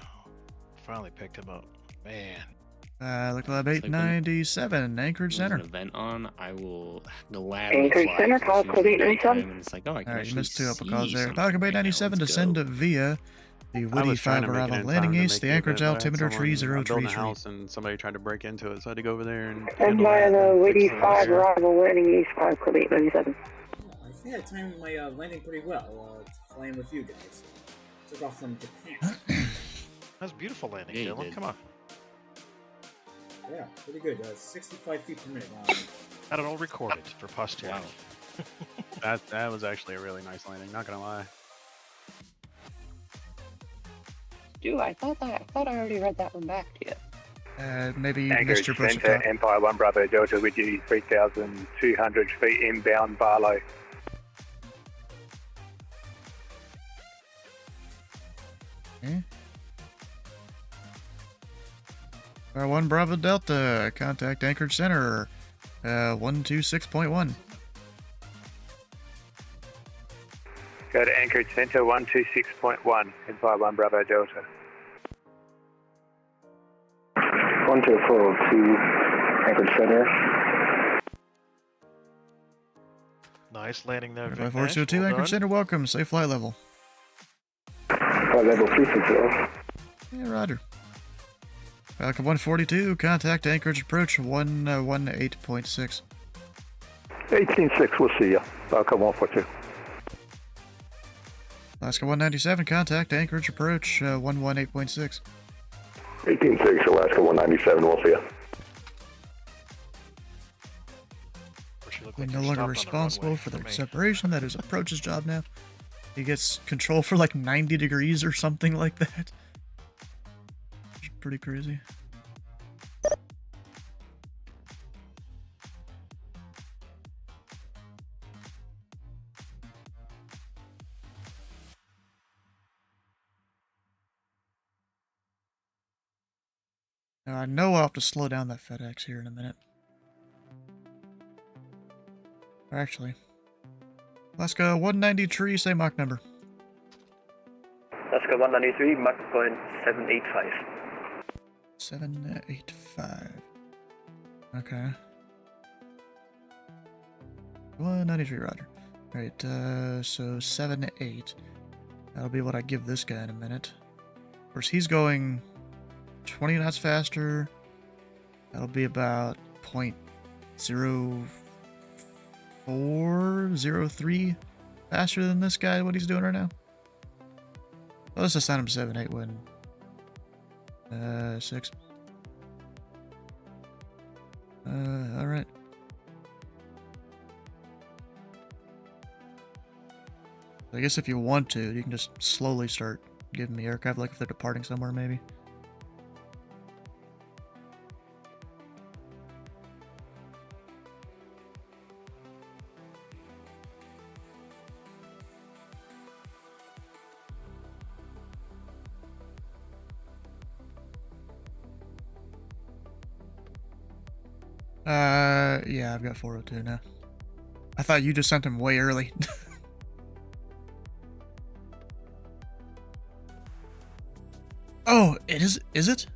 Finally picked him up. Man. The Club 897, Anchorage Center. An event on, I will gladly Anchorage Center, call Club 897. And it's like, oh, I can Alright, you missed two upper calls there. Club 897, descend via the Witty 5 arrival, landing east, the Anchorage altimeter 3033. A house and somebody tried to break into it, so I had to go over there and. Send via the Witty 5 arrival, landing east, Club 897. I think I timed my landing pretty well, flying with you guys. Took off from Japan. That's beautiful landing, yeah, Dylan. Come on. Yeah, pretty good. 65 feet per minute. Had it all recorded for posterity. Wow. that was actually a really nice landing, not gonna lie. do. I thought I already read that one back to you. Maybe you Anchorage missed your brush Centre, top. Empire 1 Bravo Delta with you 3,200 feet inbound Barlow. Okay. 1 Bravo Delta, contact Anchorage Center, 126.1. Go to Anchorage Centre 126.1, Empire 1 Bravo Delta. 12402, Anchorage Center. Nice landing there, Vic. 5402 Well Anchorage done. Center, welcome. Safe flight level. Flight level 360. Yeah, roger. Falcon 142, contact Anchorage approach 118.6. 186, we'll see you. Falcon 142. Alaska 197, contact Anchorage approach 118.6. 186, Alaska 197, we'll see you. We're no longer responsible for the separation. That is approach's job now. He gets control for like 90 degrees or something like that. It's pretty crazy. Now I know I'll have to slow down that FedEx here in a minute. Or actually, Alaska 193, say Mach number. Alaska 193, Mach point 785. 785. Okay. 193, roger. Alright, so 78. That'll be what I give this guy in a minute. Of course, he's going 20 knots faster. That'll be about 0.0403 faster than this guy, what he's doing right now. Well, let's assign him 78 when 6. Alright. I guess if you want to, you can just slowly start giving me aircraft, like if they're departing somewhere, maybe. Yeah, I've got 402 now. I thought you just sent him way early. Oh, it is it?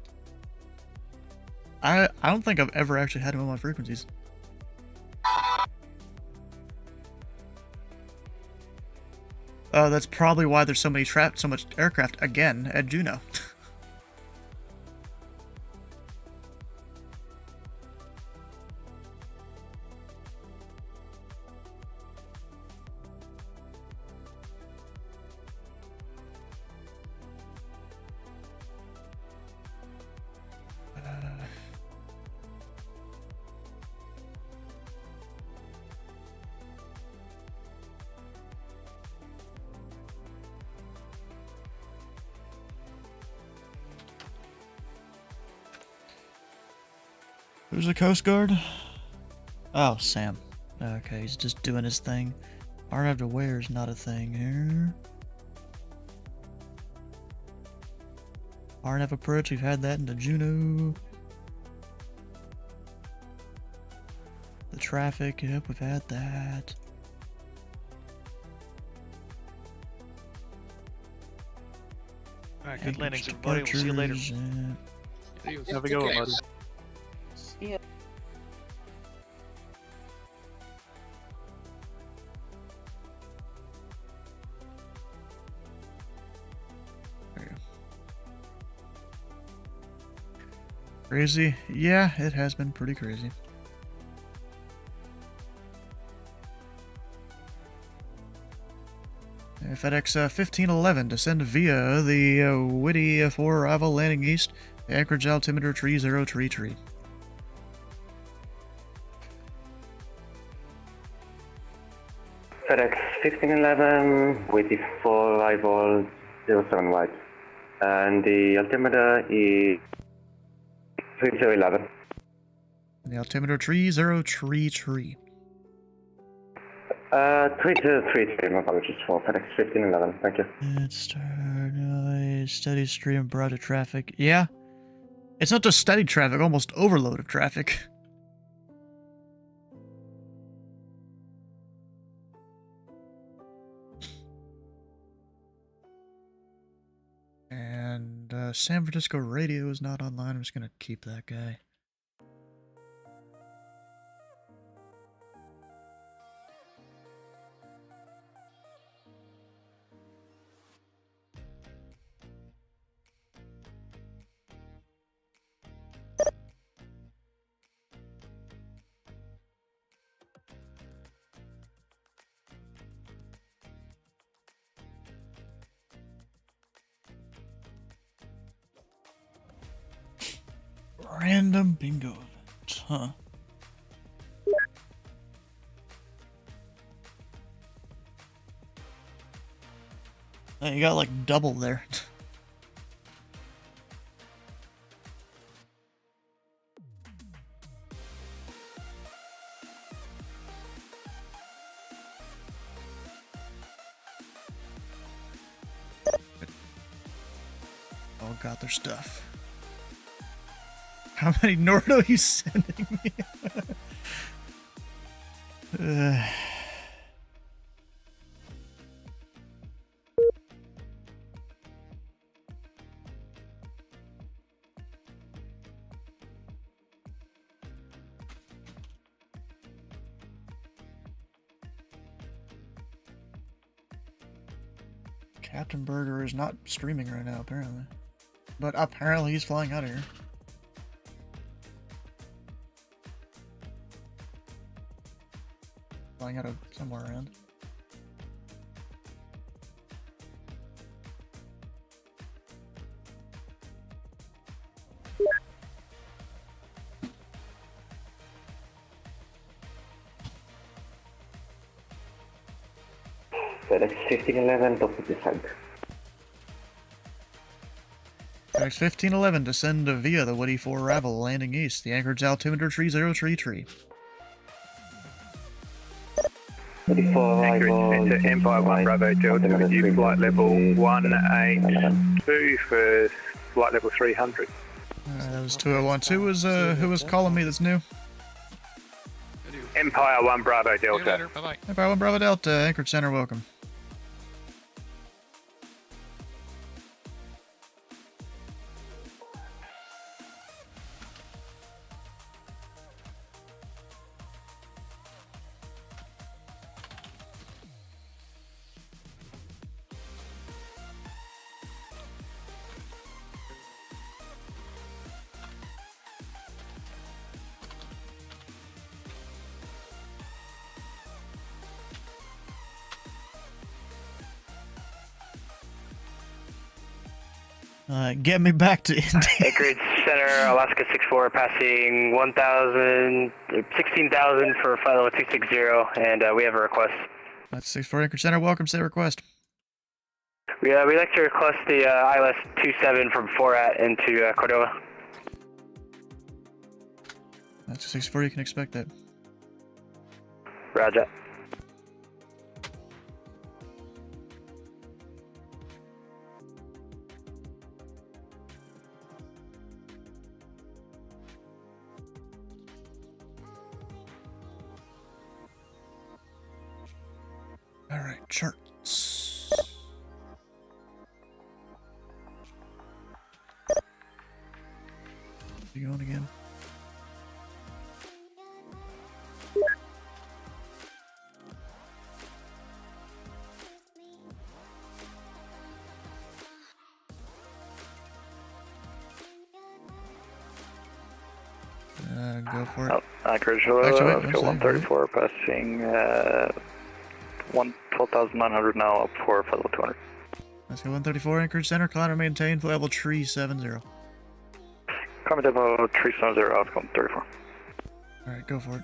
I don't think I've ever actually had him on my frequencies. Oh, that's probably why there's so much aircraft again at Juneau. Who's the Coast Guard? Oh, Sam. Okay, he's just doing his thing. RNAV to where is not a thing here. RNAV approach, we've had that into Juneau. The traffic, yep, we've had that. Alright, good landings, everybody. We'll see you later. Have a good one, buddy. Yeah. Crazy? Yeah, it has been pretty crazy. FedEx 1511 descend via the Whitty for arrival landing east. Anchorage altimeter 3033. FedEx 1511, Whitty for arrival 07 wide. And the altimeter is 3011. The altimeter 3033. 3233, my apologies for FedEx 1511, thank you. Steady stream of broader traffic. Yeah. It's not just steady traffic, almost overload of traffic. And San Francisco radio is not online. I'm just going to keep that guy. Random bingo event, huh? You got like double there. All got their stuff. How many Nordo are you sending me? Captain Burger is not streaming right now, apparently. But apparently he's flying out of here. Flying out of somewhere around. FedEx 1511, Tobu descent. FedEx 1511 descend via the Woody 4 arrival, landing east. The Anchorage altimeter 3033. Anchorage into Empire 1 Bravo Delta with you flight level 182 for flight level 300. That was 2012. Who was calling me that's new? Empire 1 Bravo Delta. Bye-bye. Empire 1 Bravo Delta, Anchorage Center, welcome. Get me back to India. Anchorage Center, Alaska 64, passing 16,000 for flight level 260, and we have a request. That's 64 Anchorage Center, welcome, say request. We'd like to request the ILS 27 from TheFatRat into Cordova. That's 64, you can expect that. Roger. Alright, charts. You going again? Go for it. Anchorage, let's go 134, passing 12,900 now, up for flight level 200. Let's go 134, Anchorage Center, climb and maintain flight level 370. Comment demo 370, outcome 34. Alright, go for it.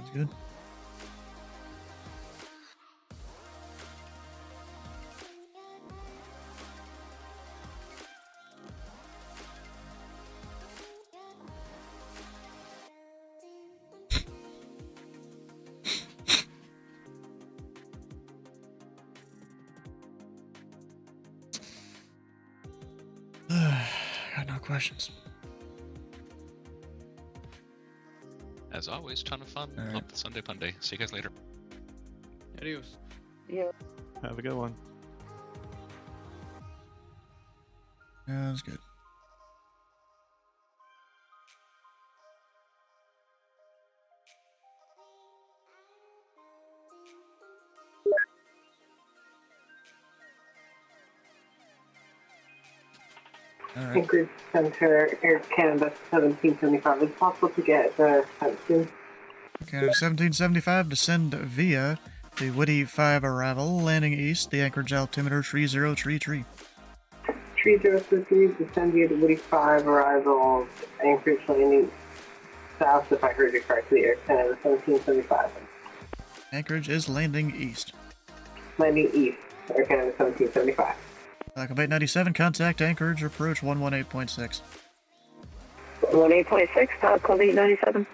Sounds good. Got no questions. As always, ton of fun. All right. Love the Sunday Punday. See you guys later. Adios. Yeah. Have a good one. Sounds good. Alright. Anchorage Center, Air Canada 1775. Is it possible to get the soon? Canada 1775 descend via the Woody 5 arrival, landing east, the Anchorage altimeter 3033. 3033, descend via the Woody 5 arrival, Anchorage landing south, if I heard you correctly, Air Canada 1775. Anchorage is landing east. Landing east, Air Canada 1775. Falcon 897, contact Anchorage, approach 118.6. 18.6, Falcon 897.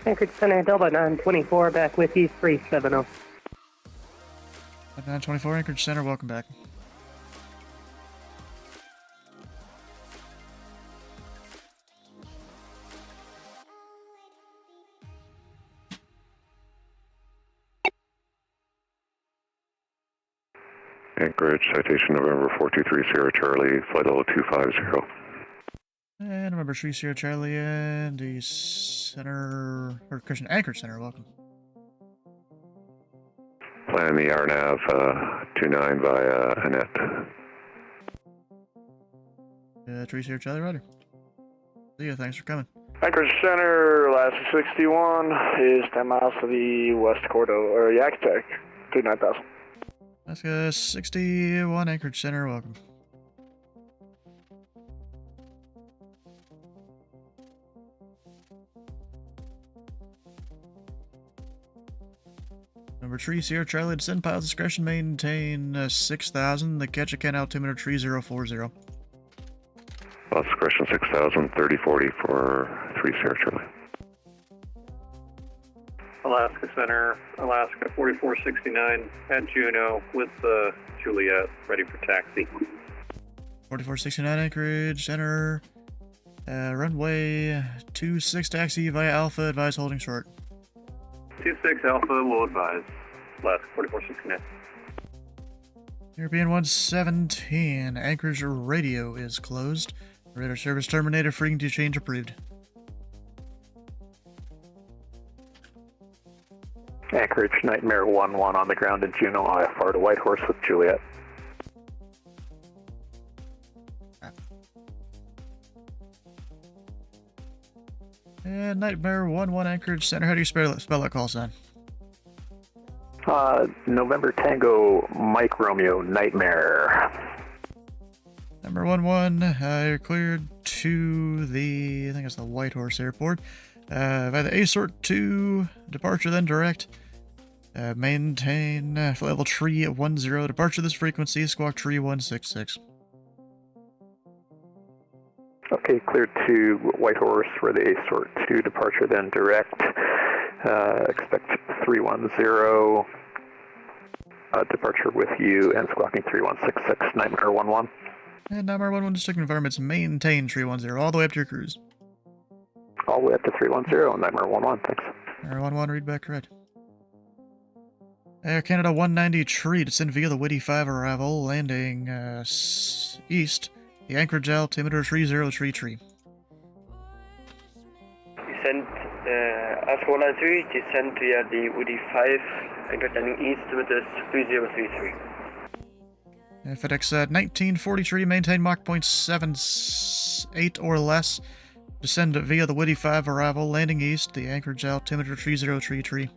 Anchorage Center, Delta 924, back with you, 370. 924, Anchorage Center, welcome back. Anchorage, citation November 423 Sierra Charlie, flight level 250. And remember, 3 Sierra Charlie and the center, or Christian Anchorage Center, welcome. Plan the RNAV 29 via Annette. 3 Sierra Charlie, Ryder. See ya, thanks for coming. Anchorage Center, Alaska 61 is 10 miles to the west corridor, or Yakutak, 39,000. Alaska 61, Anchorage Center, welcome. Number 3, Sierra Charlie, descend pilot discretion, maintain 6,000, the Ketchikan altimeter 3040. Pilot discretion 6,000, 3040 for 3 Sierra Charlie. Alaska Center, Alaska 4469 at Juneau with Juliet, ready for taxi. 4469 Anchorage Center, runway 26 taxi via Alpha, advise holding short. 26 Alpha, will advise. Alaska 4469. European 117, Anchorage radio is closed. Radar service terminated, frequency change approved. Anchorage Nightmare 1-1 on the ground in Juneau, IFR to Whitehorse with Juliet. And Nightmare 1-1 Anchorage Center, how do you spell that call sign? November Tango Mike Romeo Nightmare. Number 1-1, you're cleared to the, I think it's the Whitehorse Airport. By the A-Sort 2, departure then direct. Maintain flight level 310, departure this frequency, squawk 3166. Okay, cleared to Whitehorse for the A-Sort 2, departure then direct. Expect 310, departure with you and squawking 3166, Nightmare 1-1. And Nightmare 1-1 just took environments, maintain 310, all the way up to your cruise. All the way up to 310, Nightmare 1-1, thanks. Air 1-1, read back correct. Air Canada 193, descend via the Woody 5 arrival, landing east, the Anchorage altimeter 3033. Descend, Oscar 193, descend via the Woody 5, Anchorage landing east, altimeter 3033. FedEx 1943, maintain Mach 0.78 or less. Descend via the Woody 5 arrival, landing east, the Anchorage altimeter 3033.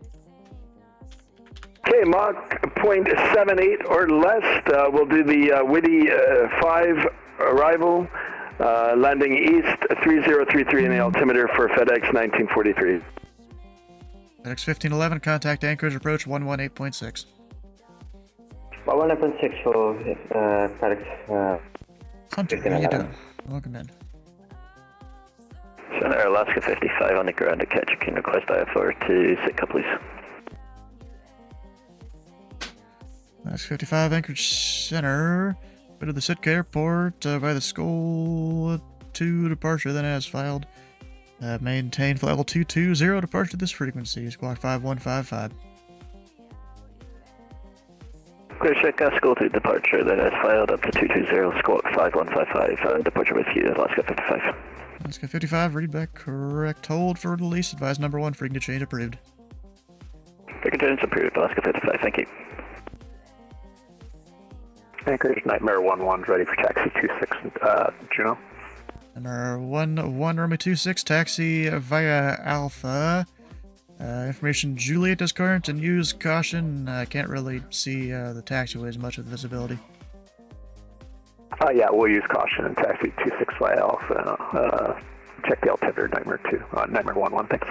Okay, Mach 0.78 or less. We'll do the Woody 5 arrival, landing east 3033 in the altimeter for FedEx 1943. FedEx 1511, contact Anchorage, approach 118.6. 118.6 for FedEx. Hunter, how you doing? Welcome in. Center Alaska 55 on the ground to catch. Can request IFR to Sitka, please. Alaska 55, Anchorage Center. Go to the Sitka Airport by the Skull 2 departure, then as filed. Maintain flight level 220, departure to this frequency, squawk 5155. Clear Sitka, Skull 2 departure, then as filed up to 220, squawk 5155, departure with you, Alaska 55. Alaska 55, read back correct. Hold for release, advise number 1, frequency change approved. Frequency change approved, Alaska 55, thank you. Anchorage Nightmare 1-1's ready for taxi 26, Juno. Number 1-1, Romeo 26, taxi via Alpha. Information Juliet is current and use caution. Can't really see the taxiways much with visibility. Yeah, we'll use caution and taxi 26 via Alpha. Check the altimeter, Nightmare 2. Nightmare 1-1, thanks.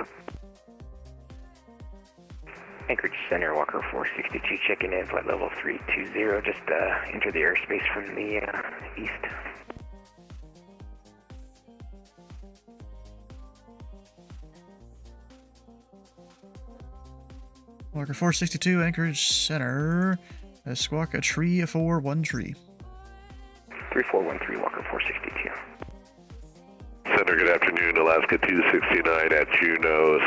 Anchorage Center, Walker 462, checking in, flight level 320. Just enter the airspace from the east. Walker 462, Anchorage Center. Squawk a tree 4-1 tree. 3413, Walker 462. Center, good afternoon. Alaska 269 at Juno,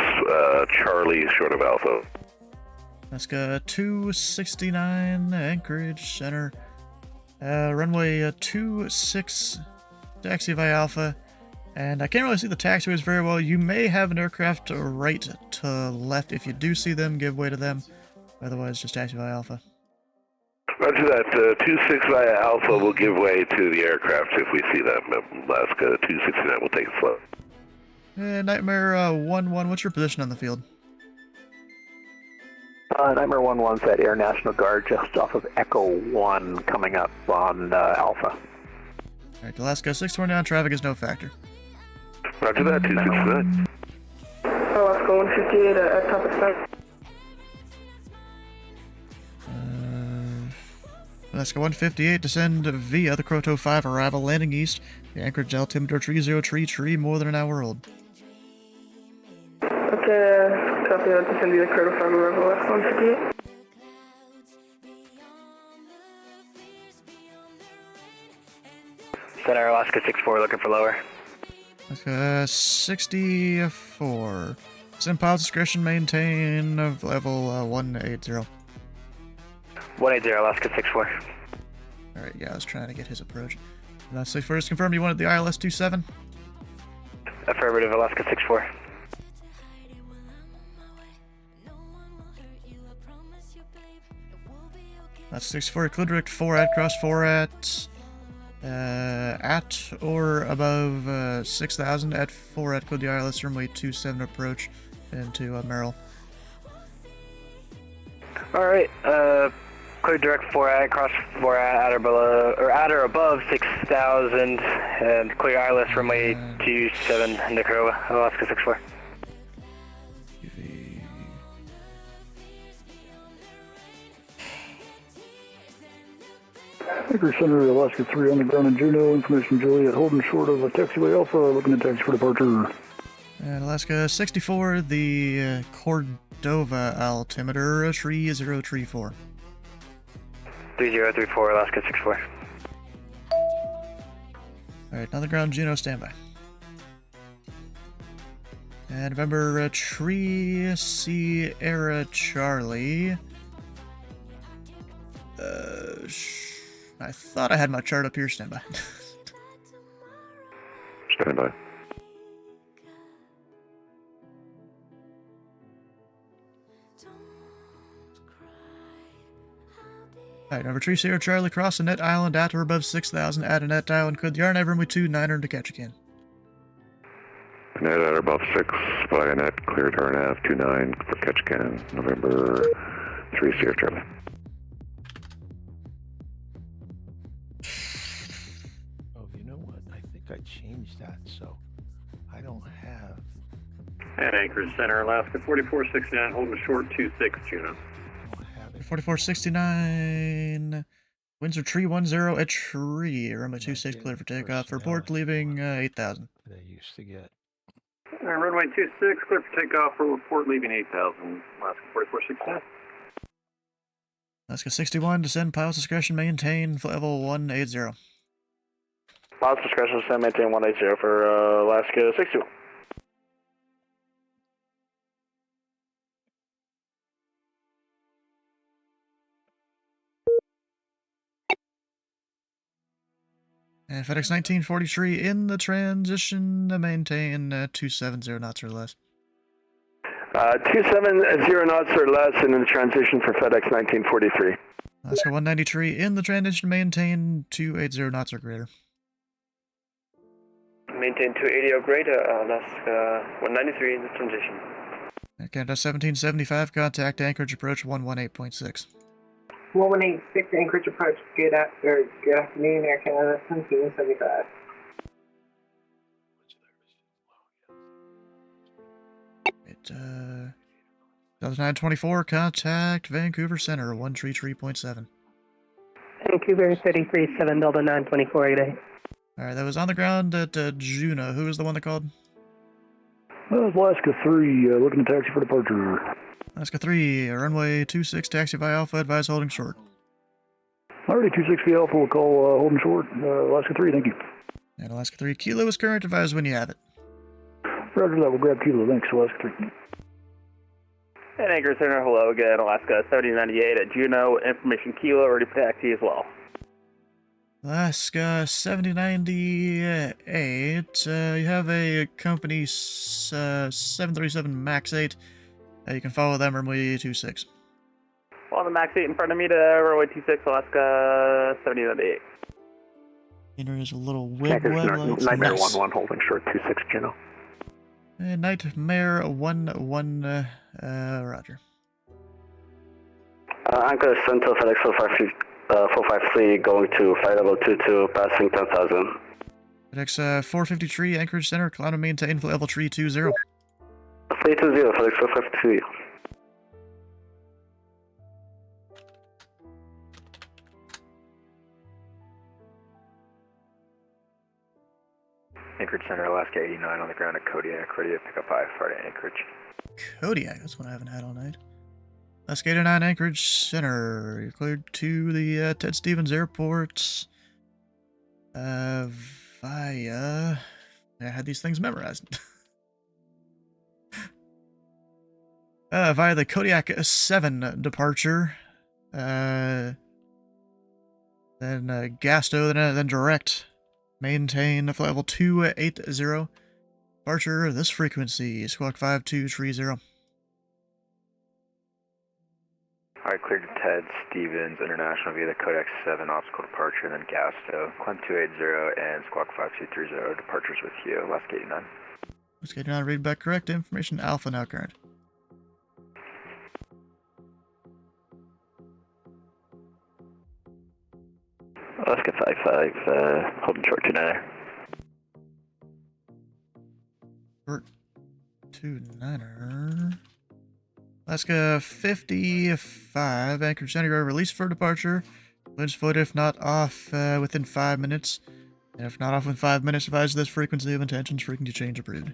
Charlie, short of Alpha. Alaska 269, Anchorage Center. Runway 26, taxi via Alpha. And I can't really see the taxiways very well. You may have an aircraft right to left. If you do see them, give way to them. Otherwise, just taxi via Alpha. Roger that. 26 via Alpha will give way to the aircraft if we see them. Alaska 269 will take it slow. Nightmare 1-1, what's your position on the field? Nightmare 1-1's at Air National Guard just off of Echo 1 coming up on Alpha. Alright, Alaska 629, traffic is no factor. Roger that, 269. Alaska 158 at top extent. Alaska 158, descend via the Kroto 5 arrival, landing east. The Anchorage altimeter 30 more than an hour old. Okay, copy that, descend via the Kroto 5 arrival, Alaska 158. Center Alaska 64, looking for lower. Alaska 64. Send pilot discretion, maintain level 180. 180, Alaska 64. Alright, yeah, I was trying to get his approach. Alaska 64, just confirm you wanted the ILS 27? Affirmative, Alaska 64. Alaska 64, clear direct 4 cross 4 at or above 6,000 at 4 at clear the ILS runway 27 approach into Merrill. Alright, clear direct 4 at, cross 4 at or above 6,000 and clear ILS runway 27 Nicaragua, Alaska 64. Anchorage Center, Alaska 3 on the ground in Juneau. Information Juliet, holding short of a taxiway Alpha, looking at taxi for departure. And Alaska 64, the Cordova altimeter 3034. 3034, Alaska 64. Alright, on the ground, Juneau, standby. And November Tree Sierra Charlie. I thought I had my chart up here, standby. Standby. Alright, number 3 Sierra Charlie, cross the net island at or above 6,000 at a net island. Could the RNAV runway 29 to catch again? Net at or above 6 via net, cleared RNAV 29 for catch again. November 3 Sierra Charlie. Oh, you know what? I think I changed that, so I don't have At Anchorage Center, Alaska 4469, holding short 26, Juno. 4469. Winds are tree 10 at tree. Runway 26 clear for takeoff. Report leaving 8,000. They used to get. Runway 26, clear for takeoff for report leaving 8,000, Alaska 4469. Alaska 61, descend, pilot's discretion, maintain level 180. Pilot's discretion, descend, maintain 180 for Alaska 61. And FedEx 1943 in the transition to maintain 270 knots or less. 270 knots or less in the transition for FedEx 1943. Alaska 193 in the transition to maintain 280 knots or greater. Maintain 280 or greater, Alaska 193 in the transition. Canada 1775, contact Anchorage approach 118.6. 118.6 Anchorage approach, good afternoon, Air Canada 1775. Delta 924, contact Vancouver Center 133.7. Vancouver 337 Delta 924, good day. Alright, that was on the ground at Juneau. Who was the one that called? Alaska 3, looking to taxi for departure. Alaska 3, runway 26, taxi via Alpha, advise holding short. Alrighty, 26 via Alpha, we'll call holding short. Alaska 3, thank you. And Alaska 3, Kilo is current, advise when you have it. Roger that, we'll grab Kilo, thanks, Alaska 3. And Anchorage Center, hello again, Alaska 7098 at Juneau, information Kilo, ready for taxi as well. Alaska 7098, you have a company 737 MAX 8. You can follow them, runway 26. Well, the MAX 8 in front of me to runway 26, Alaska 7098. There is a little wiggle. Nightmare 11 holding short 26 Juno. Nightmare 11, roger. Anchorage Center, FedEx 453 going to flight level 22, passing 10,000. FedEx 453, Anchorage Center, climb to maintain level 320. 320, FedEx 453. Anchorage Center, Alaska 89 on the ground at Kodiak, ready to pick up 5 for Anchorage. Kodiak, that's one I haven't had all night. Alaska 89, Anchorage Center. You're cleared to the Ted Stevens Airport via... I had these things memorized. Via the Kodiak 7 departure. Then Gasto, then direct. Maintain flight level 280. Departure, this frequency, Squawk 5230. Alright, cleared to Ted Stevens International via the Kodak 7 obstacle departure, then Gasto, climb 280 and Squawk 5230, departures with you, Alaska 89. Alaska 89, read back correct, information Alpha now current. Alaska 55, holding short 29er. Short 29er. Alaska 55, Anchorage Center, release for departure. Winds foot if not off within 5 minutes. And if not off within 5 minutes, advise this frequency of intentions, frequency change approved.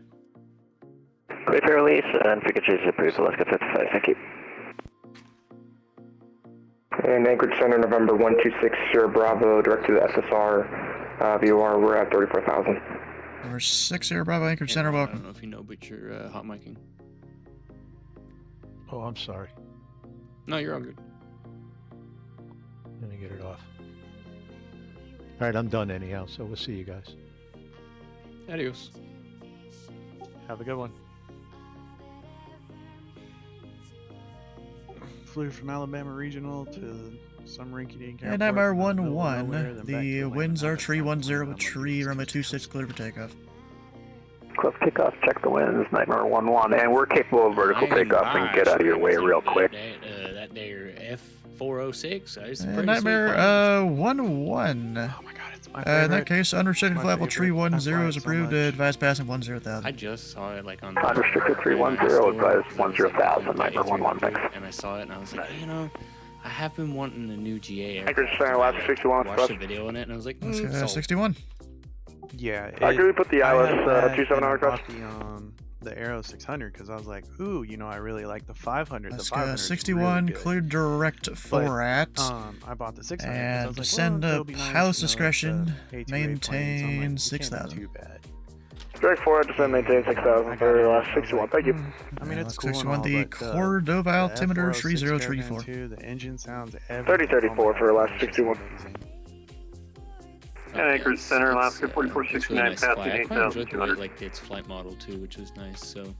Clear for release and frequency is approved, Alaska 55, thank you. And Anchorage Center, November 126, Sierra Bravo, direct to the SSR. VOR, we're at 34,000. Number 6, Sierra Bravo, Anchorage Center, welcome. I don't know if you know, but you're hot micing. Oh, I'm sorry. No, you're all good. Let me get it off. Alright, I'm done anyhow, so we'll see you guys. Adios. Have a good one. Flew from Alabama Regional to some rinky-dink airport. And Nightmare 1-1, the winds are tree 10 with tree, runway 26 clear for takeoff. Cliff kickoff, check the winds, Nightmare 1-1, and we're capable of vertical takeoff and get out of your way real quick. That there F406. Nightmare 1-1. Oh my god, it's In that case, unrestricted flight level 310 is approved. Advise passing 10,000. I just saw it like on Unrestricted 310, advise 10,000, Nightmare 11, thanks. And I saw it and I was like, you know, I have been wanting a new GA aircraft. Anchorage Center, last 61. Watched a video on it and I was like, sold. 61. Yeah. Could we put the ILS 27 hour across? The Aero 600 because I was like, ooh, you know, I really like the 500. Let's the 500 go 61, really cleared direct FORAT. I bought the 600 and I was like, send well, up nice, pilot's you know, discretion, A2A planes. I'm maintain like, 6,000. too bad. Direct FORAT, descend, maintain 6,000 for last 61, thank you. I mean, it's cool 61, and all, the but Cordova altimeter 3034. The engine sounds 3034 for last 61. Anchorage Center, Alaska 4469, Nice flight. passing I quite enjoyed the way 8,200. like its flight model too, which was nice. So,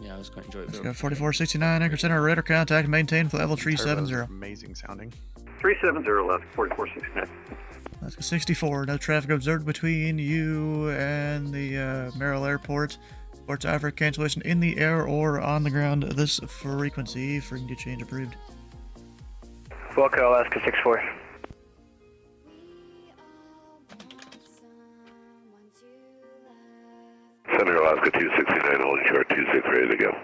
yeah, I was quite enjoying it. Let's go 4469, Anchorage Center, radar contact, maintain flight level 370. Amazing sounding. 370 left, 4469. Let's go 64, no traffic observed between you and the Merrill Airport. Or to offer cancellation in the air or on the ground. This frequency, frequency change approved. Welcome, Alaska 64. Center Alaska 269, holding short 26, ready to go.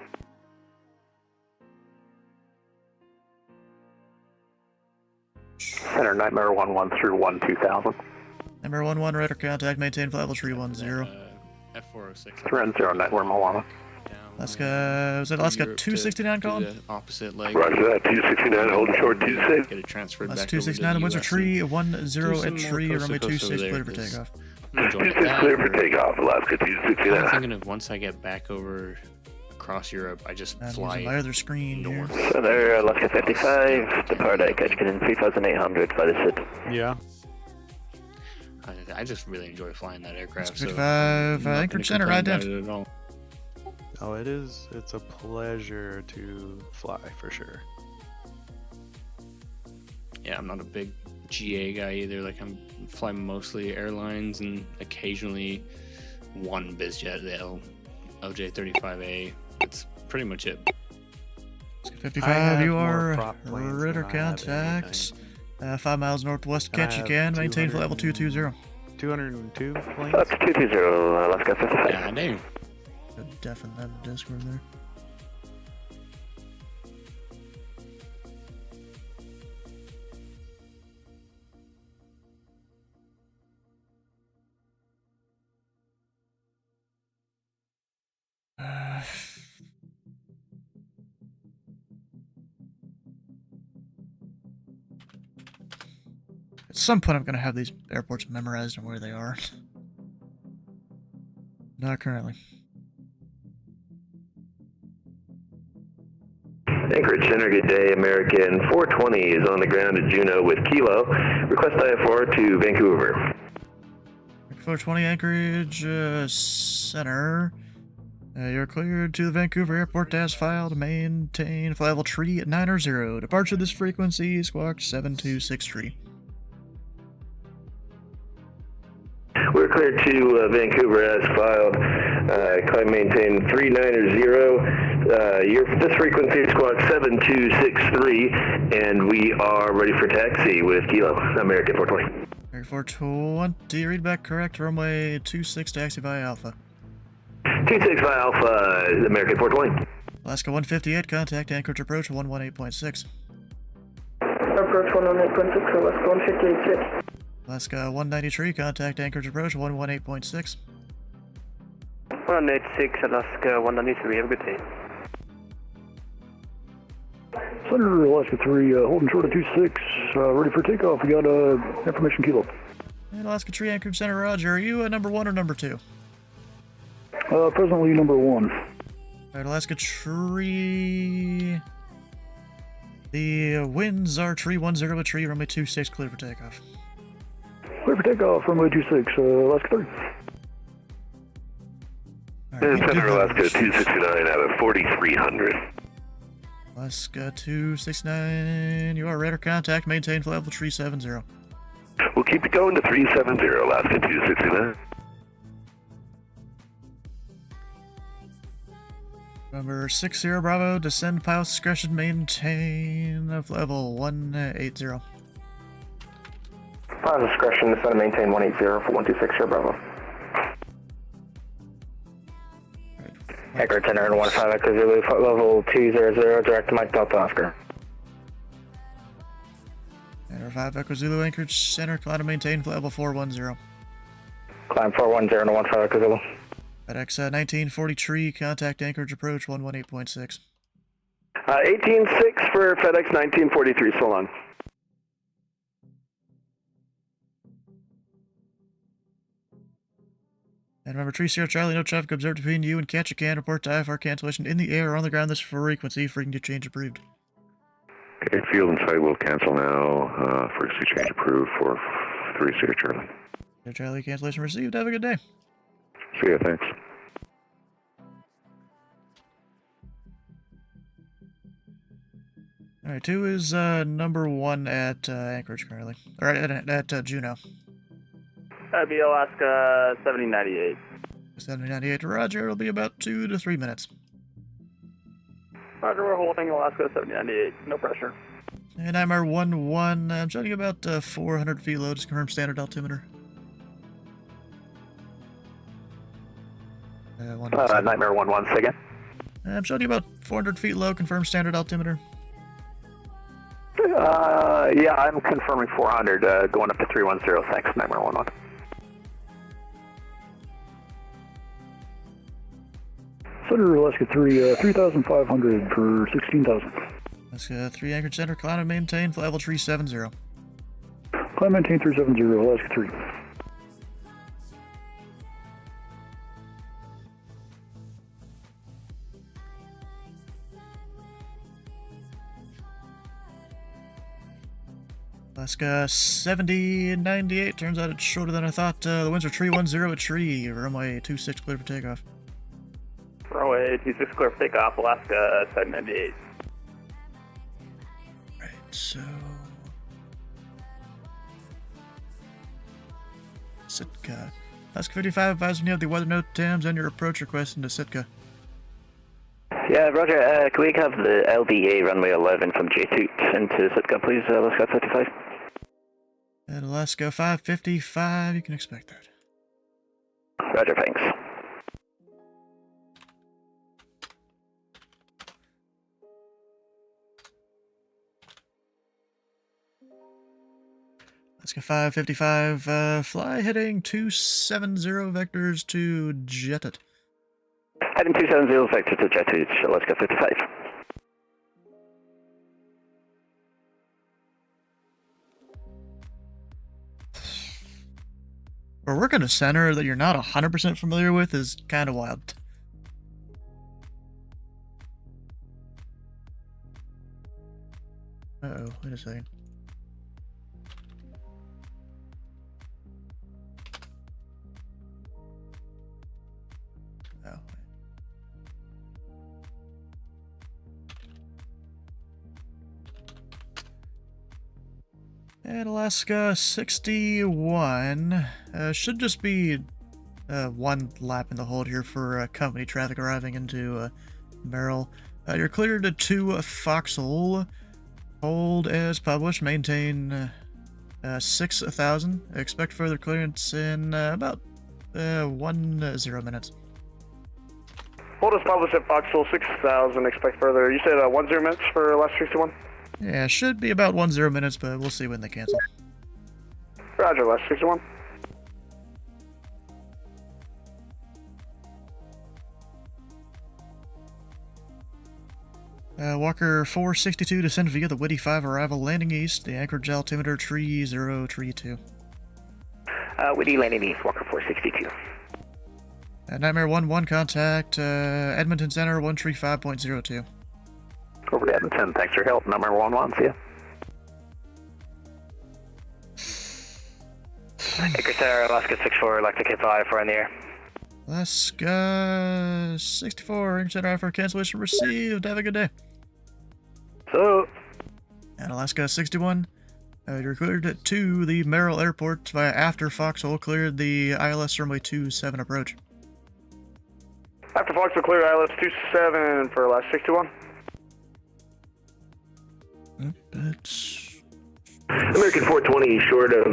Center Nightmare 11 through 2000. Number 11, radar contact, maintain flight level 310. F406. 310 Nightmare Moana. Alaska, was it Alaska 269 calling? Opposite leg. Roger that, 269, holding short 26. Get it transferred That's back 269 at Windsor Tree, 10 at tree, runway 26, clear for takeoff. 26 clear for takeoff, Alaska 269. I'm thinking of once I get back over across Europe, I just fly my other screen north. So there, Alaska 55, depart Anchorage in 3,800 by the SID. Yeah. I just really enjoy flying that aircraft. 55, Anchorage Center, right down. Oh, it's a pleasure to fly for sure. Yeah, I'm not a big GA guy either. Like, I'm flying mostly airlines and occasionally one bizjet, the LJ35A. That's pretty much it. 55, you are radar contact. 5 miles northwest, Ketchikan, maintain flight level 220. 202 planes? That's 220, Alaska 55. Yeah, I know. Definitely have a Discord there. At some point I'm going to have these airports memorized and where they are. Not currently. Anchorage Center, good day. American 420 is on the ground at Juneau with Kilo. Request IFR to Vancouver. 420 Anchorage Center. You're cleared to the Vancouver Airport as filed. Maintain flight level 390. Departure this frequency, squawk 7263. We're cleared to Vancouver as filed. Climb maintain 390. This frequency is squawk 7263, and we are ready for taxi with Kilo, American 420. American 420, read back correct. Runway 26, taxi by Alpha. 26 by Alpha, American 420. Alaska 158, contact Anchorage approach 118.6. Approach 118.6, Alaska 158. Alaska 193, contact Anchorage approach 118.6. 186, Alaska 193, have a good day. Center, Alaska 3, holding short of 26, ready for takeoff. We got information Kilo. And Alaska 3, Anchorage Center, Roger. Are you number 1 or number 2? Presently number 1. Alright, Alaska Tree. The winds are tree 10 at tree, runway 26, clear for takeoff. Clear for takeoff, runway 26, Alaska 3. Center Alaska 269 out of 4300. Alaska 269, you are radar contact, maintain flight level 370. We'll keep it going to 370, Alaska 269. Number 60 Bravo, descend pilot discretion, maintain of level 180. Discretion, descend and maintain 180 for 126 here, Bravo. Anchorage Center and 15 Echo Zulu, level 200, direct Mike Delta Oscar. Center 5 Echo Zulu, Anchorage Center, climb to maintain, flight level 410. Climb 410 to 15 Echo Zulu. FedEx 1940 tree, contact Anchorage approach 118.6. 18.6 for FedEx 1943, so long. And remember, Tree Sierra Charlie, no traffic observed between you and Ketchikan. Report to IFR cancellation in the air or on the ground. This frequency, frequency change approved. Okay, field and site will cancel now. Frequency change approved for 3 Sierra Charlie. Sierra Charlie, cancellation received. Have a good day. See ya, thanks. Alright, 2 is number 1 at Anchorage currently. Alright, at Juneau. That'd be Alaska 7098. 7098, Roger. It'll be about 2 to 3 minutes. Roger, we're holding Alaska 7098. No pressure. And Nightmare 1-1. I'm showing about 400 feet low. Just confirm standard altimeter. Nightmare 1-1, say again. I'm showing you about 400 feet low. Confirm standard altimeter. Yeah, I'm confirming 400, going up to 310, thanks, Nightmare 1-1. Center Alaska 3, 3,500 for 16,000. Alaska 3 Anchorage Center, climb and maintain, flight level 370. Climb maintain 370, Alaska 3. Alaska 7098, turns out it's shorter than I thought. The winds are 310 at tree, runway 26 clear for takeoff. Runway 26 clear for takeoff, Alaska 798. Right, so... Sitka. Alaska 55, advise when you have the weather note TAMs and your approach request into Sitka. Yeah, Roger. Can we have the LDA runway 11 from J2 into Sitka, please, Alaska 55? At Alaska 555, you can expect that. Roger, thanks. Alaska 555, fly heading 270 vectors to Jetit. Heading 270 vector to Jet2, Alaska 55. We're working a center that you're not 100% familiar with is kind of wild. Uh-oh, wait a second. Oh. And Alaska 61 should just be one lap in the hold here for company traffic arriving into Merrill. You're cleared to Foxhole. Hold as published. Maintain 6,000. Expect further clearance in about 10 minutes. Hold us published at Foxhole 6,000, expect further. You said 10 minutes for last 61? Yeah, should be about 10 minutes, but we'll see when they cancel. Roger, last 61. Walker 462, descend via the Whitty 5 arrival, landing east, the Anchorage altimeter 3032. Whitty landing east, Walker 462. Nightmare 1-1, contact Edmonton Center 135.02. Over to Edmonton, thanks for your help. Number 1-1, see ya. Anchorage Center, Alaska 64, Electric hit 5 for in the air. Alaska 64, Anchorage Center for cancellation received. Have a good day. So. And Alaska 61, you're cleared to the Merrill Airport via after Foxhole cleared the ILS runway 27 approach. After Foxhole clear ILS 27 for last 61. It's American 420 short of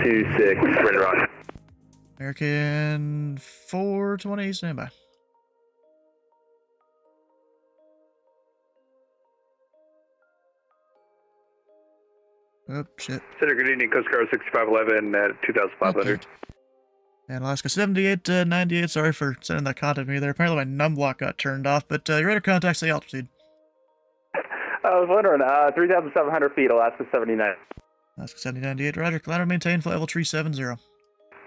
26, Red Rock. American 420, standby. Oh, shit. Center, good evening, Coast Guard 6511 at 2500. And Alaska 7898, sorry for sending that contact me there. Apparently my num block got turned off, but your radar contacts the altitude. I was wondering, 3,700 feet, Alaska 79. Alaska 7098, roger. Ladder maintain flight level 370. I'm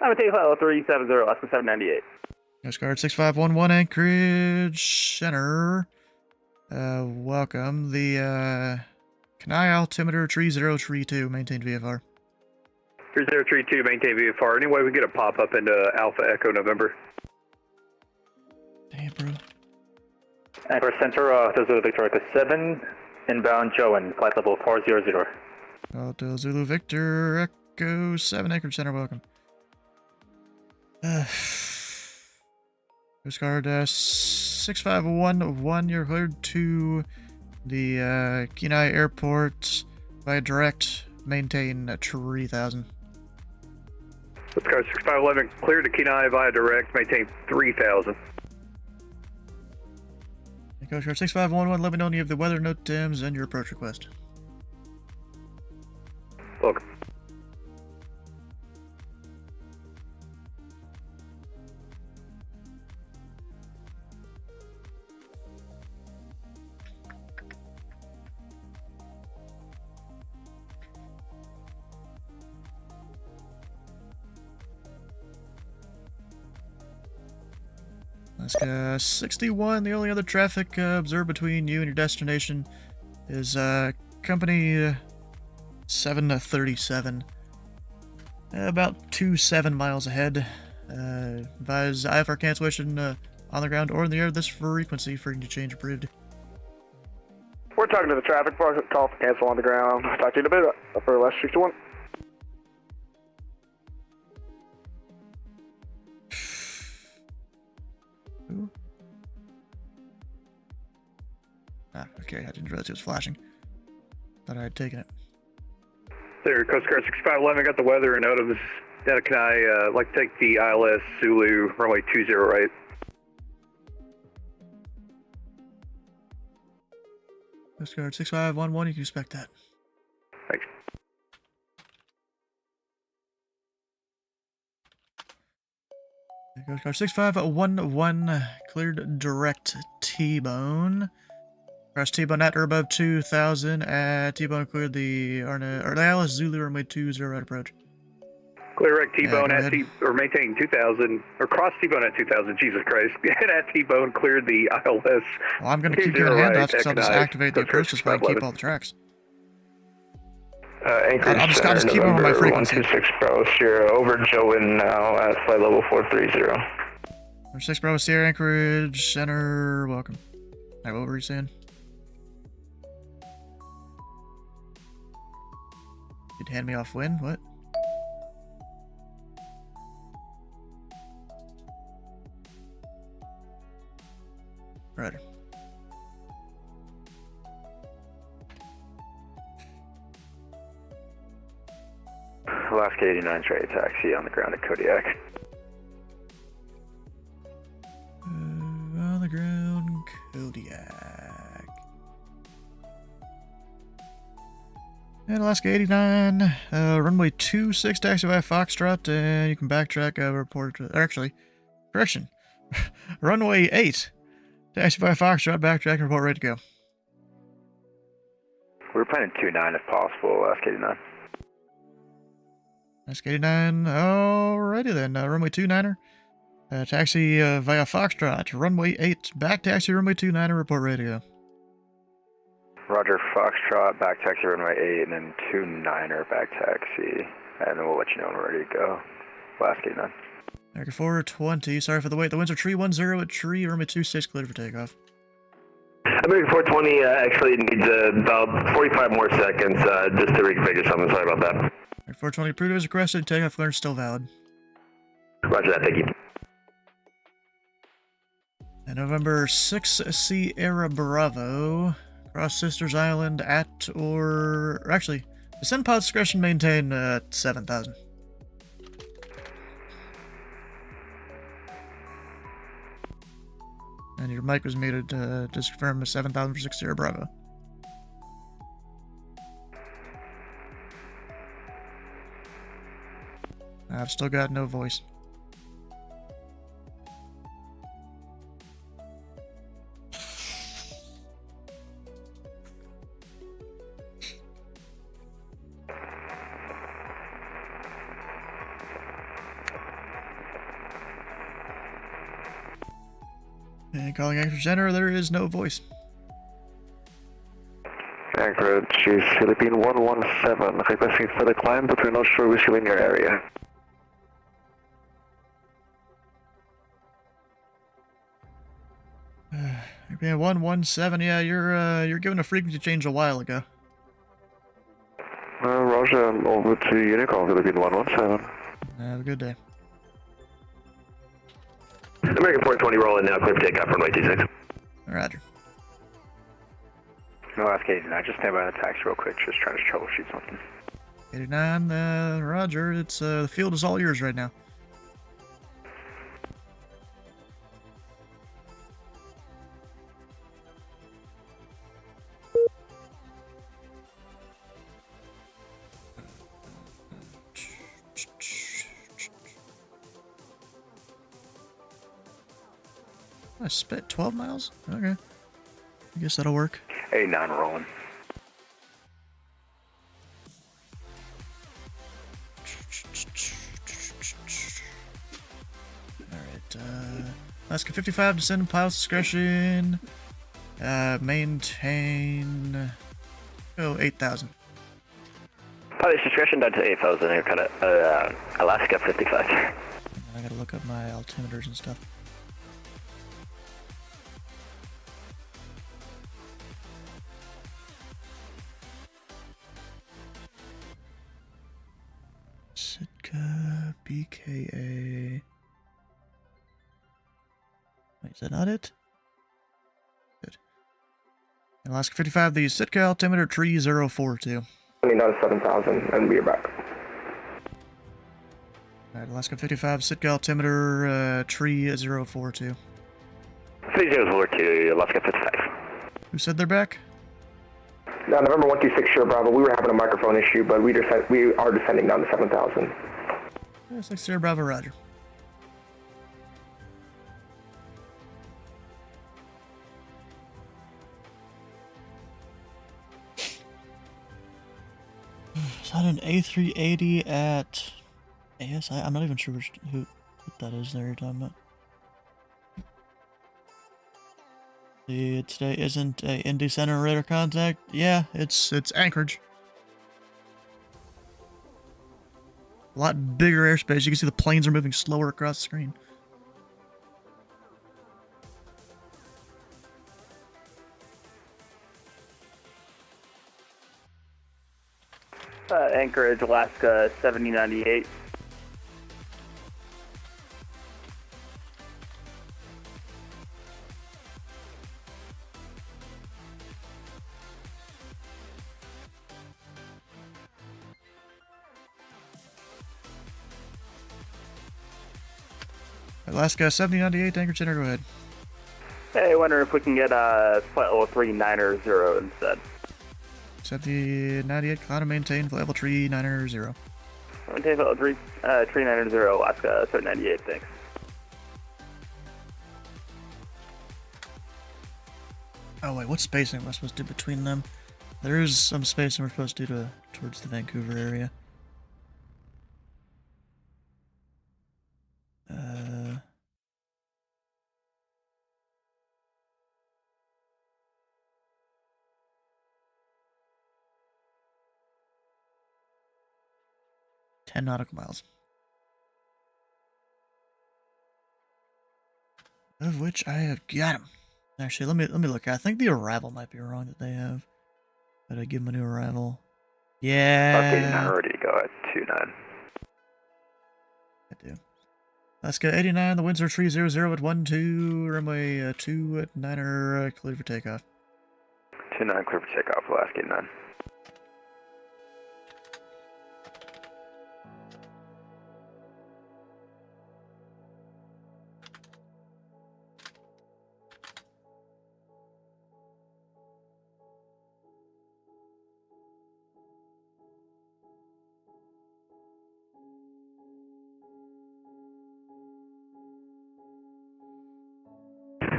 going to take flight level 370, Alaska 798. Coast Guard 6511, Anchorage Center. Welcome. The, Kenai altimeter 3032, maintain VFR. 3032, maintain VFR. Any way we get a pop-up into Alpha Echo November? Damn, bro. Anchorage Center, Zulu Victoria 7, inbound Joan, flight level 400. Hotel Zulu Victor, Echo 7, Anchorage Center, welcome. Coast Guard 6511, you're cleared to the Kenai Airport by direct, maintain 3000. Coast Guard 6511, clear to Kenai via direct, maintain 3000. Coast Guard 6511, let me know when you have the weather note Tims and your approach request. Welcome. Alaska 61, the only other traffic observed between you and your destination is company 737. About 27 miles ahead. Advise IFR cancellation on the ground or in the air this frequency for you to change approved. We're talking to the traffic bar. Call for cancel on the ground. Talk to you in a bit. For last 61. Who? Ah, okay, I didn't realize it was flashing. Thought I had taken it. There, Coast Guard 6511, got the weather and out of this. Can I like take the ILS Zulu runway 20 right? Coast Guard 6511, you can expect that. Thanks. Coast Guard 6511, cleared direct T-Bone. Cross T-Bone at or above 2000. T-Bone cleared the ILS Zulu runway 20 right approach. Clear direct T-Bone at or maintain 2000, or cross T-Bone at 2000, Jesus Christ. And at T-Bone cleared the ILS. Well, I'm going to keep doing handoffs because I'll just activate the approach display and keep all the tracks. Anchorage I'll just keep on my frequency. 126 Bravo Sierra over Joan now at flight level 430. 6 Bravo Sierra, Anchorage Center, welcome. Alright, what were you saying? You'd hand me off when? What? Right. Alaska 89 straight taxi on the ground at Kodiak. On the ground, Kodiak. And Alaska 89, runway 26, taxi by Foxtrot, and you can backtrack, report, actually, correction, runway 8, taxi by Foxtrot, backtrack, and report ready to go. We're planning 29 if possible, Alaska 89. Alaska 89, alrighty then, runway 29er, taxi via Foxtrot, runway 8, back taxi, runway 29er, report ready to go. Roger, Foxtrot, back taxi runway 8, and then 29er back taxi, and then we'll let you know when we're ready to go. Alaska 89. American 420, sorry for the wait. The winds are tree 10 at tree, runway 26, cleared for takeoff. American 420 actually needs about 45 more seconds just to reconfigure something. Sorry about that. American 420 approved as requested, takeoff clearance still valid. Roger that, thank you. And November 6 Sierra Bravo. Cross Sisters Island at or actually Descend pod discretion, maintain 7,000. And your mic was muted, just confirm 7,000 for 60 Bravo. I've still got no voice. And calling Anchorage Center, there is no voice. Anchorage is Philippine 117, requesting for the climb, but we're not sure we're still in your area. European 117, yeah, you're given a frequency change a while ago. Roger, I'm over to Unicom, Philippine 117. Have a good day. American 420 rolling now, clear for takeoff, runway 26. Roger. Alaska 89, just stand by the taxi real quick, just trying to troubleshoot something. 89, Roger, it's, the field is all yours right now. I spit 12 miles? Okay. I guess that'll work. 89 rolling. Alright, Alaska 55, descend pilot discretion. Maintain. 8,000. Pilot discretion down to 8,000 here, kind of, Alaska 55. I gotta look up my altimeters and stuff. Sitka, BKA. Wait, is that not it? Good. In Alaska 55, the Sitka altimeter 3042. Down to 7,000, and we are back. Alright, Alaska 55, Sitka altimeter 3042. 3042, Alaska 55. Who said they're back? Now, November 126, sure, Bravo. We were having a microphone issue, but we are descending down to 7,000. That's like Sierra Bravo, Roger. Is that an A380 at ASI? I'm not even sure what that is there you're talking about. Today isn't a Indy Center radar contact. Yeah, it's Anchorage. A lot bigger airspace. You can see the planes are moving slower across the screen. Anchorage, Alaska 7098. Alaska 7098, Anchorage Center, go ahead. Hey, I wonder if we can get flight level 390 instead. 7098, cloud and maintain, flight level 390. Maintain flight level 390, Alaska 798, thanks. Oh wait, what spacing am I supposed to do between them? There is some spacing we're supposed to do towards the Vancouver area. Ten nautical miles. Of which I have got them. Actually, let me look. I think the arrival might be wrong that they have. But I give them a new arrival. Yeah. I'm ready to go at 29. I do. Alaska 89, the winds are 300 at 12, runway 2 at 9er, clear for takeoff. 29, clear for takeoff, Alaska 89.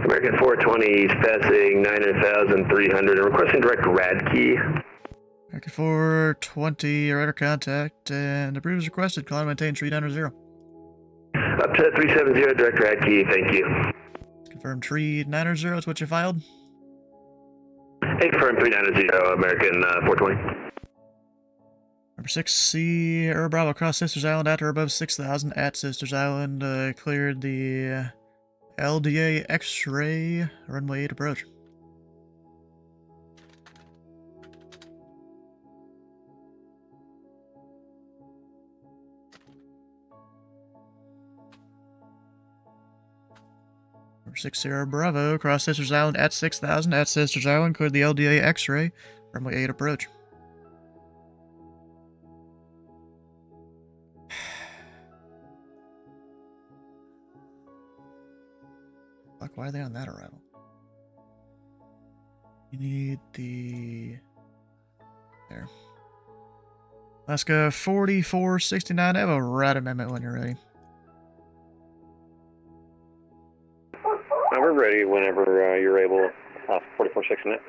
American 420 is passing 9,300 and requesting direct rad key. American 420, radar contact, and approves requested. Climb maintain 390. Up to 370, direct rad key, thank you. Confirm 390 is what you filed. Hey, confirm 390, American 420. Number 6C, Air Bravo across Sisters Island at or above 6,000 at Sisters Island. Cleared the LDA X-ray runway 8 approach. Number 6 Sierra Bravo across Sisters Island at 6,000 at Sisters Island. Cleared the LDA X-ray runway 8 approach. Fuck, why are they on that arrival? You need the... There. Alaska 4469. I have a rat amendment when you're ready. We're ready whenever you're able. 4469.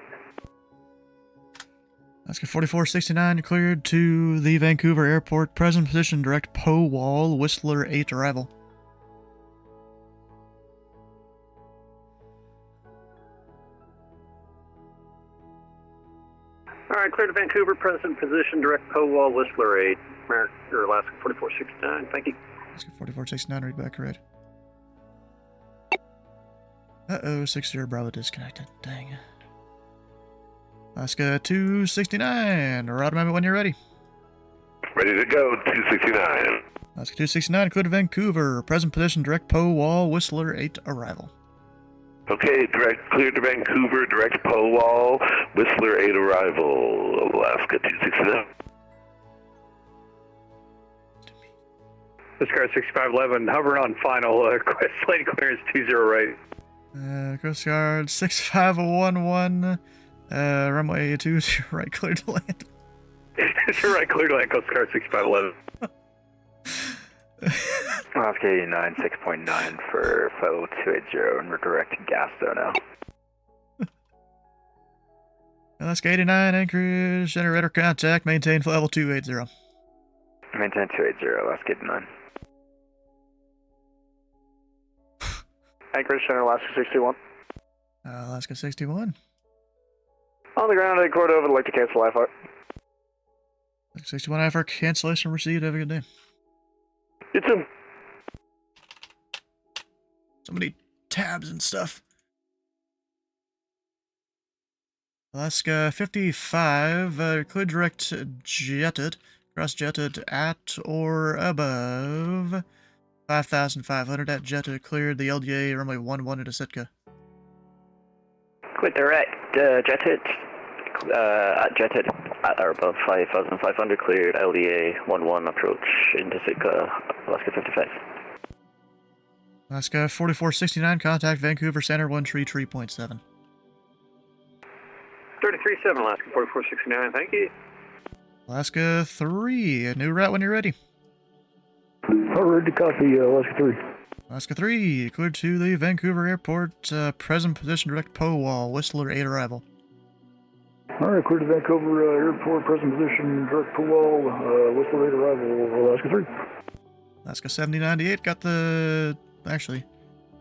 Alaska 4469 cleared to the Vancouver Airport. Present position direct Poe Wall, Whistler 8 arrival. Alright, clear to Vancouver, present position, direct Poe Wall, Whistler 8, Alaska 4469, thank you. Alaska 4469, read back red. Uh-oh, 60 Bravo disconnected, dang. Alaska 269, route amendment when you're ready. Ready to go, 269. Alaska 269, clear to Vancouver, present position, direct Poe Wall, Whistler 8 arrival. Okay, direct clear to Vancouver, direct Poe Wall, Whistler 8 arrival, Alaska 269. This car 6511, hovering on final, request lane clearance 20 right. Coast Guard 6511, runway 20 right, clear to land. Right, clear to land, Coast Guard 6511. Alaska 89, 6.9 for flight level 280 and we're directing gas though now. Alaska 89, Anchorage, generator contact, maintain flight level 280. Maintain 280, Alaska 89. Anchorage Center, Alaska 61. Alaska 61. On the ground at Cordova, I'd like to cancel IFR. Alaska 61 IFR cancellation received, have a good day. You too. So many tabs and stuff. Alaska 55, clear direct jetted, cross jetted at or above 5,500 at jetted, cleared the LDA runway 11 into Sitka. Clear direct jetted, at jetted at or above 5,500, cleared LDA 11 approach into Sitka, Alaska 55. Alaska 4469, contact Vancouver Center 133.7. 337, Alaska 4469, thank you. Alaska 3, a new route when you're ready. Ready to copy, Alaska 3. Alaska 3, cleared to the Vancouver Airport, present position direct Poe Wall, Whistler 8 arrival. Alright, clear to Vancouver Airport, present position direct Poe Wall, Whistler 8 arrival, Alaska 3. Alaska 7098, got the... Actually,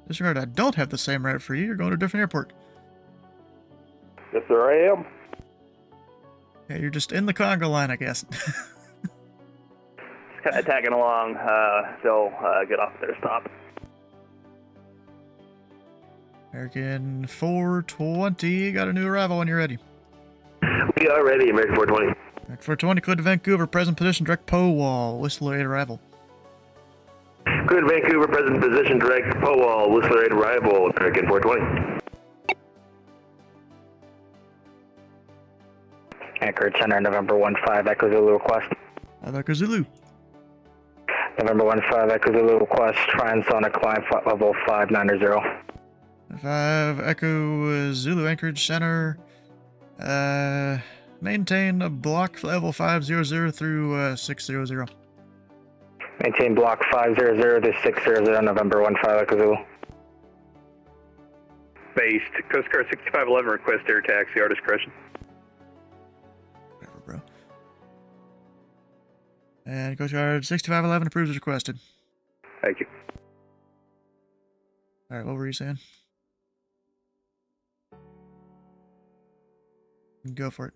disregard, I don't have the same route for you, you're going to a different airport. Yes, sir, I am. Yeah, you're just in the conga line, I guess. Just kind of tagging along, so get off their stop. American 420, got a new arrival when you're ready. We are ready, American 420. American 420, clear to Vancouver, present position, direct Poe Wall, Whistler 8 arrival. Clear to Vancouver, present position, direct Poe Wall, Whistler 8 arrival, American 420. Anchorage Center, November 15, Echo Zulu request. Echo Zulu. November 15, Echo Zulu request, transonic climb flight level 590. 5 Echo Zulu, Anchorage Center. Maintain a block level 500 through 600. Maintain block 500 to 600, November 15, Echo Zulu. based. Coast Guard 6511 request air taxi, our discretion. Whatever, bro. And Coast Guard 6511 approves as requested. Thank you. Alright, what were you saying? Go for it.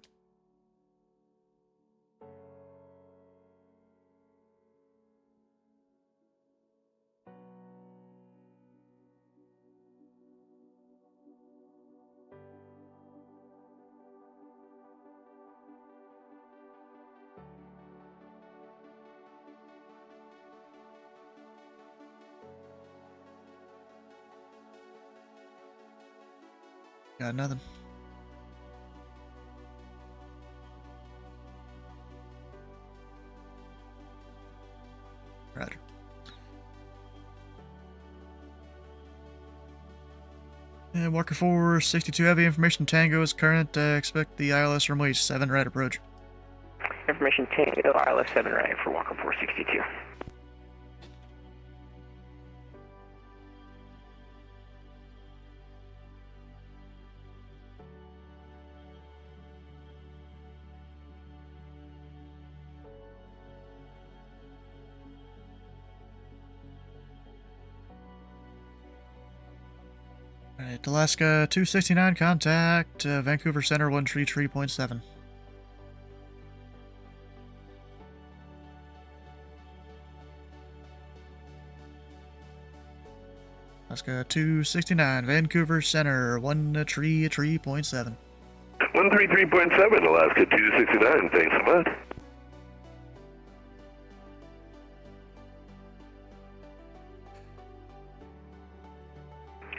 Got nothing. Roger. And Walker 462 heavy information Tango is current. Expect the ILS runway 7 right approach. Information Tango, ILS 7 right for Walker 462. Alright, Alaska 269 contact, Vancouver Center 133.7. Alaska 269, Vancouver Center 133.7. 133.7, Alaska 269, thanks so much.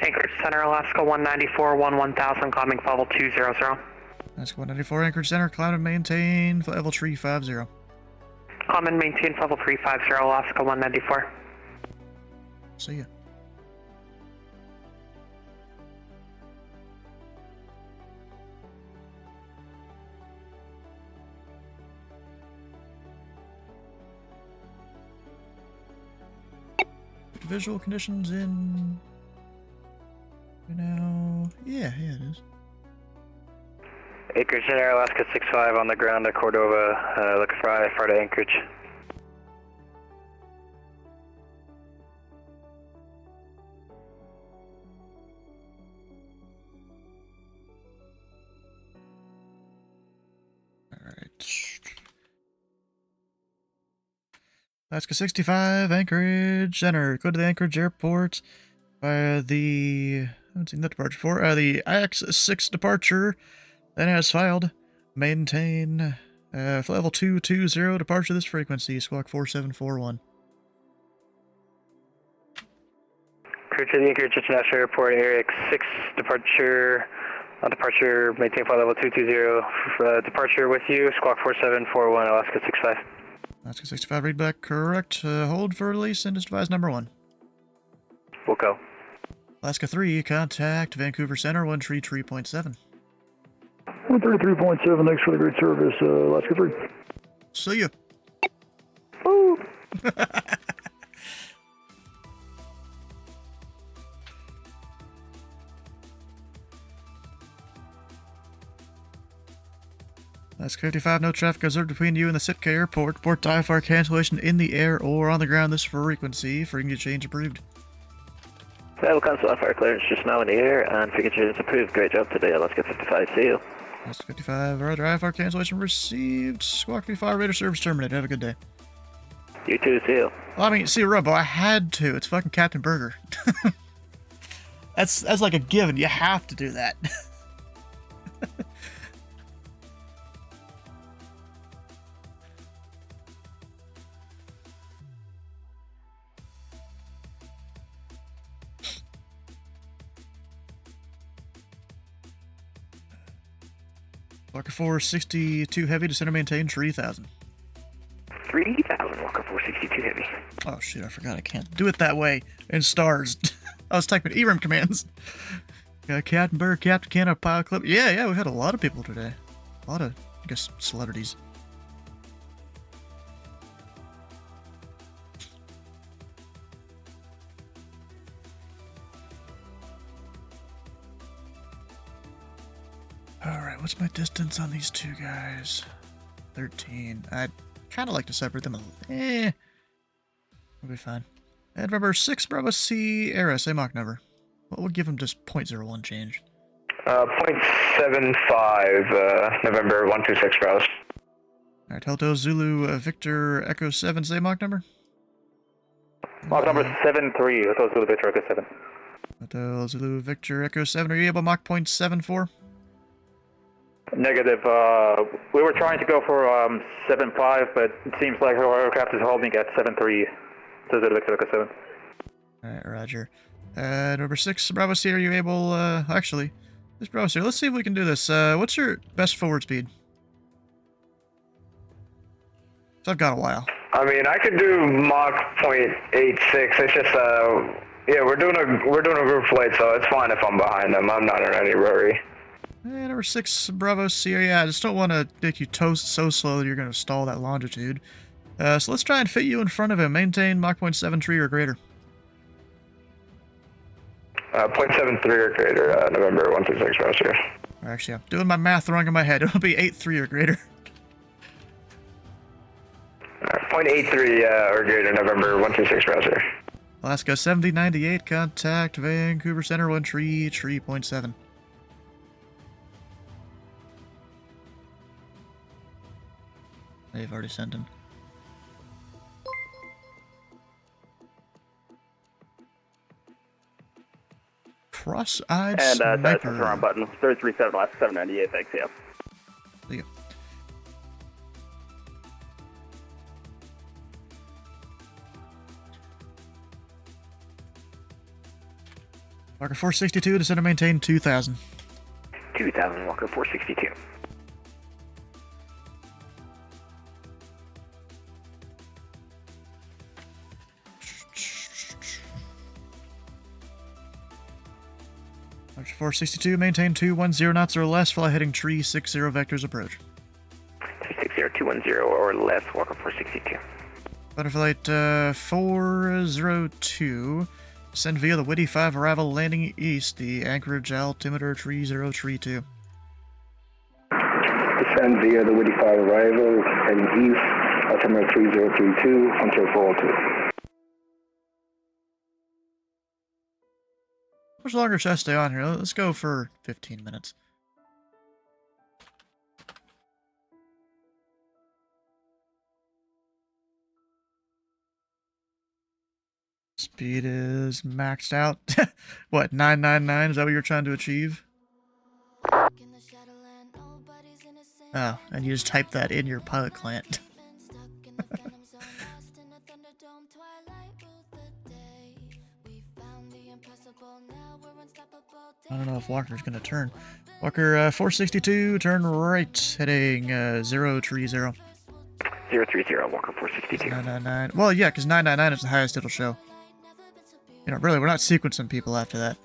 Anchorage Center, Alaska 194, 1000, climbing level 200. Alaska 194, Anchorage Center, climb and maintain level 350. Climb and maintain level 350, Alaska 194. See ya. Visual conditions in... now... yeah, it is. Anchorage Center, Alaska 65 on the ground at Cordova, looking for far to Anchorage. Alaska 65, Anchorage Center. Go to the Anchorage Airport via the... I haven't seen that departure before. The IX-6 departure, then as filed. Maintain level 220, departure this frequency, squawk 4741. Crew to the Anchorage International Airport, Area 6 departure. On departure, maintain flight level 220. Departure with you, squawk 4741, Alaska 65. Alaska 65, read back correct. Hold for release and just advise number 1. We'll go. Alaska 3, contact Vancouver Center 133.7. 133.7, thanks for the great service, Alaska 3. See ya. Woo! Alaska 55, no traffic observed between you and the Sitka Airport. Port IFR cancellation in the air or on the ground this frequency. Frequency change approved. Travel cancel IFR clearance just now in the air and frequency change approved. Great job today, Alaska 55. See you. Alaska 55, roger, IFR cancellation received. Squawk 55, radar service terminated. Have a good day. You too, see you. Well, I mean, see, Robo, I had to. It's fucking Captain Burger. That's like a given. You have to do that. Walker 462 heavy, descend and maintain 3000. 3000, Walker 462 heavy. Oh shit, I forgot I can't do it that way in stars. I was typing ERIM commands. Captain Burr, Captain Canada, Pilot Clip. Yeah, we've had a lot of people today. A lot of, I guess, celebrities. Alright, what's my distance on these two guys? 13. I'd kind of like to separate them a little. We'll be fine. And remember, 6 Bravo C Era, same Mach number. What would give him just 0.01 change? 0.75, November 126 Bravo. Alright, Delta Zulu Victor Echo 7, same Mach number? Mach number 73, Hotel Zulu Victor Echo 7. Hotel Zulu Victor Echo 7, are you able Mach 0.74? Negative. We were trying to go for 7.5, but it seems like our aircraft is holding at 7.3. So Zulu Victor Echo 7. Alright, roger. Number 6, Bravo C, are you able, actually, this Bravo C, let's see if we can do this. What's your best forward speed? So I've got a while. I mean, I could do Mach 0.86. It's just, yeah, we're doing a group flight, so it's fine if I'm behind them. I'm not in any worry. Number 6, Bravo Sierra. Yeah, I just don't want to make you toast so slow that you're going to stall that longitude. So let's try and fit you in front of him. Maintain Mach 0.73 or greater. 0.73 or greater, November 126 Bravo Sierra. Actually, I'm doing my math wrong in my head. It'll be 8.3 or greater. 0.83 or greater, November 126 Bravo Sierra. Alaska 7098, contact Vancouver Center 1 tree 0.7. They've already sent him. Cross-eyed and that's sniper. wrong button. 337 last 798. Thanks. Yeah. There you go. Walker 462, descend and maintain 2000. 2000, Walker 462. March 462, maintain 210 knots or less, fly heading tree 60 vectors approach. 210 or less, Walker 462. Butterflight 402, descend via the Whitty 5 arrival landing east, the Anchorage altimeter 3032. Descend via the Whitty 5 arrival heading east, altimeter 3032, until 402. How much longer should I stay on here? Let's go for 15 minutes. Speed is maxed out. What, 999? Is that what you're trying to achieve? Oh, and you just type that in your pilot client. I don't know if Walker's going to turn. Walker 462, turn right, heading 030. 030, Walker 462. 999. Well, yeah, because 999 is the highest it'll show. You know, really, we're not sequencing people after that.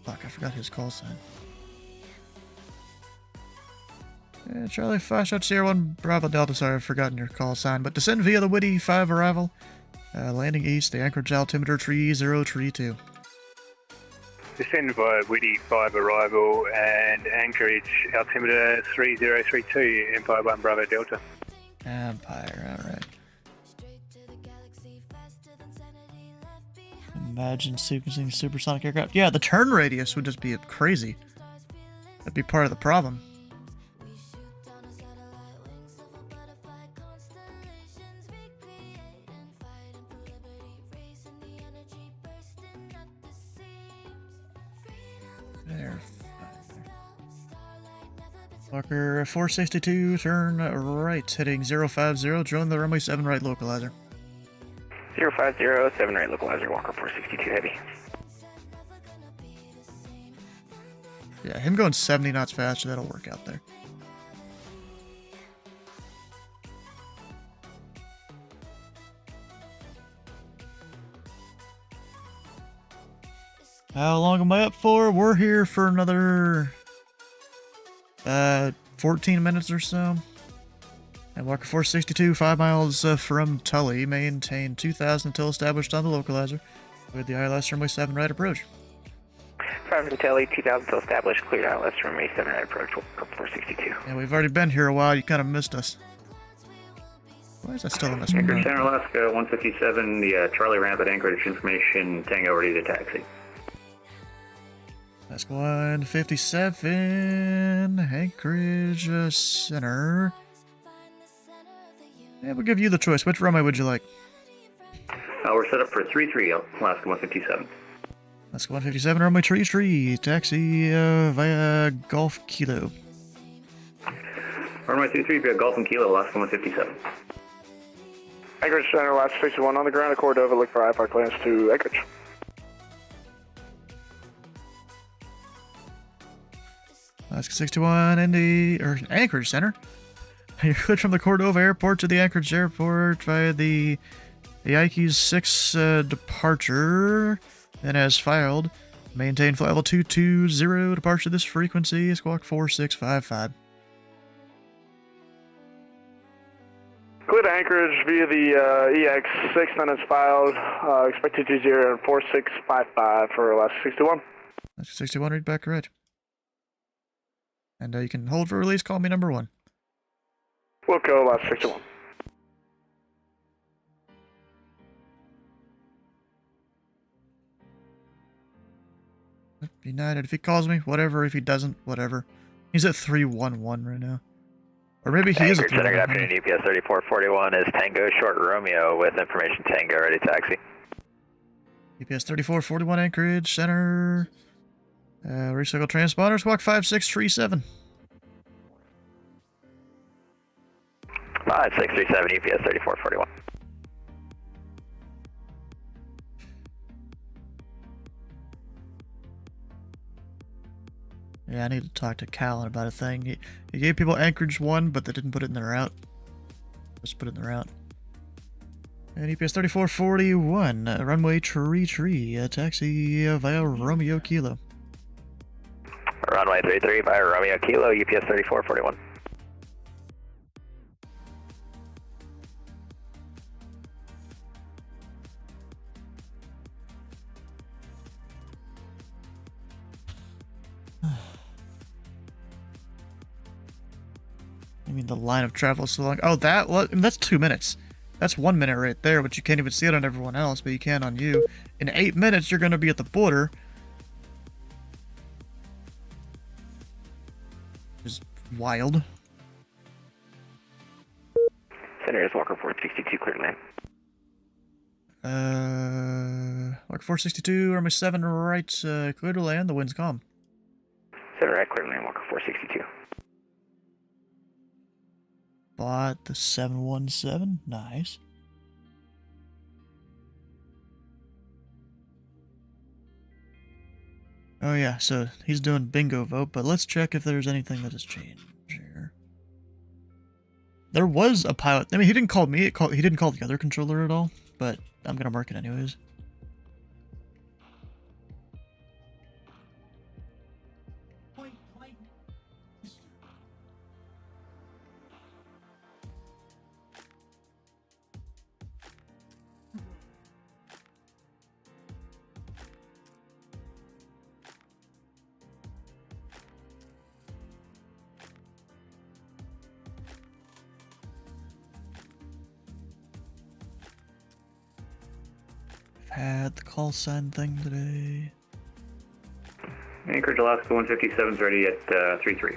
Fuck, I forgot his call sign. Charlie 5 Sierra 1 Bravo Delta, sorry, I've forgotten your call sign, but descend via the Whitty 5 arrival. Landing east, the Anchorage altimeter 3032. Descend via Whitty 5 arrival and Anchorage altimeter 3032, Empire 1 Bravo Delta. Empire, alright. Imagine sequencing supersonic aircraft. Yeah, the turn radius would just be crazy. That'd be part of the problem. There. Walker 462, turn right, heading 050, join the runway 7 right localizer. 050, 7 right localizer, Walker 462 heavy. Yeah, him going 70 knots faster, that'll work out there. How long am I up for? We're here for another 14 minutes or so. And Walker 462, 5 miles from Tully. Maintain 2000 until established on the localizer with the ILS runway 7 right approach. 5 from Tully, 2000 until established, cleared ILS runway 7 right approach, Walker 462. Yeah, we've already been here a while. You kind of missed us. Why is that still in this one? Anchorage Center, Alaska 157, the Charlie ramp at Anchorage information, Tango ready to taxi. Alaska 157, Anchorage Center. Yeah, we'll give you the choice. Which runway would you like? We're set up for 33, Alaska 157. Alaska 157, runway 33, taxi via Golf Kilo. Runway 23 via Golf and Kilo, Alaska 157. Anchorage Center, Alaska 61 on the ground at Cordova, look for IFR clearance to Anchorage. Alaska 61, Anchorage Center. You're cleared from the Cordova Airport to the Anchorage Airport via the Ike's 6 departure. And as filed, maintain flight level 220, departure this frequency, Squawk 4655. Clear to Anchorage via the EX6, then it's filed. Expected to 0 and 4655 for Alaska 61. Alaska 61, read back correct. And you can hold for release, call me number 1. We'll go Alaska 61. United, if he calls me, whatever. If he doesn't, whatever. He's at 311 right now. Or maybe he is at 311. Good afternoon, UPS 3441 is Tango Short Romeo with information Tango ready taxi. UPS 3441 Anchorage Center. Recycle transponder, Squawk 5637. 5637 UPS 3441. Yeah, I need to talk to Callan about a thing. He gave people Anchorage 1, but they didn't put it in the route. Let's put it in the route. And EPS 3441, runway tree, taxi via Romeo Kilo. Runway 33 via Romeo Kilo, UPS 3441. I mean, the line of travel is so long. Oh, that's 2 minutes. That's 1 minute right there, but you can't even see it on everyone else, but you can on you. In 8 minutes, you're going to be at the border. Just wild. Center is Walker 462, clear land. Walker 462, runway 7 right, clear to land, the wind's calm. Center right, clear land, Walker 462. Bought the 717. Nice. Oh yeah, so he's doing bingo vote, but let's check if there's anything that has changed here. There was a pilot. I mean, he didn't call me. He didn't call the other controller at all, but I'm gonna mark it anyways. Had the call sign thing today. Anchorage, Alaska 157 is ready at 33.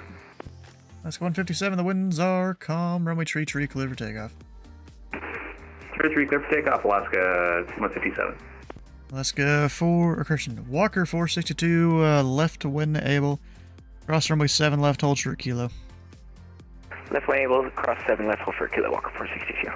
Alaska 157, the winds are calm. Runway tree, clear for takeoff. 33, clear for takeoff, Alaska 157. Alaska 4, or correction, Walker 462, left to wind able. Cross runway 7, left hold short kilo. Left way able, cross 7, left hold short kilo, Walker 462.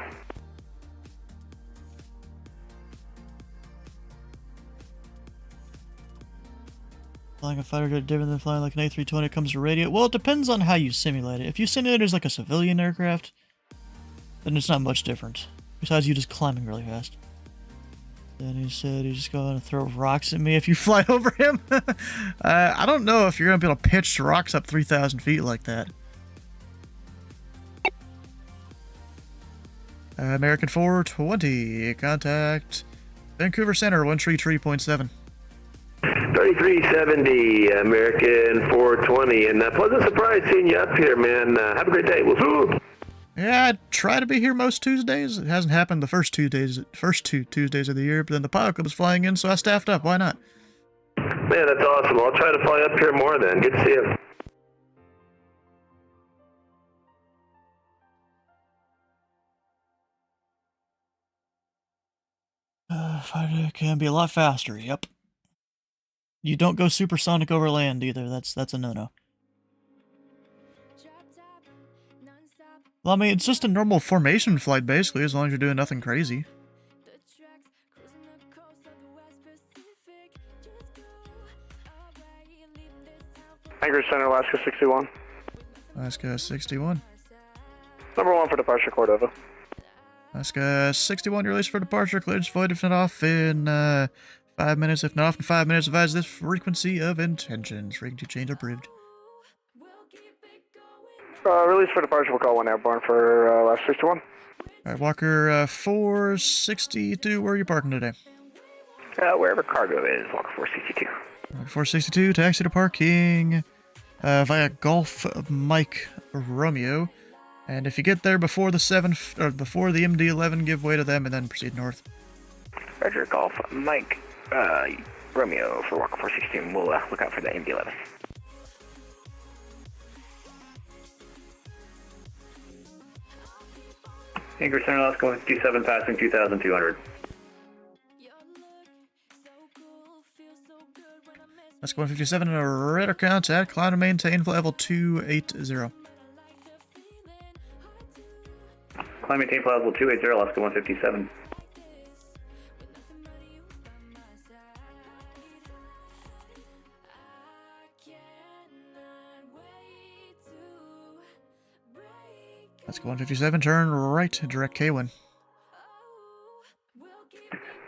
Flying a fighter jet different than flying like an A320 when it comes to radio. Well, it depends on how you simulate it. If you simulate it as like a civilian aircraft, then it's not much different. Besides you just climbing really fast. Then he said he's just going to throw rocks at me if you fly over him. I don't know if you're going to be able to pitch rocks up 3,000 feet like that. American 420, contact Vancouver Center, 133.7. 3370, American 420, and pleasant surprise seeing you up here, man. Have a great day. Woohoo! Yeah, I try to be here most Tuesdays. It hasn't happened the first two Tuesdays of the year, but then the Pilot Club is flying in, so I staffed up. Why not? Man, that's awesome. I'll try to fly up here more then. Good to see you. Fighter can be a lot faster, yep. You don't go supersonic over land either, that's a no-no. Well, I mean, it's just a normal formation flight, basically, as long as you're doing nothing crazy. Anchorage Center, Alaska 61. Alaska 61. Number 1 for departure, Cordova. Alaska 61, you're released for departure. Cleared void if not off in 5 minutes. If not off in 5 minutes, advise this frequency of intentions. Frequency change approved. Release for departure, we'll call 1 airborne for Alaska 61. Alright, Walker 462, where are you parking today? Wherever cargo is, Walker 462. Walker 462, taxi to parking via Golf Mike Romeo. And if you get there before the before the MD-11, give way to them and then proceed north. Roger, Golf Mike Romeo for Walker 462. We'll look out for the MD-11. Anchorage Center, Alaska 157, passing 2,200. Alaska 157, radar contact, climb to maintain flight level 280. Climb maintain flight level 280, Alaska 157. Alaska 157, turn right, direct K1.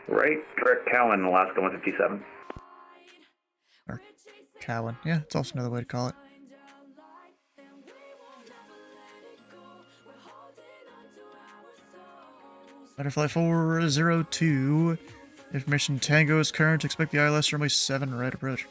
Right, direct Cowan, Alaska 157. Or Cowan, yeah, it's also another way to call it. Butterfly 402, information Tango is current, expect the ILS runway 7, right approach.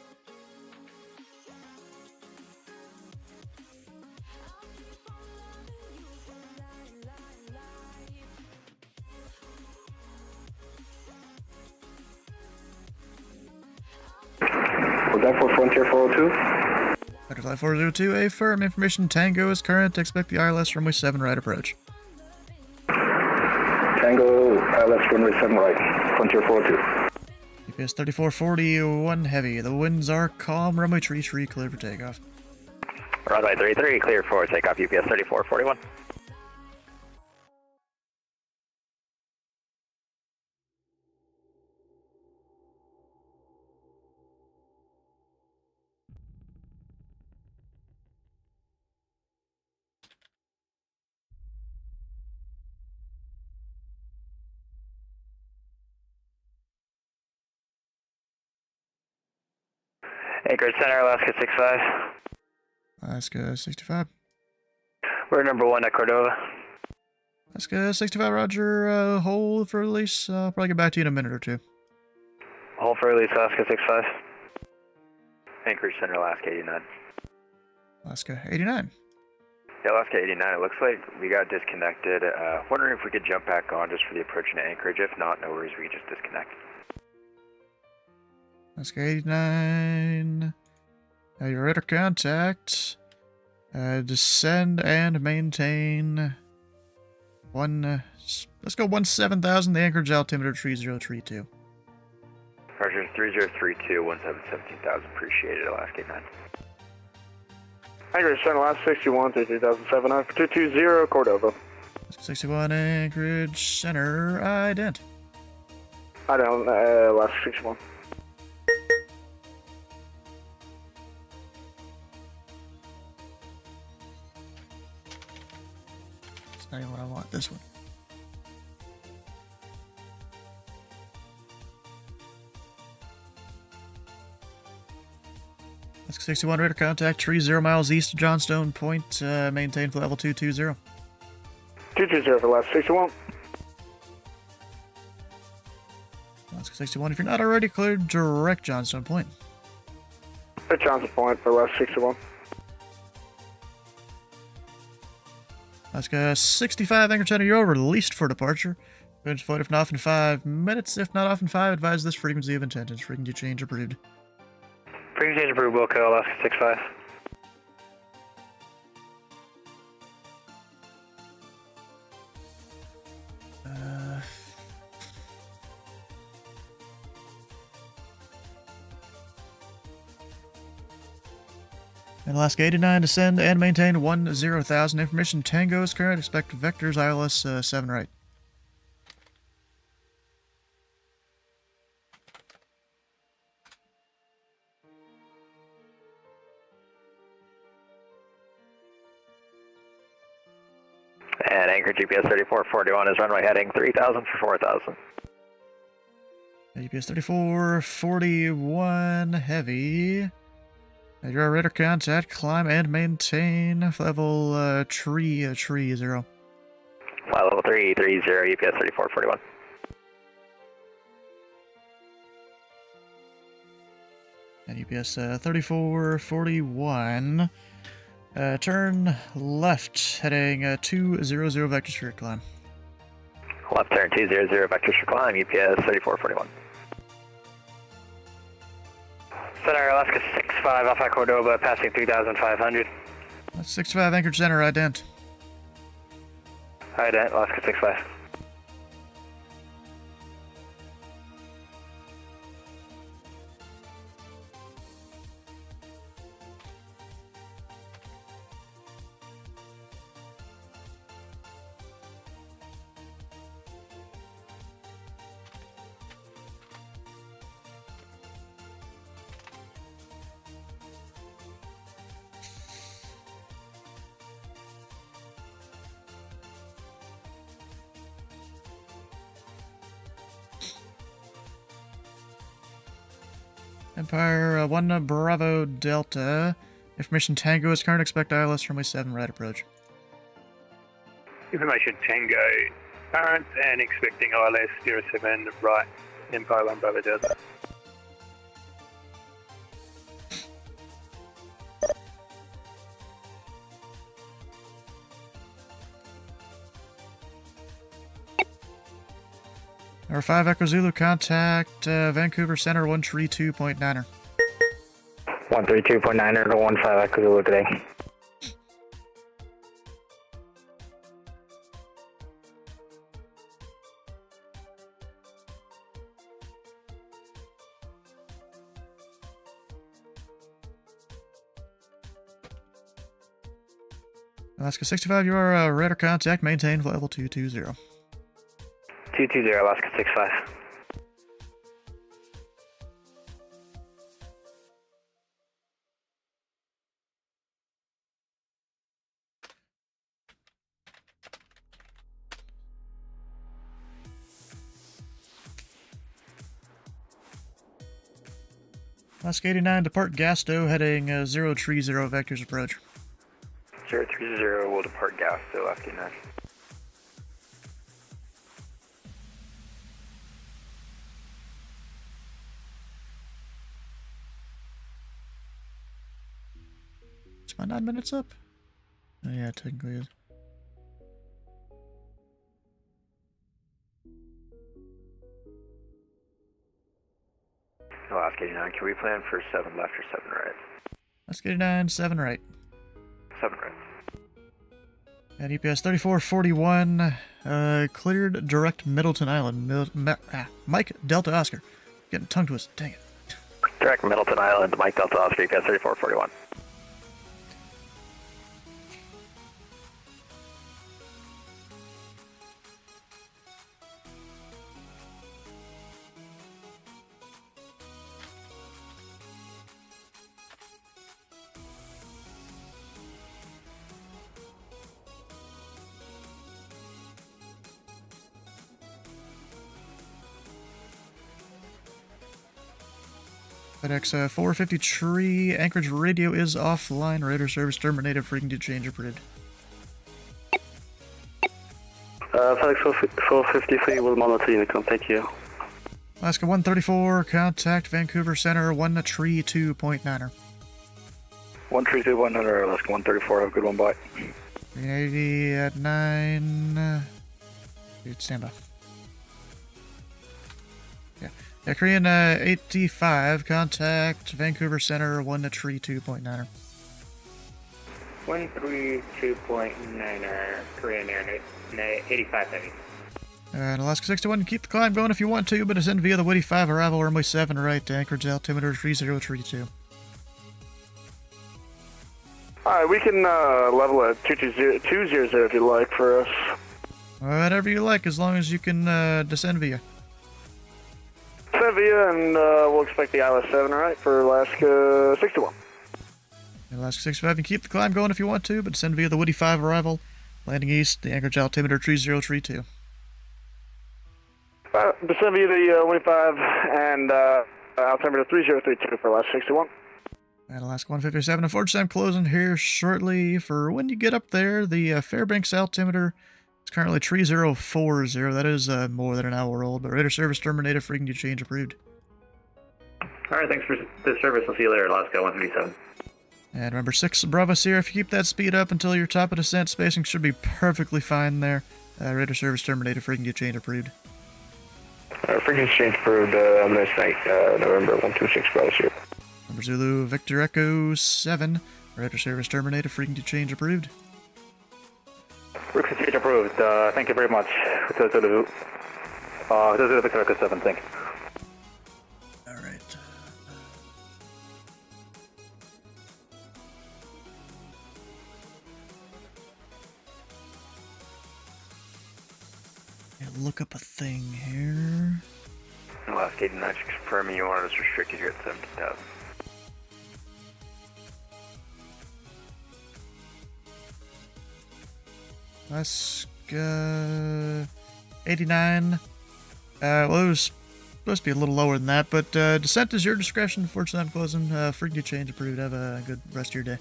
Was that for Frontier 402? Butterfly 402, a firm information Tango is current, expect the ILS runway 7, right approach. Tango, ILS runway 7 right, Frontier 402. GPS 3441 heavy, the winds are calm, runway 33 clear for takeoff. Runway 33 clear for takeoff, UPS 3441. Anchorage Center, Alaska 65. Alaska 65. We're number 1 at Cordova. Alaska 65, roger, hold for release. I'll probably get back to you in a minute or two. Hold for release, Alaska 65. Anchorage Center, Alaska 89. Alaska 89. Yeah, Alaska 89, it looks like we got disconnected. Wondering if we could jump back on just for the approach into Anchorage. If not, no worries, we can just disconnect. Alaska 89. Your radar contact. Descend and maintain. Let's go 17,000, the Anchorage altimeter 3032. Roger, 3032, 17,000, appreciate it, Alaska 89. Anchorage Center, Alaska 61, 3007, for 220, Cordova. 61, Anchorage Center, ident. I don't, Alaska 61. That's not even what I want, this one. Alaska 61, radar contact, tree 0 miles east of Johnstone Point, maintain for level 220. 220 for Alaska 61. Alaska 61, if you're not already cleared, direct Johnstone Point. At Johnson Point for Alaska 61. Alaska 65, Anchorage Center, you're released for departure. Finish flight if not off in 5 minutes. If not off in 5, advise this frequency of intentions. Frequency change approved. Frequency change approved, Wilco, Alaska 65. And Alaska 89, descend and maintain 10,000. Information Tango is current. Expect vectors ILS 7 right. And Anchor GPS 3441 is runway heading 3,000 for 4,000. GPS 3441, heavy. At your radar contact, climb and maintain level tree 0. Fly level 330, UPS 3441. And UPS 3441. Turn left, heading 200 vectors for your climb. Left turn 200 vectors for climb, UPS 3441. Center Alaska 65, Alpha Cordova, passing 3,500. That's 65 Anchorage Center, ident. Ident, Alaska 65. Empire 1 Bravo Delta. Information Tango is current. Expect ILS runway 7 right approach. Information Tango, current and expecting ILS 07 right, Empire 1 Bravo Delta. Number 5 Echo Zulu, contact Vancouver Center 132.9er. 132.9er to 15 Echo Zulu today. Alaska 65, you are radar contact, maintain flight level 220. 220, Alaska 65. Alaska 89, depart Gasto, heading 030 vectors approach. 030 will depart Gasto, Alaska 89. Is my 9 minutes up? Oh, yeah, technically is. Alaska 89, can we plan for 7 left or 7 right? Alaska 89, 7 right. 7 right. And EPS 3441, cleared direct Middleton Island. Mike Delta Oscar. Getting tongue twisted, dang it. Direct Middleton Island, Mike Delta Oscar, EPS 3441. FedEx 450 tree, Anchorage radio is offline, radar service terminated, frequency change approved. FedEx 453 will monitor Unicom, thank you. Alaska 134, contact Vancouver Center 132.9er. 132.9er, Alaska 134, have a good one, bye. 380 at 9. Dude, stand by. Yeah, Korean 85, contact Vancouver Center 132.9er. 132.9er, Korean Air 85 heavy. And Alaska 61, keep the climb going if you want to, but ascend via the Woody 5, arrival runway 7 right to Anchorage, altimeter 3032. Alright, we can level at 200 if you like for us. Whatever you like, as long as you can descend via. Descend via, and we'll expect the ILS 7, alright, for Alaska 61. Alaska 65, and keep the climb going if you want to, but descend via the Woody 5, arrival, landing east, the Anchorage, altimeter 3032. Descend via the Woody 5, and altimeter 3032 for Alaska 61. And Alaska 157, unfortunately I'm closing here shortly. For when you get up there, the Fairbanks altimeter is currently 3040. That is more than an hour old, but radar service terminated, frequency change approved. Alright, thanks for the service. I'll see you later, Alaska 157. And remember, 6 Bravo Sierra, if you keep that speed up until your top of descent, spacing should be perfectly fine there. Radar service terminated, frequency change approved. Frequency change approved, have a nice night, November 126 Bravo Sierra. Number Zulu, Victor Echo 7, radar service terminated, frequency change approved. Frequency change approved, thank you very much. Zulu Victor Echo 7, thank you. Alright. Look up a thing here. Alaska 89, confirming you are restricted here at 70,000. Alaska 89. Well, it was supposed to be a little lower than that, but descent is your discretion. Unfortunately, I'm closing. Frequency change approved. Have a good rest of your day.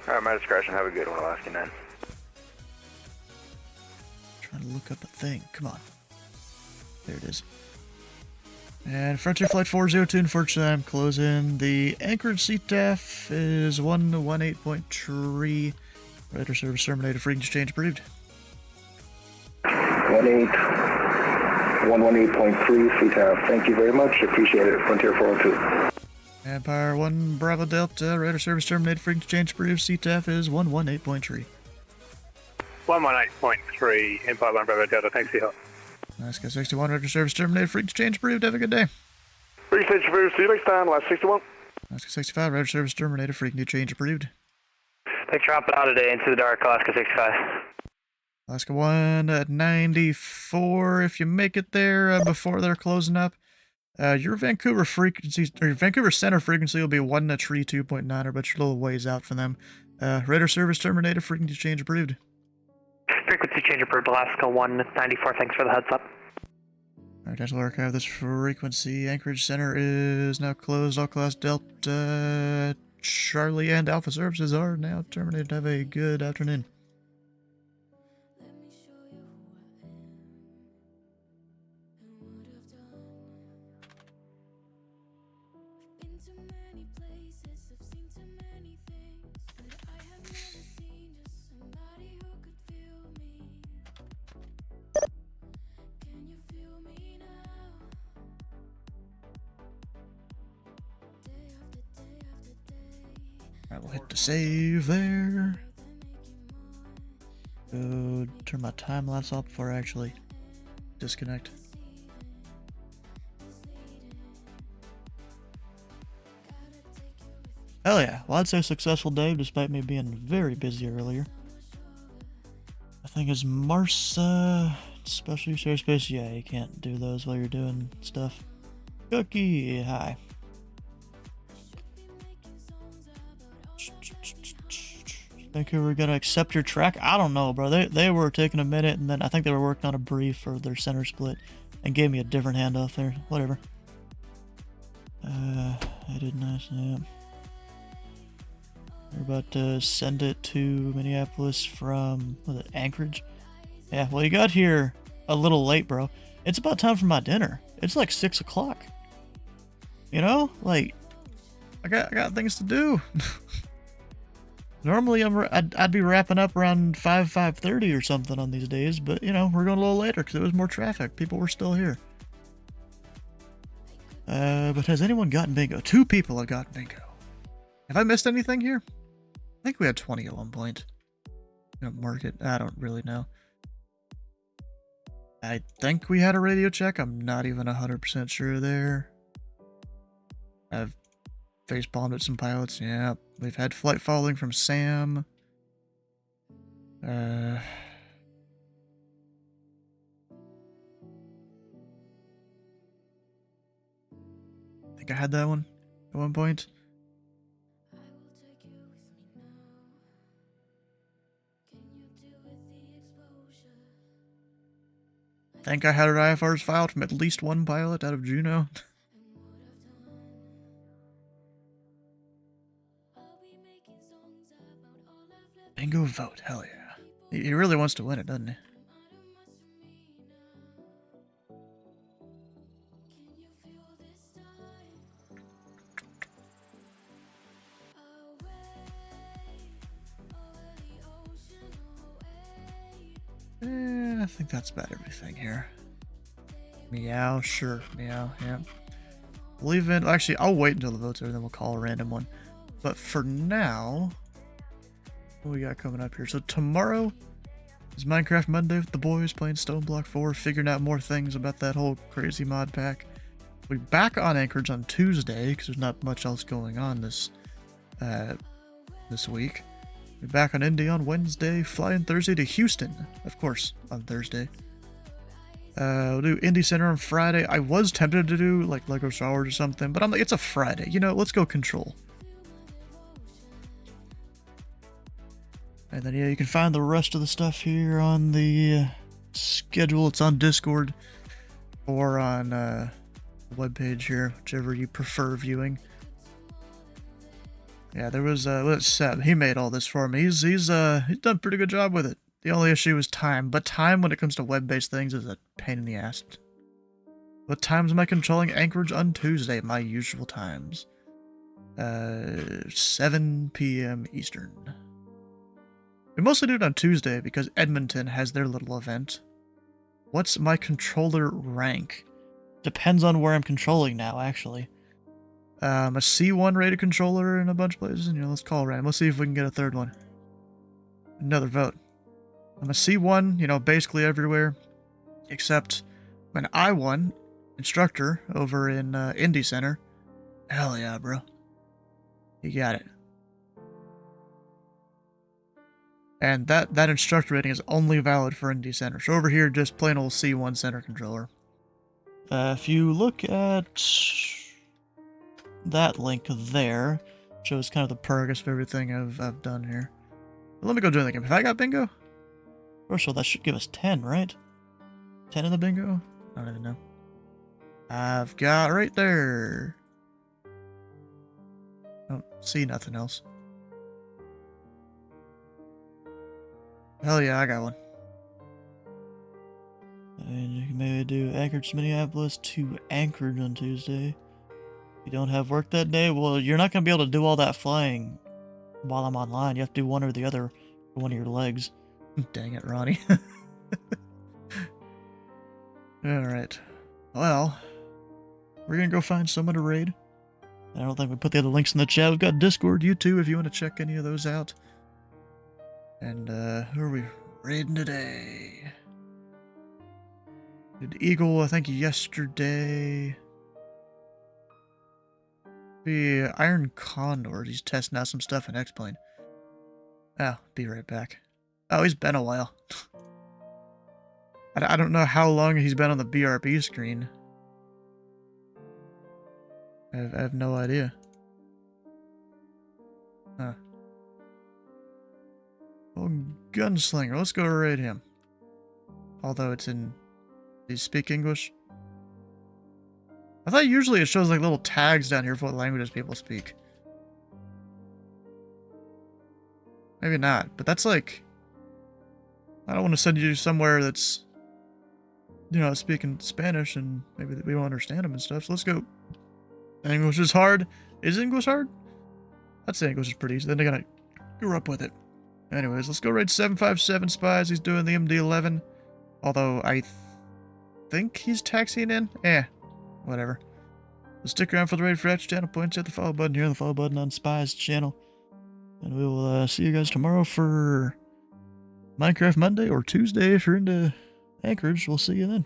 Alright, my discretion. Have a good one, Alaska 9. Trying to look up a thing. Come on. There it is. And Frontier Flight 402, unfortunately, I'm closing. The Anchorage CTAF is 118.3. Radar service terminated. Frequency change approved. 118.3 CTAF. Thank you very much. Appreciate it. Frontier 402. Empire 1 Bravo Delta. Radar service terminated. Frequency change approved. CTAF is 118.3. 118.3, Empire 1 Bravo Delta, thanks for your help. Alaska 61, radar service terminated, frequency change approved, have a good day. Frequency change approved, see you next time, Alaska 61. Alaska 65, radar service terminated, frequency change approved. Thanks for hopping out today into the dark, Alaska 65. Alaska 1 at 94, if you make it there before they're closing up. Your Vancouver frequency, or your Vancouver Center frequency will be 132.9, but you're a little ways out from them. Radar service terminated, frequency change approved. Frequency change approved, Alaska 194. Thanks for the heads up. Alright, Dental Archive, this frequency. Anchorage Center is now closed. All class Delta, Charlie, and Alpha services are now terminated. Have a good afternoon. I will hit the save there. Go turn my time lapse off before I actually disconnect. Hell yeah. Well, I'd say successful day despite me being very busy earlier. I think it's Mars, special use airspace. Yeah, you can't do those while you're doing stuff. Cookie, hi. Vancouver gonna accept your track? I don't know, bro. They were taking a minute, and then I think they were working on a brief for their center split, and gave me a different handoff there. Whatever. I did nice. Yeah. We're about to send it to Minneapolis from, was it Anchorage? Yeah. Well, you got here a little late, bro. It's about time for my dinner. It's like 6 o'clock. You know, like I got things to do. Normally I'd be wrapping up around 5:30 or something on these days, but you know we're going a little later because there was more traffic. People were still here. But has anyone gotten bingo? 2 people have gotten bingo. Have I missed anything here? I think we had 20 at one point. Market. I don't really know. I think we had a radio check. I'm not even 100% sure there. I've facepalmed at some pilots. Yeah, we've had flight following from Sam. I think I had that one at one point. I think I had an IFRs filed from at least one pilot out of Juneau. Bingo vote, hell yeah. He really wants to win it, doesn't he? I think that's about everything here. Meow, sure. Meow, yeah. Leave it. Actually, I'll wait until the vote's over, then we'll call a random one. But for now, what we got coming up here? So tomorrow is Minecraft Monday with the boys playing Stone Block 4, figuring out more things about that whole crazy mod pack. We'll be back on Anchorage on Tuesday because there's not much else going on this week. We'll be back on Indy on Wednesday, flying Thursday to Houston, of course, on Thursday. We'll do Indy Center on Friday. I was tempted to do like Lego Star Wars or something, but I'm like, it's a Friday. You know, let's go Control. And then, yeah, you can find the rest of the stuff here on the schedule. It's on Discord or on the webpage here, whichever you prefer viewing. Yeah, there was Seb. He made all this for me. He's done a pretty good job with it. The only issue is time, but time when it comes to web-based things is a pain in the ass. What times am I controlling Anchorage on Tuesday? My usual times. 7 p.m. Eastern. We mostly do it on Tuesday because Edmonton has their little event. What's my controller rank? Depends on where I'm controlling now, actually. A C1 rated controller in a bunch of places. You know, let's call it random. Let's see if we can get a third one. Another vote. I'm a C1, you know, basically everywhere. Except I'm an I1 instructor over in Indy Center. Hell yeah, bro. You got it. And that instructor rating is only valid for Indy Center. So over here, just plain old C1 center controller. If you look at that link there, shows kind of the progress of everything I've done here. But let me go join the game. Have I got bingo? First of all, that should give us 10, right? 10 in the bingo? I don't even know. I've got right there. I don't see nothing else. Hell yeah, I got one. And you can maybe do Anchorage to Minneapolis to Anchorage on Tuesday. If you don't have work that day, well, you're not going to be able to do all that flying while I'm online. You have to do one or the other for one of your legs. Dang it, Ronnie. Alright. Well, we're going to go find someone to raid. I don't think we put the other links in the chat. We've got Discord, YouTube, if you want to check any of those out. And, who are we raiding today? Did Eagle, I think, yesterday. The Iron Condor. He's testing out some stuff in X-Plane. Oh, be right back. Oh, he's been a while. I don't know how long he's been on the BRB screen. I have no idea. Huh. Oh, Gunslinger. Let's go raid him. Although it's in... Do you speak English? I thought usually it shows like little tags down here for what languages people speak. Maybe not, but that's like... I don't want to send you somewhere that's speaking Spanish, and maybe we won't understand them and stuff. So let's go. English is hard. Is English hard? I'd say English is pretty easy. Then they gotta grow up with it. Anyways, let's go raid 757 Spies. He's doing the MD-11. Although I think he's taxiing in. Whatever. So stick around for the raid for Ratchet channel. Points at the follow button here, and the follow button on Spies channel. And we will see you guys tomorrow for Minecraft Monday or Tuesday if you're into Anchorage. We'll see you then.